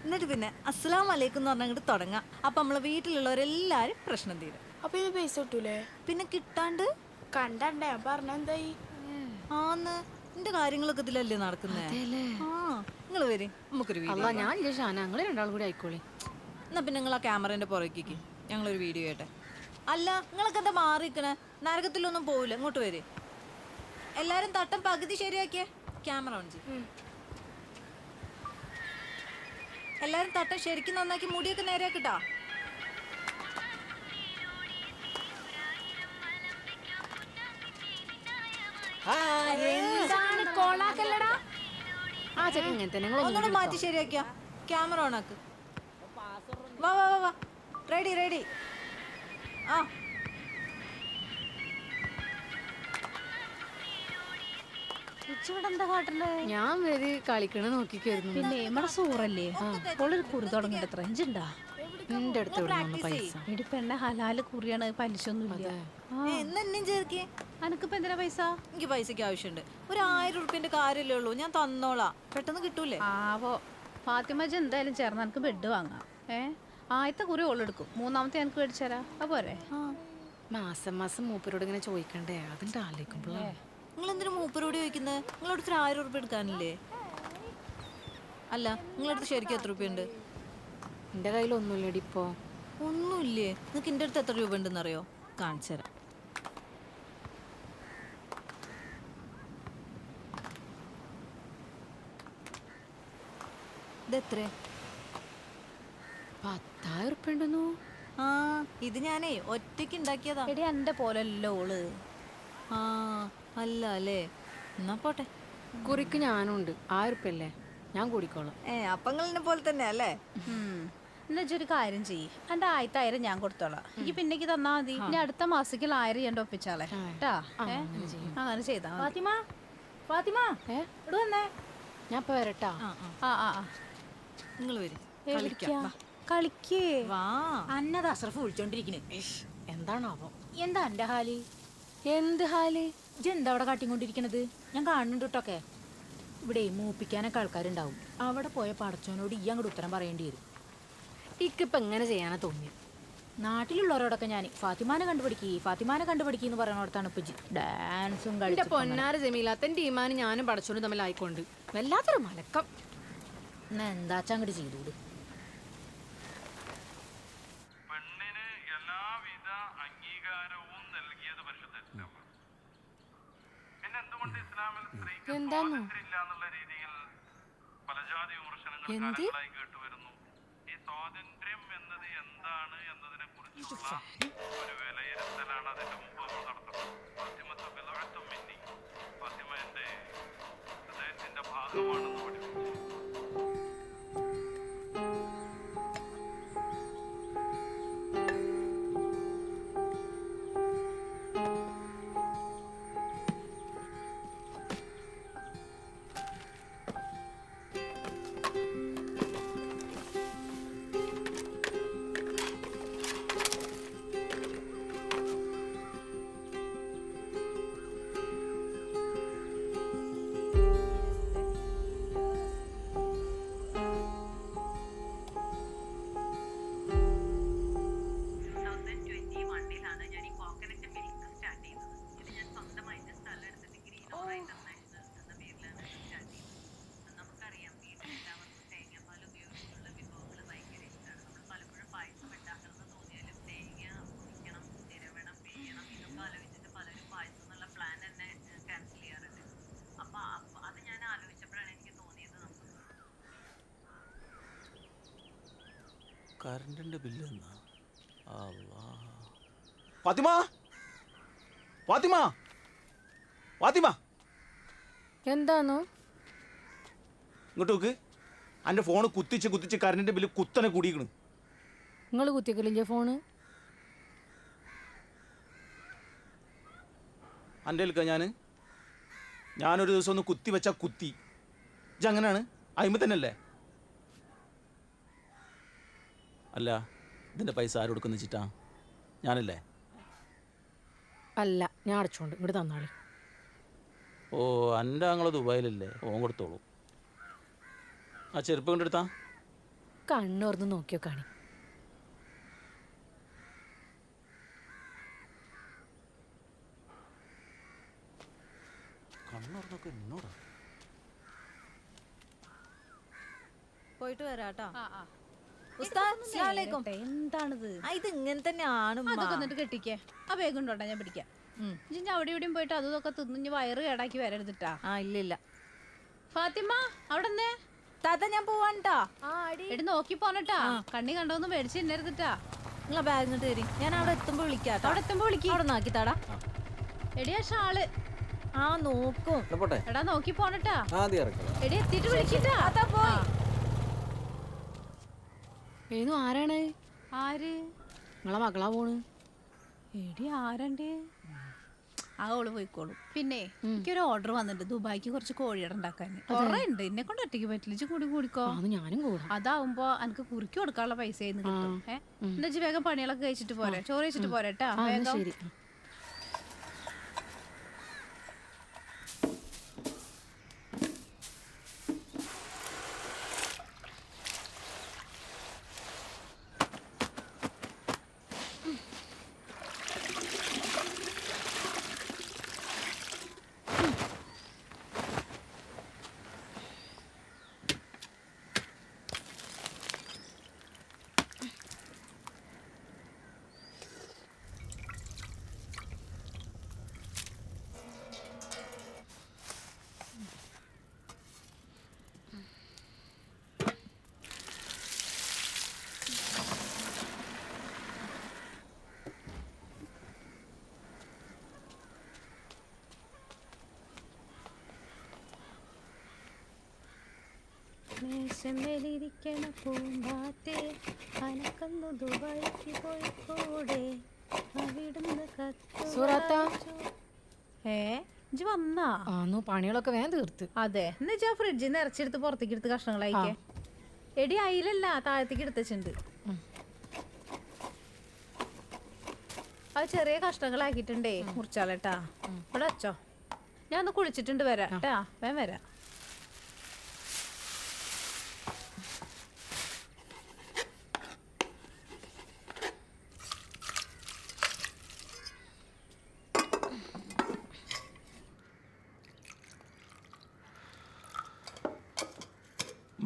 എന്നിട്ട് പിന്നെ അസ്സലാമു അലൈക്കും എന്ന് പറഞ്ഞാൽ അങ്ങോട്ട് തുടങ്ങാം. അപ്പം നമ്മളെ വീട്ടിലുള്ളവരെല്ലാവരും പ്രശ്നം തീരും. അപ്പൊ ഇത് പൈസ കിട്ടൂലേ? പിന്നെ കിട്ടാണ്ട് കണ്ടേ പറഞ്ഞെന്തായി? ആന്ന് എന്റെ കാര്യങ്ങളൊക്കെ ഇതിലല്ലേ നടക്കുന്നേ. നിങ്ങൾ വരും, നമുക്കൊരു വീഡിയോ. ഞാൻ ഞങ്ങൾ രണ്ടാളും കൂടി ആയിക്കോളി. എന്നാ പിന്നെ നിങ്ങൾ ആ ക്യാമറേന്റെ പുറത്തേക്ക് ഞങ്ങളൊരു വീഡിയോ ആയിട്ടെ. അല്ല നിങ്ങളൊക്കെ എന്താ മാറിക്കണേ? നരകത്തിലൊന്നും പോവില്ല. ഇങ്ങോട്ട് വരെ. എല്ലാരും തട്ടം പകുതി ശരിയാക്കിയേ. ക്യാമറ ഓൺ ചെയ്യും. എല്ലാരും തട്ടം ശരിക്കും നന്നാക്കി മുടിയൊക്കെ നേരെയാക്കിട്ടാ. ഒന്നുകൂടെ മാറ്റി ശരിയാക്കിയ ക്യാമറ ഓൺ ആക്ക്. വാ വാ വാ വാ. Ready ready. ആ ഞാൻ വരി കളിക്കണ നോക്കിക്കായിരുന്നു. പിന്നെ നമ്മുടെ സൂറല്ലേ ഓളൊരു കുറി തുടങ്ങിട്ട് എത്ര ഇഞ്ചുണ്ടാ? എന്റെ അടുത്ത് പൈസ എടി പെണ്ണെ ഹലാല് കുറിയാണ്, പലിശ ഒന്നുമില്ല. അനക്കിപ്പോ എന്തിനാ പൈസ? എനിക്ക് പൈസക്ക് ആവശ്യമുണ്ട്. ഒരു 1000 ഉറുപ്പ്യന്റെ കാര്യമല്ലേ ഉള്ളൂ, ഞാൻ തന്നോളാം. പെട്ടെന്ന് കിട്ടൂലേ? ആവോ ഫാത്തിമജ് എന്തായാലും ചേർന്ന് എനിക്ക് ബെഡ് വാങ്ങാം. ആദ്യത്തെ കുറി ഓളെടുക്കും, മൂന്നാമത്തെ എനിക്ക് മേടിച്ചരാ. അപ്പോരെ? മാസം മാസം മൂപ്പരോട് ഇങ്ങനെ ചോദിക്കണ്ടേ? അതിന്റെ ആലോചിക്കുമ്പോഴേ. നിങ്ങൾ എന്തിനാ മൂപ്പരോട് ചോദിക്കുന്നത്? നിങ്ങളടുത്ത് 1000 ഉറുപ്പ്യ എടുക്കാനില്ലേ? അല്ല നിങ്ങളടുത്ത് ശരിക്കും എത്ര രൂപയുണ്ട്? എന്റെ കയ്യിൽ ഒന്നുമില്ലടി ഇപ്പോ. ഒന്നുമില്ലേ? നിങ്ങൾക്ക് എൻ്റെ അടുത്ത് എത്ര രൂപ ഉണ്ടെന്ന് അറിയോ? കാണിച്ചു തരാം. ഇതെത്ര? 10,000 ഉറുപ്പ്യ ഉണ്ടെന്നു. ആ ഇത് ഞാനേ ഒറ്റയ്ക്ക് ഉണ്ടാക്കിയതാ. എടി എന്റെ പോലല്ലോ ഓള്. ആ അല്ല അല്ലേ? എന്നാ പോട്ടെ. കുറിക്ക് ഞാനുണ്ട്. 1000 ഉറുപ്പ്യ അല്ലേ? ഞാൻ കൂടിക്കോളാം. അപ്പങ്ങളെ പോലെ തന്നെ അല്ലേ? എന്നുവെച്ചൊരു കാര്യം ചെയ്യ്, എന്റെ 1000 ഞാൻ കൊടുത്തോളാം. എനിക്ക് പിന്നേക്ക് തന്നാ മതി. ഇനി അടുത്ത മാസത്തിൽ 1000 ഞാൻ ഒപ്പിച്ചാളെ കേട്ടാ. അങ്ങനെ ചെയ്താ ഫാത്തിമ, ഫാത്തിമ ഇവിടെ വന്നേ. ഞാൻ ഇപ്പൊ വരട്ടാ. നിങ്ങൾ വരും. കളിക്കേ വാ. അന്നത് അസ്രഫ് വിളിച്ചോണ്ടിരിക്കണേ. എന്താണാവോ? എന്താ എന്റെ ഹാല്? എന്ത് ഹാല്? എന്താ അവിടെ കാട്ടിക്കൊണ്ടിരിക്കണത്? ഞാൻ കാണുന്നുണ്ട് കേട്ടൊക്കെ. ഇവിടെ മൂപ്പിക്കാനൊക്കെ ആൾക്കാരുണ്ടാവും. അവിടെ പോയ പടച്ചോനോട് ഈ അങ്ങോട്ട് ഉത്തരം പറയേണ്ടി വരും. ഇക്കിപ്പോ എങ്ങനെ ചെയ്യാനാ തോന്നിയത്? നാട്ടിലുള്ളവരോടൊക്കെ ഞാൻ ഫാത്തിമാനെ കണ്ടുപിടിക്കുന്നു പറയണോടത്താണ് ഇപ്പൊ ഡാൻസും എന്റെ പൊന്നാര ജമീലാത്തൻ ടീമാന് ഞാനും പടച്ചോനും തമ്മിൽ ആയിക്കൊണ്ട് വല്ലാത്തൊരു മലക്കം. എന്നാ എന്താച്ചാ അങ്ങോട്ട് ചെയ്തോളൂ. എന്താന്നോ എന്ത് കറണ്ടിൻ്റെ ബില്ല് എന്നാ? ഫാത്തിമ, ഫാത്തിമ, ഫാത്തിമ, എന്താന്നോ? ഇങ്ങോട്ട് നോക്ക്. എൻ്റെ ഫോണ് കുത്തിച്ച് കുത്തിച്ച് കറണ്ടിൻ്റെ ബില്ല് കുത്തനെ കൂടിയിരിക്കണ്. നിങ്ങൾ കുത്തിക്കലില്ലേ ഫോണ്? എൻ്റെ എടുക്ക ഞാനൊരു ദിവസം ഒന്ന് കുത്തി വെച്ചാൽ കുത്തി. ഇജ്ജ് അങ്ങനെയാണ് അയിമ തന്നെ അല്ലേ? അല്ല, ഇതിൻ്റെ പൈസ ആര് കൊടുക്കുന്ന വെച്ചിട്ടാ? ഞാനല്ലേ? അല്ല, ഞാൻ അടച്ചോണ്ട് ഇങ്ങോട്ട് തന്നാളി. ഓ, എൻ്റെ ഞങ്ങൾ ദുബായിലല്ലേ, ഓൻ കൊടുത്തോളൂ. ആ ചെരുപ്പ് കൊണ്ടെടുത്താ കണ്ണോർന്ന് നോക്കിയോ കാണി. കണ്ണോർന്നൊക്കെ എന്നോടാ. പോയിട്ട് വരാട്ടോ. എന്താണിത്? ഇത് ഇങ്ങനെ തന്നെയാണ്. അതൊക്കെ എന്നിട്ട് കെട്ടിക്കേ. ആ വേഗം ഉണ്ടോട്ടാ, ഞാൻ പിടിക്കാം. ഇഞ്ചി അവിടെ ഇവിടെയും പോയിട്ട് അതൊക്കെ തിന്നു വയറ് കേടാക്കി വരരുതിട്ടാ. ഇല്ല. ഫാത്തിമ, അവിടെ താത്ത ഞാൻ പോവാണ്ടാ. എടി നോക്കി പോണട്ടാ. കണ്ണി കണ്ടോന്ന് മേടിച്ച് തിന്നരുതിട്ടാ. നിങ്ങളെ ബാഗ് ഇങ്ങോട്ട് തരും. ഞാൻ അവിടെ എത്തുമ്പോ വിളിക്കാം. അവിടെ എത്തുമ്പോ വിളിക്കും. അവിടെ നോക്കിത്താടാ. എടിയാ ഷാള്. നോക്കും. എടാ നോക്കി പോണട്ടാ. എടി എത്തിയിട്ട് വിളിക്കട്ടാ. ഏതു ആരാണ്? ആര്? നിങ്ങളെ മകളാ പോണ്. എടി ആരണ്ടേ? ആ ഓള് പോയിക്കോളും. പിന്നെ എനിക്കൊരു ഓർഡർ വന്നിട്ടുണ്ട് ദുബായിക്ക് കുറച്ച് കോഴിയുടെ ഉണ്ടാക്കാൻ. കുറെ ഉണ്ട്, എന്നെ കൊണ്ട് ഒറ്റയ്ക്ക് പറ്റില്ല. കൂടി കൂടിക്കോ. ഞാനും കൂടാ. അതാവുമ്പോ എനിക്ക് കുറുക്കി കൊടുക്കാനുള്ള പൈസ കിട്ടും. എന്താ വേഗം പണികളൊക്കെ കഴിച്ചിട്ട് പോരെ, ചോറ് കഴിച്ചിട്ട് പോരെട്ടാ. ശരി. മേശമേലിരിക്കണ പൂമ്പാറ്റേ അനക്കന്നു ദുബായിക്ക് പോയിക്കോടെ അവിടുന്ന് ഇജ്ജ് വന്നാ? പണികളൊക്കെ വേഗം തീർത്ത്. അതെ, എന്നുവെച്ചാ ഫ്രിഡ്ജിൽ നിന്ന് ഇറച്ചെടുത്ത് പുറത്തേക്ക് എടുത്ത് കഷ്ണങ്ങളായിക്കേ. എടി അയിലല്ല, താഴത്തേക്ക് എടുത്തുണ്ട്. അത് ചെറിയ കഷ്ണങ്ങളാക്കിയിട്ടുണ്ടേ. മുറിച്ചാലേട്ടാ. ഇവിടെ വെച്ചോ. ഞാൻ ഒന്ന് കുളിച്ചിട്ടുണ്ട്, വരാം കേട്ടാ. വേഗം വരാം.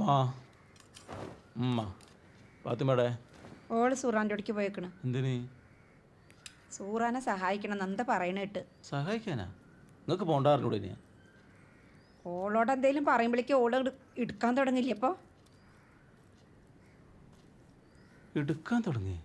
മാ ഉമ്മ ഫാത്തിമയുടെ ഓള് സൂറാൻ്റെ അടുക്ക് പോയേക്കണ്. എന്തിന് സൂറാനെ സഹായിക്കണം എന്താ പറയണേട്ട്. സഹായിക്കാനാ? നിങ്ങൾക്ക് പോണ്ടാറിനൂടെ ഇനി? ഓളോട് എന്തെങ്കിലും പറയുമ്പോഴേക്കും ഓള് എടുക്കാൻ തുടങ്ങില്ലേ അപ്പോൾ? എടുക്കാൻ തുടങ്ങി?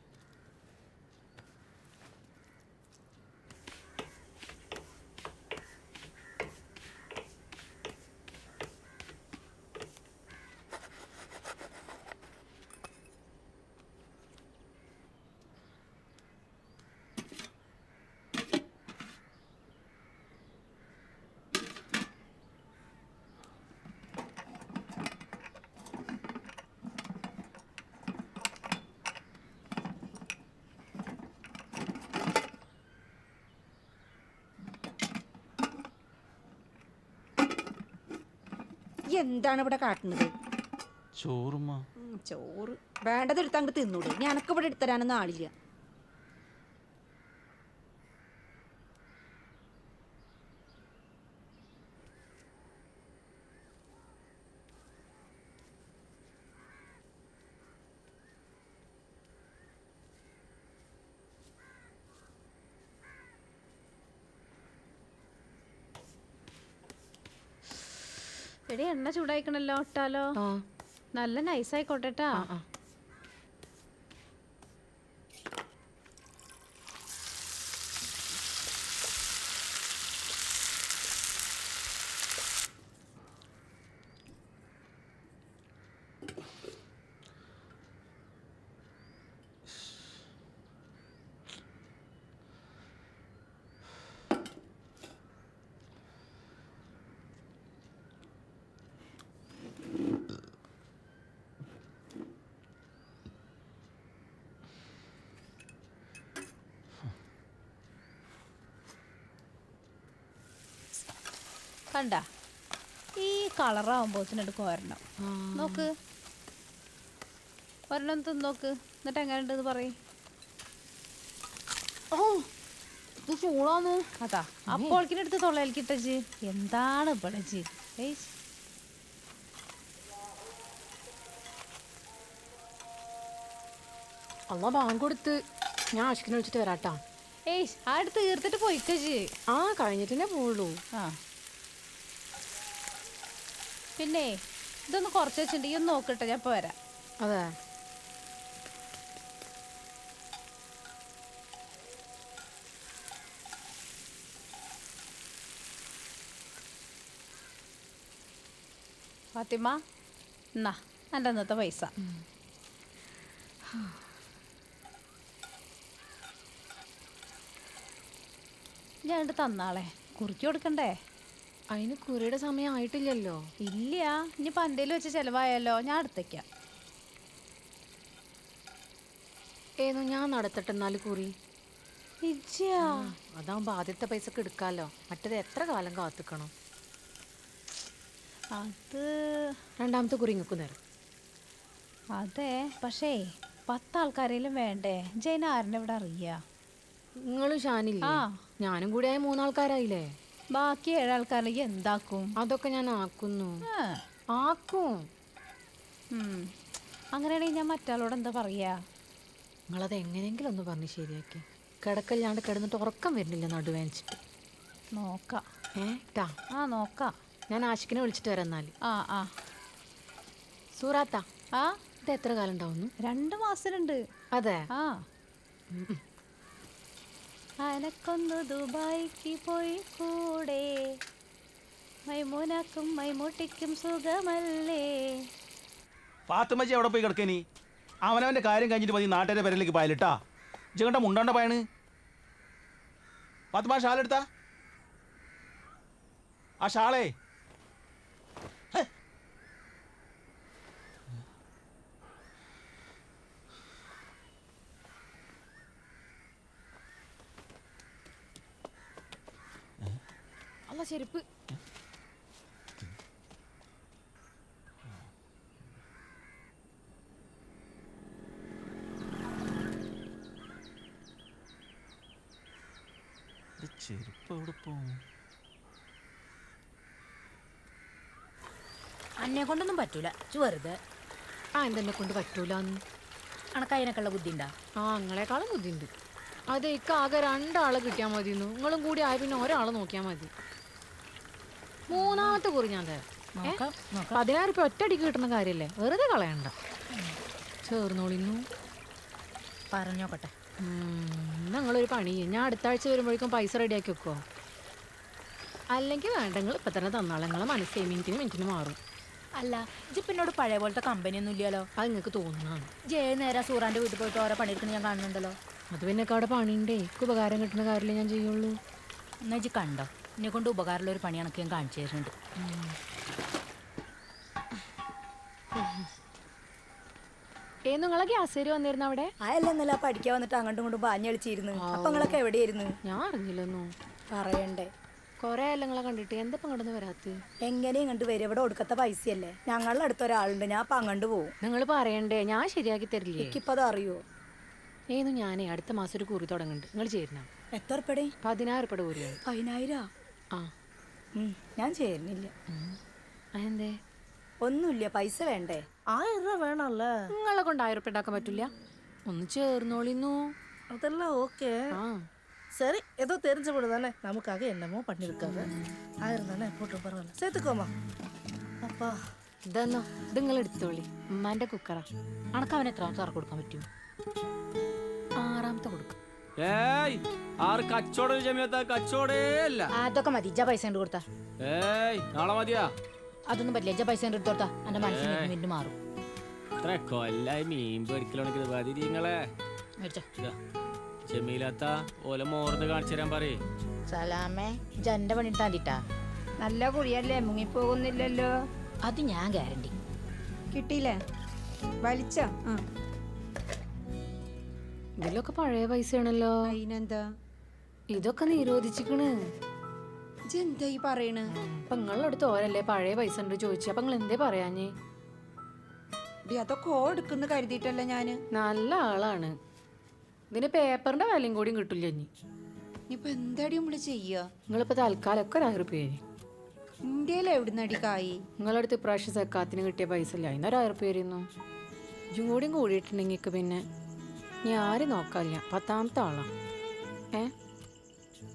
എന്താണ് ഇവിടെ കാട്ടുന്നത്? ചോറുമ്മ. ചോറ് വേണ്ടത് എടുത്ത് അങ്ങോട്ട് തിന്നൂടെ? ഞാനൊക്കെ ഇവിടെ എടുത്തരാനൊന്നും ആളില്ല. എടി എണ്ണ ചൂടായിക്കണല്ലോ, ഇട്ടാലോ? നല്ല നൈസായിക്കോട്ടെട്ടാ. കണ്ട ഈ കളറാകുമ്പോഴത്തിനെടുക്കും ഒരെണ്ണം. നോക്ക്, ഒരെണ്ണം തിന്നോക്ക്, എന്നിട്ട് എങ്ങനെയുണ്ടെന്ന് പറയും. ചൂടാന്ന് അതാ അപ്പോൾക്കിനെടുത്ത് തൊള്ളയിൽക്കിട്ടച്ച്. എന്താണ് ഇവിടെ അമ്മ ബാങ്ക് കൊടുത്ത് ഞാൻ ആശുക്കിനെ വിളിച്ചിട്ട് വരാട്ടാ. ഏയ് ആ അടുത്ത് തീർത്തിട്ട് പോയിക്കച്ച്. ആ കഴിഞ്ഞിട്ടേ പോവുള്ളൂ. പിന്നെ ഇതൊന്ന് കുറച്ച് വെച്ചിട്ടുണ്ട്, ഈ ഒന്ന് നോക്കട്ടെ, ഞാൻ ഇപ്പോൾ വരാം. അതെ ഫാത്തിമ, എന്നാ എൻ്റെ അന്നത്തെ പൈസ. ഞാൻ തന്നാളെ, കുറിക്ക് കൊടുക്കണ്ടേ? അതിന് കുറിയുടെ സമയം ആയിട്ടില്ലല്ലോ. ഇല്ല, ഇനി പന്തയിൽ വെച്ച് ചിലവായല്ലോ, ഞാൻ അടുത്തേക്കാം. ഏതോ ഞാൻ നടത്തട്ടെ എന്നാല് കുറി. അതാകുമ്പോ ആദ്യത്തെ പൈസക്ക് എടുക്കാലോ, മറ്റേത് എത്ര കാലം കാത്തിക്കണം. അത് രണ്ടാമത്തെ കുറി ഇങ്ങക്കും തരാം. അതെ, പക്ഷേ 10 ആൾക്കാരെങ്കിലും വേണ്ടേ? ജൈന ആരെന്നെ ഇവിടെ അറിയാ? നിങ്ങളും ഷാനില്ലേ? ഞാനും കൂടി ആയ 3 ആൾക്കാരായില്ലേ? ബാക്കി 7 ആൾക്കാരിലേക്ക് എന്താക്കും? അതൊക്കെ ഞാൻ ആക്കുന്നു. ആക്കും. അങ്ങനെയാണെങ്കിൽ ഞാൻ മറ്റാളോട് എന്താ പറയാ? നിങ്ങളത് എങ്ങനെയെങ്കിലും ഒന്ന് പറഞ്ഞ് ശരിയാക്കി. കിടക്കല്ലാണ്ട് കിടന്നിട്ട് ഉറക്കം വരുന്നില്ല നടുവേനിച്ചിട്ട്. നോക്കാം. ട്ടാ നോക്കാം. ഞാൻ ആഷിക്കിനെ വിളിച്ചിട്ട് വരാം എന്നാല്. സൂറാത്ത, ഇത് എത്ര കാലം ഉണ്ടാവുന്നു? 2 മാസമുണ്ട്. അതെ. അനക്കൊന്നു ദുബായിക്ക് പോയി കൂടെ, മൈമൂനാക്കും മൈമൂട്ടിക്കും സുഖമല്ലേ. ഫാത്തിമജി എവിടെ പോയി കിടക്കേനി? അവനവൻ്റെ കാര്യം കഴിഞ്ഞിട്ട് മതി നാട്ടുകാരെ പേരിലേക്ക് പായലിട്ടാ. ഇജങ്ങട്ട മുണ്ടാണ്ട പായണ്. ഫാത്തിമ ഷാലെടുത്താ? ആ ഷാളേ അല്ല ചെരുപ്പ്. ചെരുപ്പ് എവിടെ പോവും? അന്നെ കൊണ്ടൊന്നും പറ്റൂല, വെറുതെ. ആ എന്തെന്നെ കൊണ്ട് പറ്റൂലെന്ന്. അണക്കതിനൊക്കെയുള്ള ബുദ്ധി ഉണ്ടാ? ആ നിങ്ങളെക്കാളും ബുദ്ധിയുണ്ട്. അതെ ആകെ 2 ആളെ കിട്ടിയാൽ മതിയെന്നു. നിങ്ങളും കൂടി ആയ പിന്നെ ഒരാളെ നോക്കിയാൽ മതി. 3ാമത്തെ കുറി ഞാൻ തരാം. 10,000 രൂപ ഒറ്റയടിക്ക് കിട്ടുന്ന കാര്യമല്ലേ, വെറുതെ കളയണ്ട. ചേർന്നോളിന്നു പറഞ്ഞോക്കട്ടെ. നിങ്ങളൊരു പണി ചെയ്യും, ഞാൻ അടുത്ത ആഴ്ച വരുമ്പോഴേക്കും പൈസ റെഡിയാക്കി വെക്കുമോ? അല്ലെങ്കിൽ വേണ്ട, നിങ്ങൾ ഇപ്പം തന്നെ തന്നാളെ. നിങ്ങളെ മനസ്സേ മിനിറ്റിന് മാറും. അല്ല ജിപ്പിന്നോട് പഴയ പോലത്തെ കമ്പനി ഒന്നും ഇല്ലല്ലോ. അത് നിങ്ങൾക്ക് തോന്നുന്നതാണ്. നേരെ സൂറാൻ്റെ വീട്ടിൽ പോയിട്ട് ഓരോ പണിയെടുക്കുന്നത് ഞാൻ കാണുന്നുണ്ടല്ലോ. അത് പിന്നെ അവിടെ പണിയുണ്ടേ, ഉപകാരം കിട്ടുന്ന കാര്യമല്ലേ ഞാൻ ചെയ്യുള്ളൂ. എന്നാ ഇജ്ജ് കണ്ടോ, എന്നെ കൊണ്ട് ഉപകാരമുള്ള ഒരു പണി കണക്ക് ഞാൻ കാണിച്ചു തരുന്നുണ്ട്. നിങ്ങളെ ഗ്യാസേരി വന്നിരുന്നു അവിടെ? അയല്ലെന്നല്ല പഠിക്കാൻ വന്നിട്ട് അങ്ങോട്ടും ഇങ്ങോട്ടും പാഞ്ഞളിച്ചിരുന്നു. അപ്പൊ നിങ്ങളൊക്കെ എവിടെയായിരുന്നു? ഞാൻ അറിഞ്ഞില്ലെന്നോ. പറയണ്ടേ, കൊറേ അല്ല നിങ്ങളെ കണ്ടിട്ട്. എന്താ ഇങ്ങോട്ട് വരാത്ത? എങ്ങനെ ഇങ്ങോട്ട് വരും? ഇവിടെ ഒടുക്കത്തെ പൈസയല്ലേ. ഞങ്ങളുടെ അടുത്ത് ഒരാളുണ്ട്, ഞാൻ അപ്പൊ അങ്ങോട്ട് പോകും. നിങ്ങൾ പറയണ്ടേ, ഞാൻ ശരിയാക്കി തരില്ലേ? എനിക്കിപ്പോ അത് അറിയോ? ഞാനേ അടുത്ത മാസം ഒരു കുറി തുടങ്ങുന്നുണ്ട്, നിങ്ങൾ ചേരുന്ന? എത്ര ഉറുപ്പടെ? 10,000 രൂപയുടെ കുറിയാണ്. 10,000? ആ ഞാൻ ചേരുന്നില്ല. അതെന്തേ? ഒന്നുമില്ല, പൈസ വേണ്ടേ? 1000 രൂപ വേണമല്ലേ? നിങ്ങളെ കൊണ്ട് 1000 രൂപ ഉണ്ടാക്കാൻ പറ്റില്ല. ഒന്ന് ചേർന്നോളിന്നു. அதெல்லாம் ஓகே. சரி, ஏதோ தெரிஞ்சபடி தானே, நமக்காக என்னமோ பண்ணியிருக்காங்க. 1000 தானே, போட்டு பரவாயில்ல, சேர்த்துக்கோமா. அப்பா ഇതെന്നോ, ഇത് നിങ്ങൾ എടുത്തോളി. ഉമ്മാന്റെ കുക്കറാ. അണക്ക് അവൻ എത്രാമത്തെ ആർക്ക് കൊടുക്കാൻ പറ്റും? 6ാമത്തെ കൊടുക്കും. കച്ചവടം ജമിയത്ത കച്ചവടേ അല്ല. അതൊക്കെ മതി. ഇജ്ജ പൈസ കൊണ്ട് കൊടുത്താ. നാളെ മതിയാ? അതൊന്നും പറ്റില്ല. ഇജ്ജ പൈസ കൊണ്ട് കൊടുത്താ എന്റെ മനസ്സിന് മിനിറ്റ് മാറും. ഇത്ര കൊല്ലായി മീൻ പൊരിക്കലാണെങ്കിൽ നിങ്ങളെ ജമീലത്ത ഓല മോർന്ന് കാണിച്ചു തരാൻ പറയേ. സലാമേ, ഇജ്ജ പണി താണ്ടിട്ടാ. നല്ല കുഴിയല്ലേ, മുങ്ങിപ്പോകുന്നില്ലല്ലോ. അത് ഞാൻ ഗ്യാരണ്ടി. കിട്ടിയില്ലേ? വലിച്ച ഇതിലൊക്കെ പഴയ പൈസയാണല്ലോ. അതിനെന്താ? ഇതൊക്കെ നിരോധിച്ചിക്കണ്. എന്താ ഈ പറയണ്? അപ്പൊ നിങ്ങളുടെ അടുത്ത് ഓരല്ലേ പഴയ പൈസ ഉണ്ട് ചോദിച്ചു. അപ്പൊ നിങ്ങൾ എന്തേ പറയാഞ്ഞേ? അതൊക്കെ എടുക്കുന്ന കരുതിയിട്ടല്ല ഞാന്. നല്ല ആളാണ്. ഇതിന് പേപ്പറിന്റെ വിലയും കൂടിയും കിട്ടില്ല. ഇപ്പൊ എന്താടി നമ്മള് ചെയ്യാ? നിങ്ങളിപ്പോ തൽക്കാലൊക്കെ 1000 രൂപ. ഇന്ത്യയിൽ എവിടുന്നടി കായി? നിങ്ങളടുത്ത് ഇപ്രാവശ്യം സക്കാത്തിന് കിട്ടിയ പൈസ ഇല്ല, അതിന് 1000 രൂപ ആയിരുന്നു. ഇതും കൂടിയും കൂടിയിട്ടുണ്ടെങ്കിൽ പിന്നെ ഞാൻ ആരും നോക്കാനില്ല. 10ാമത്തെ ആളാ.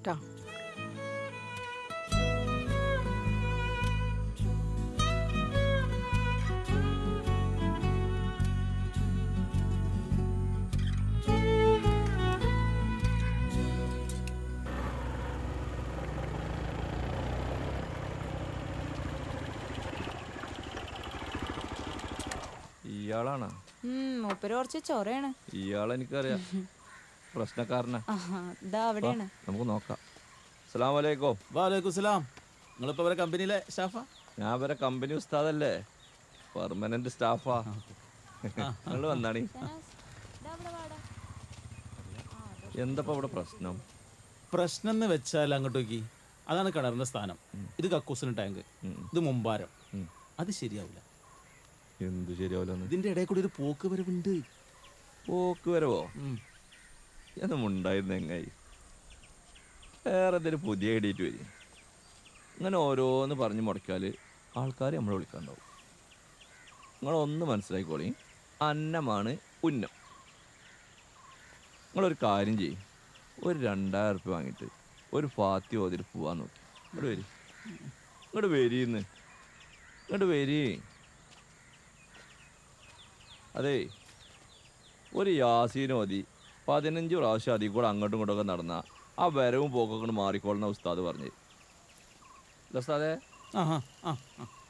ട്ടാ. ഇയാളാണ് മൂപ്പര് കുറച്ച് ചൊറയാണ്. ഇയാളെനിക്കറിയാം, പ്രശ്നക്കാരനാ. ഇതാ അവിടെയാണ്. നമുക്ക് നോക്കാം. അസ്സലാമു അലൈക്കും. വാലൈക്കും സലാം. നിങ്ങളിപ്പോ ഇവരെ കമ്പനിയിലെ സ്റ്റാഫാ? ഞാൻ ഇവരെ കമ്പനി ഉസ്താദല്ലേ, പെർമനന്റ് സ്റ്റാഫാ. നിങ്ങൾ വന്നാണി. എന്തപ്പോ ഇവിടെ പ്രശ്നം? പ്രശ്നം എന്ന് വെച്ചാൽ അങ്ങോട്ട് നോക്കി, അതാണ് കിണറിന്റെ സ്ഥാനം. ഇത് കക്കൂസിന് ടാങ്ക്, ഇത് മുമ്പാരം. അത് ശരിയാവില്ല. എന്ത് ശരിയാവില്ല? ഇതിന്റെ ഇടയിൽ കൂടി ഒരു പോക്ക് വരവുണ്ട്. പോക്ക് വരവോ? എന്നും ഉണ്ടായിരുന്നു എങ്ങായി. വേറെ എന്തെങ്കിലും പുതിയ ഐഡിയിട്ട് വരും. ഇങ്ങനെ ഓരോന്ന് പറഞ്ഞ് മുടക്കിയാൽ ആൾക്കാർ നമ്മളെ വിളിക്കാണ്ടാവും. നിങ്ങളൊന്ന് മനസ്സിലാക്കിക്കോളി, അന്നമാണ് ഉന്നം. നിങ്ങളൊരു കാര്യം ചെയ്യും, ഒരു 2000 രൂപ വാങ്ങിയിട്ട് ഒരു ഫാത്തി ഓതിട്ട് പോവാൻ നോക്കി. ഇങ്ങോട്ട് വരി, ഇങ്ങോട്ട് വരീന്ന്, ഇങ്ങോട്ട് വരി. അതെ, ഒരു യാസീൻ ഓതി 15 പ്രാവശ്യം അതിൽ കൂടെ അങ്ങോട്ടും ഇങ്ങോട്ടൊക്കെ നടന്ന ആ വരവും പോക്കൊക്കെ മാറിക്കോളുന്ന ഉസ്താദ് പറഞ്ഞു. ഉസ്താദേ,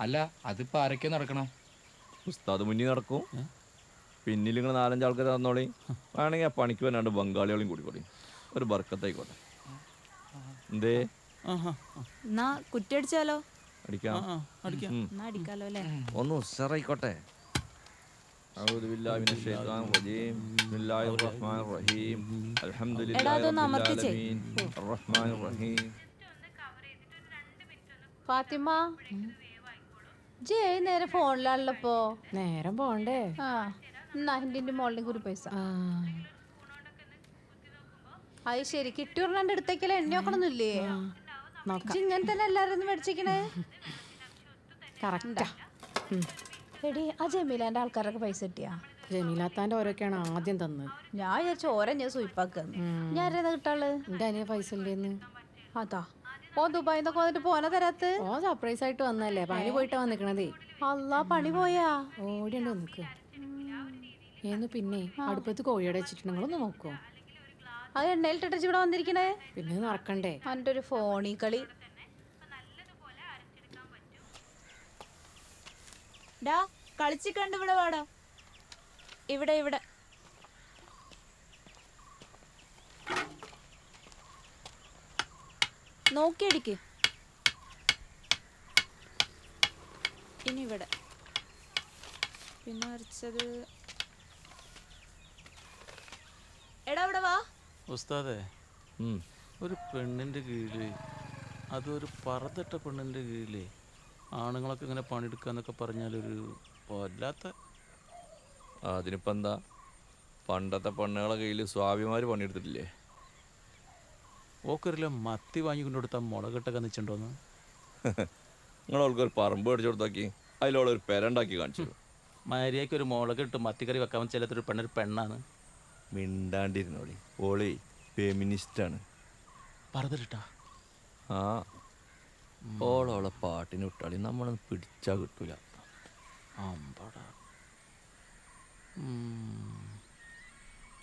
അല്ല അതിപ്പോ ആരൊക്കെ നടക്കണം? ഉസ്താദ് മുന്നിൽ നടക്കും, പിന്നിൽ നിങ്ങൾ 4-5 ആൾക്കാർ തന്നോളി. വേണമെങ്കിൽ ആ പണിക്ക് വരാണ്ട് ബംഗാളികളെയും കൂടിക്കോളി. ഒരു ബർക്കത്തായിക്കോട്ടെ. എന്തേ, എന്നാ കുറ്റിയടിച്ചാലോ? അടിക്കാം. എന്നാ അടിക്കാലോ അല്ലേ? ഒന്ന് ഉഷാറായിക്കോട്ടെ. أعوذ بالله من الشيطان الرجيم بسم الله الرحمن الرحيم الحمد لله رب العالمين الرحمن الرحيم. ഫാത്തിമ, ജയ് നേരെ ഫോണിലാണല്ലോ. നേരം പോണ്ടേ? എന്നാ എൻ്റെ മോളിനെ കൂടി പൈസ. അത് ശരി, കിട്ടിയൂറിന്റെ അടുത്തേക്കല്ലേ എണ്ണ നോക്കണമെന്നില്ലേ? ഇങ്ങനെ തന്നെ എല്ലാരും മേടിച്ചിരിക്കണേ. കറക്റ്റാ. എടി ആ ജമീലാന്റെ ആൾക്കാരൊക്കെ പൈസ കിട്ടിയാ? ജമീലാത്താൻ്റെ ഓരോക്കെയാണ് ആദ്യം തന്നത്. ഞാൻ വിചാരിച്ചു ഓരോ ഞാൻ സൂയിപ്പാക്കുന്നു. ഞാൻ ആരേതാ കിട്ടാള്? എൻ്റെ അനിയ പൈസ ഉണ്ടെന്ന്. അതാ ഓ ദുബായിൽ നിന്നൊക്കെ വന്നിട്ട് പോന തരാത്ത്? ഓ സർപ്രൈസ് ആയിട്ട് വന്നല്ലേ, പണി പോയിട്ടാ വന്നിക്കണതേ. അല്ലാ പണി പോയാ? ഓടിയുണ്ട് നിൽക്കുക. ഏന്ന് പിന്നെ അടുപ്പത്ത് കോഴിയോടെ വെച്ചിട്ട് നിങ്ങളൊന്ന് നോക്കുമോ? അത് എണ്ണയിലിട്ടിട്ട് ഇവിടെ വന്നിരിക്കണേ. പിന്നെ നടക്കണ്ടേ എൻ്റെ ഒരു ഫോണീ കളി. ഡാ കളിച്ചിക്കണ്ട് ഇവിടെ വാടാ. ഇവിടെ ഇവിടെ നോക്കിയടിക്ക്. ഇനി ഇവിടെ പിന്നെ വരച്ചത്. എടാ ഇവിടെ വാ. ഉസ്താദേ, ഒരു പെണ്ണിൻ്റെ കീഴിൽ, അതൊരു പറത്തിട്ട പെണ്ണിൻ്റെ കീഴിൽ ആണുങ്ങളൊക്കെ ഇങ്ങനെ പണിയെടുക്കുക എന്നൊക്കെ പറഞ്ഞാലൊരു വല്ലാത്ത. അതിനിപ്പോൾ എന്താ, പണ്ടത്തെ പെണ്ണുങ്ങളെ കയ്യിൽ സ്വാഭിമാര് പണിയെടുത്തിട്ടില്ലേ? ഓക്കൊരില്ല മത്തി വാങ്ങിക്കൊണ്ട് കൊടുത്താൽ മുളകിട്ടൊക്കെ നിൽച്ചിട്ടുണ്ടോന്ന്. നിങ്ങളവൾക്കൊരു പറമ്പ് മേടിച്ചു കൊടുത്താക്കി അതിലോളൊരു പെരണ്ടാക്കി കാണിച്ചു. മര്യാദയ്ക്ക് ഒരു മുളകിട്ട് മത്തിക്കറി വെക്കാൻ ചിലത്തൊരു പെണ്ണൊരു പെണ്ണാണ്. മിണ്ടാണ്ടിരുന്നോളി, ഓളി ഫെമിനിസ്റ്റാണ്. പറഞ്ഞിട്ടാ ആ ഓളോളെ പാട്ടിന് വിട്ടാളി, നമ്മളൊന്ന് പിടിച്ചാൽ കിട്ടൂല. അമ്പടാ.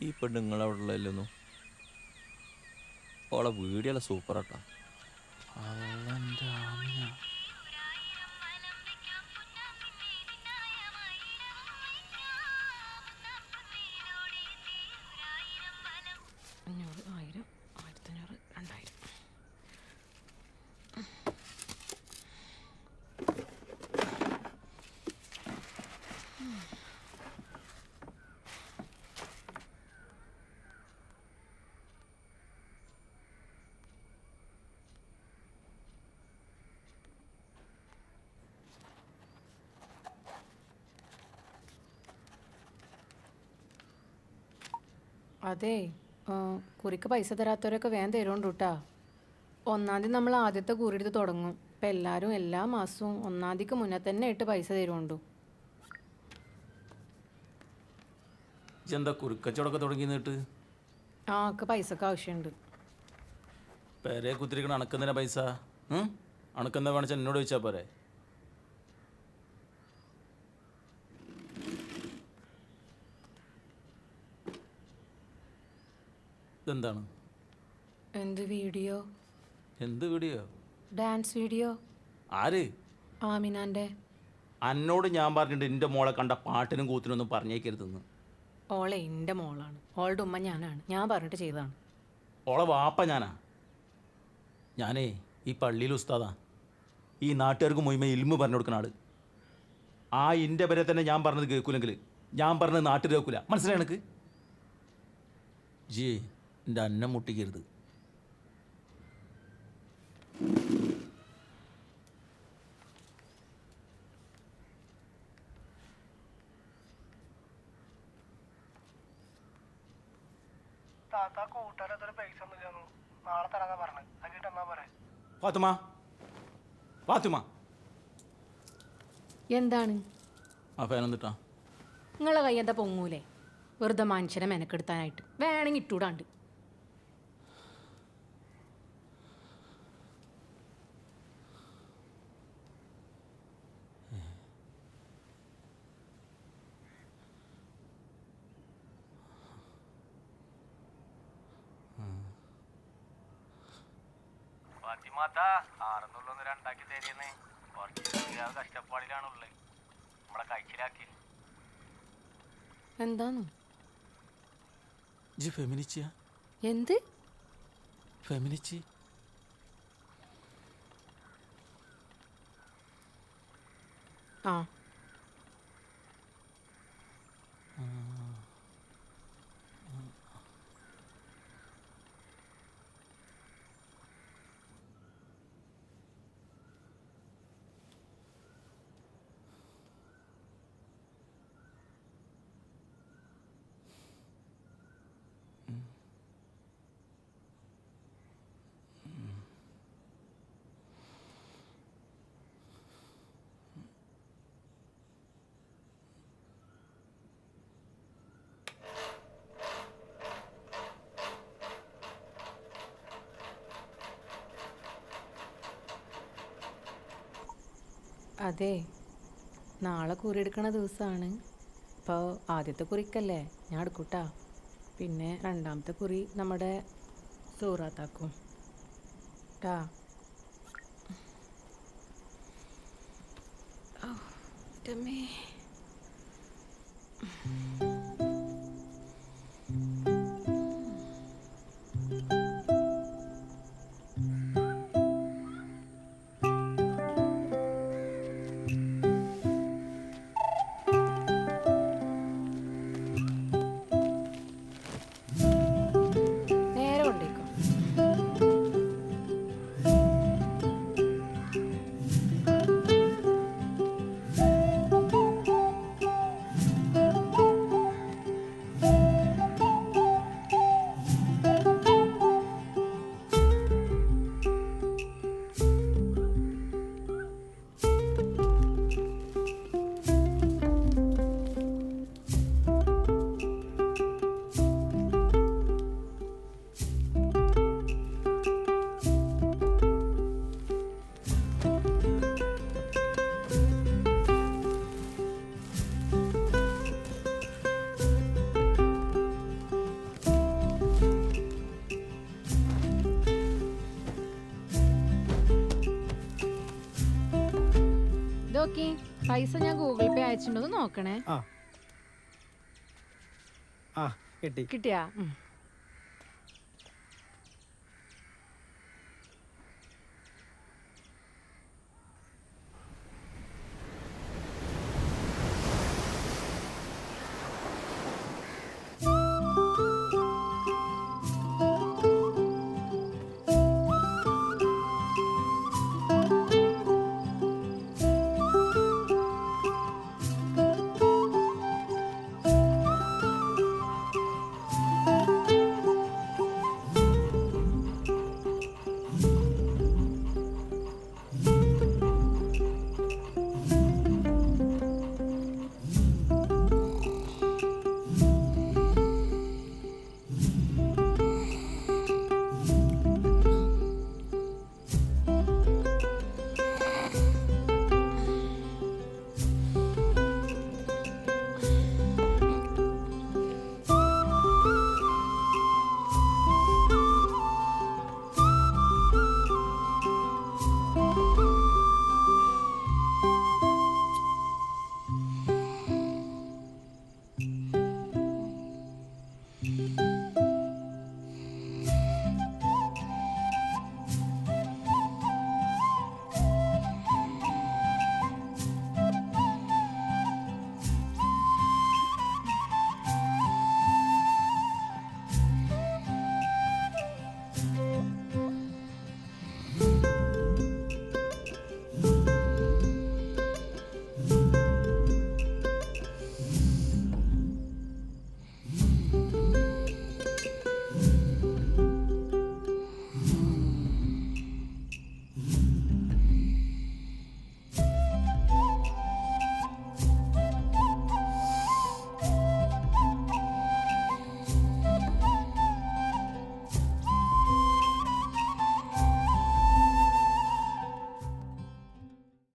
ഈ പെണ്ണുങ്ങളവിടെ ഉള്ളതൊന്നും ഓളെ വീഡിയോല സൂപ്പറാട്ടാ. അതെ, കുറിക്ക് പൈസ തരാത്തവരൊക്കെ വേഗം തരുന്നുണ്ട് കേട്ടാ. 1-ാം തീയതി നമ്മൾ ആദ്യത്തെ കുറി എടുത്ത് തുടങ്ങും. ഇപ്പം എല്ലാവരും എല്ലാ മാസവും 1-ാം തീയതിക്ക് മുന്നേ തന്നെ ഇട്ട് പൈസ തരുന്നുണ്ടു. എന്താ കുറിക്കച്ചവടമൊക്കെ തുടങ്ങി നിന്നിട്ട്? ആ ഒക്കെ പൈസക്ക് ആവശ്യമുണ്ട്. പേരെ കുത്തിരിക്കണ അണക്കുന്നതിനെ പൈസ അണക്കുന്ന വേണിച്ചാൽ എന്നോട് ചോദിച്ചാൽ പോരെ? ഇതെന്താണ്? എന്ത് വീഡിയോ? എന്ത് വീഡിയോ? Dance video. ആര്? ആമിനാൻ്റെ. എന്നോട് ഞാൻ പറഞ്ഞിട്ട് എൻ്റെ മോളെ കണ്ട പാട്ടിനും കൂത്തിനൊന്നും പറഞ്ഞേക്കരുതെന്ന്. ഓളെ എൻ്റെ മോളാണ്, ഓളുടെ ഉമ്മ ഞാനാണ്, ഞാൻ പറഞ്ഞിട്ട് ചെയ്തതാണ്. ഓളെ വാപ്പ ഞാനാ. ഞാനേ ഈ പള്ളിയിൽ ഉസ്താദാ. ഈ നാട്ടുകാർക്ക് മുഴുവൻ ഇൽമ പറഞ്ഞു കൊടുക്കുന്ന ആള്. ആ ഇൻ്റെ വരെ തന്നെ ഞാൻ പറഞ്ഞത് കേൾക്കൂലെങ്കിൽ ഞാൻ പറഞ്ഞത് നാട്ടിൽ കേൾക്കൂല. മനസ്സിലായി എനിക്ക്? ജി എൻ്റെ അന്നം മുട്ടിക്കരുത്. നാളെ തരാന്നാ പറഞ്ഞത്. അതിട്ട് എന്നാ പറയാ? ഫാത്തുമ, ഫാത്തുമ, എന്താണ്? ആ ഫാൻ എന്നിട്ടാ നിങ്ങളെ കൈ എന്താ പൊങ്ങൂലേ? വെറുതെ മനുഷ്യനെ മെനക്കെടുത്താനായിട്ട് വേണമെങ്കിൽ ഇട്ടൂടാണ്ട്. എന്താന്ന്? ജി ഫെമിനിച്ചിയാ? എന്ത് ഫെമിനിച്ചി? ആ അതെ, നാളെ കുറി എടുക്കണ ദിവസമാണ്. ഇപ്പോൾ ആദ്യത്തെ കുറിക്കല്ലേ ഞാൻ എടുക്കൂട്ടാ. പിന്നെ രണ്ടാമത്തെ കുറി നമ്മുടെ സൂറാത്താക്കും ട്ടാ. നേരെ കൊണ്ടേക്കോ. ഇതൊക്കെ പൈസ ഞാൻ ഗൂഗിൾ പേ അയച്ചിട്ടുണ്ടോ നോക്കണേ. കിട്ടി. കിട്ടിയാ?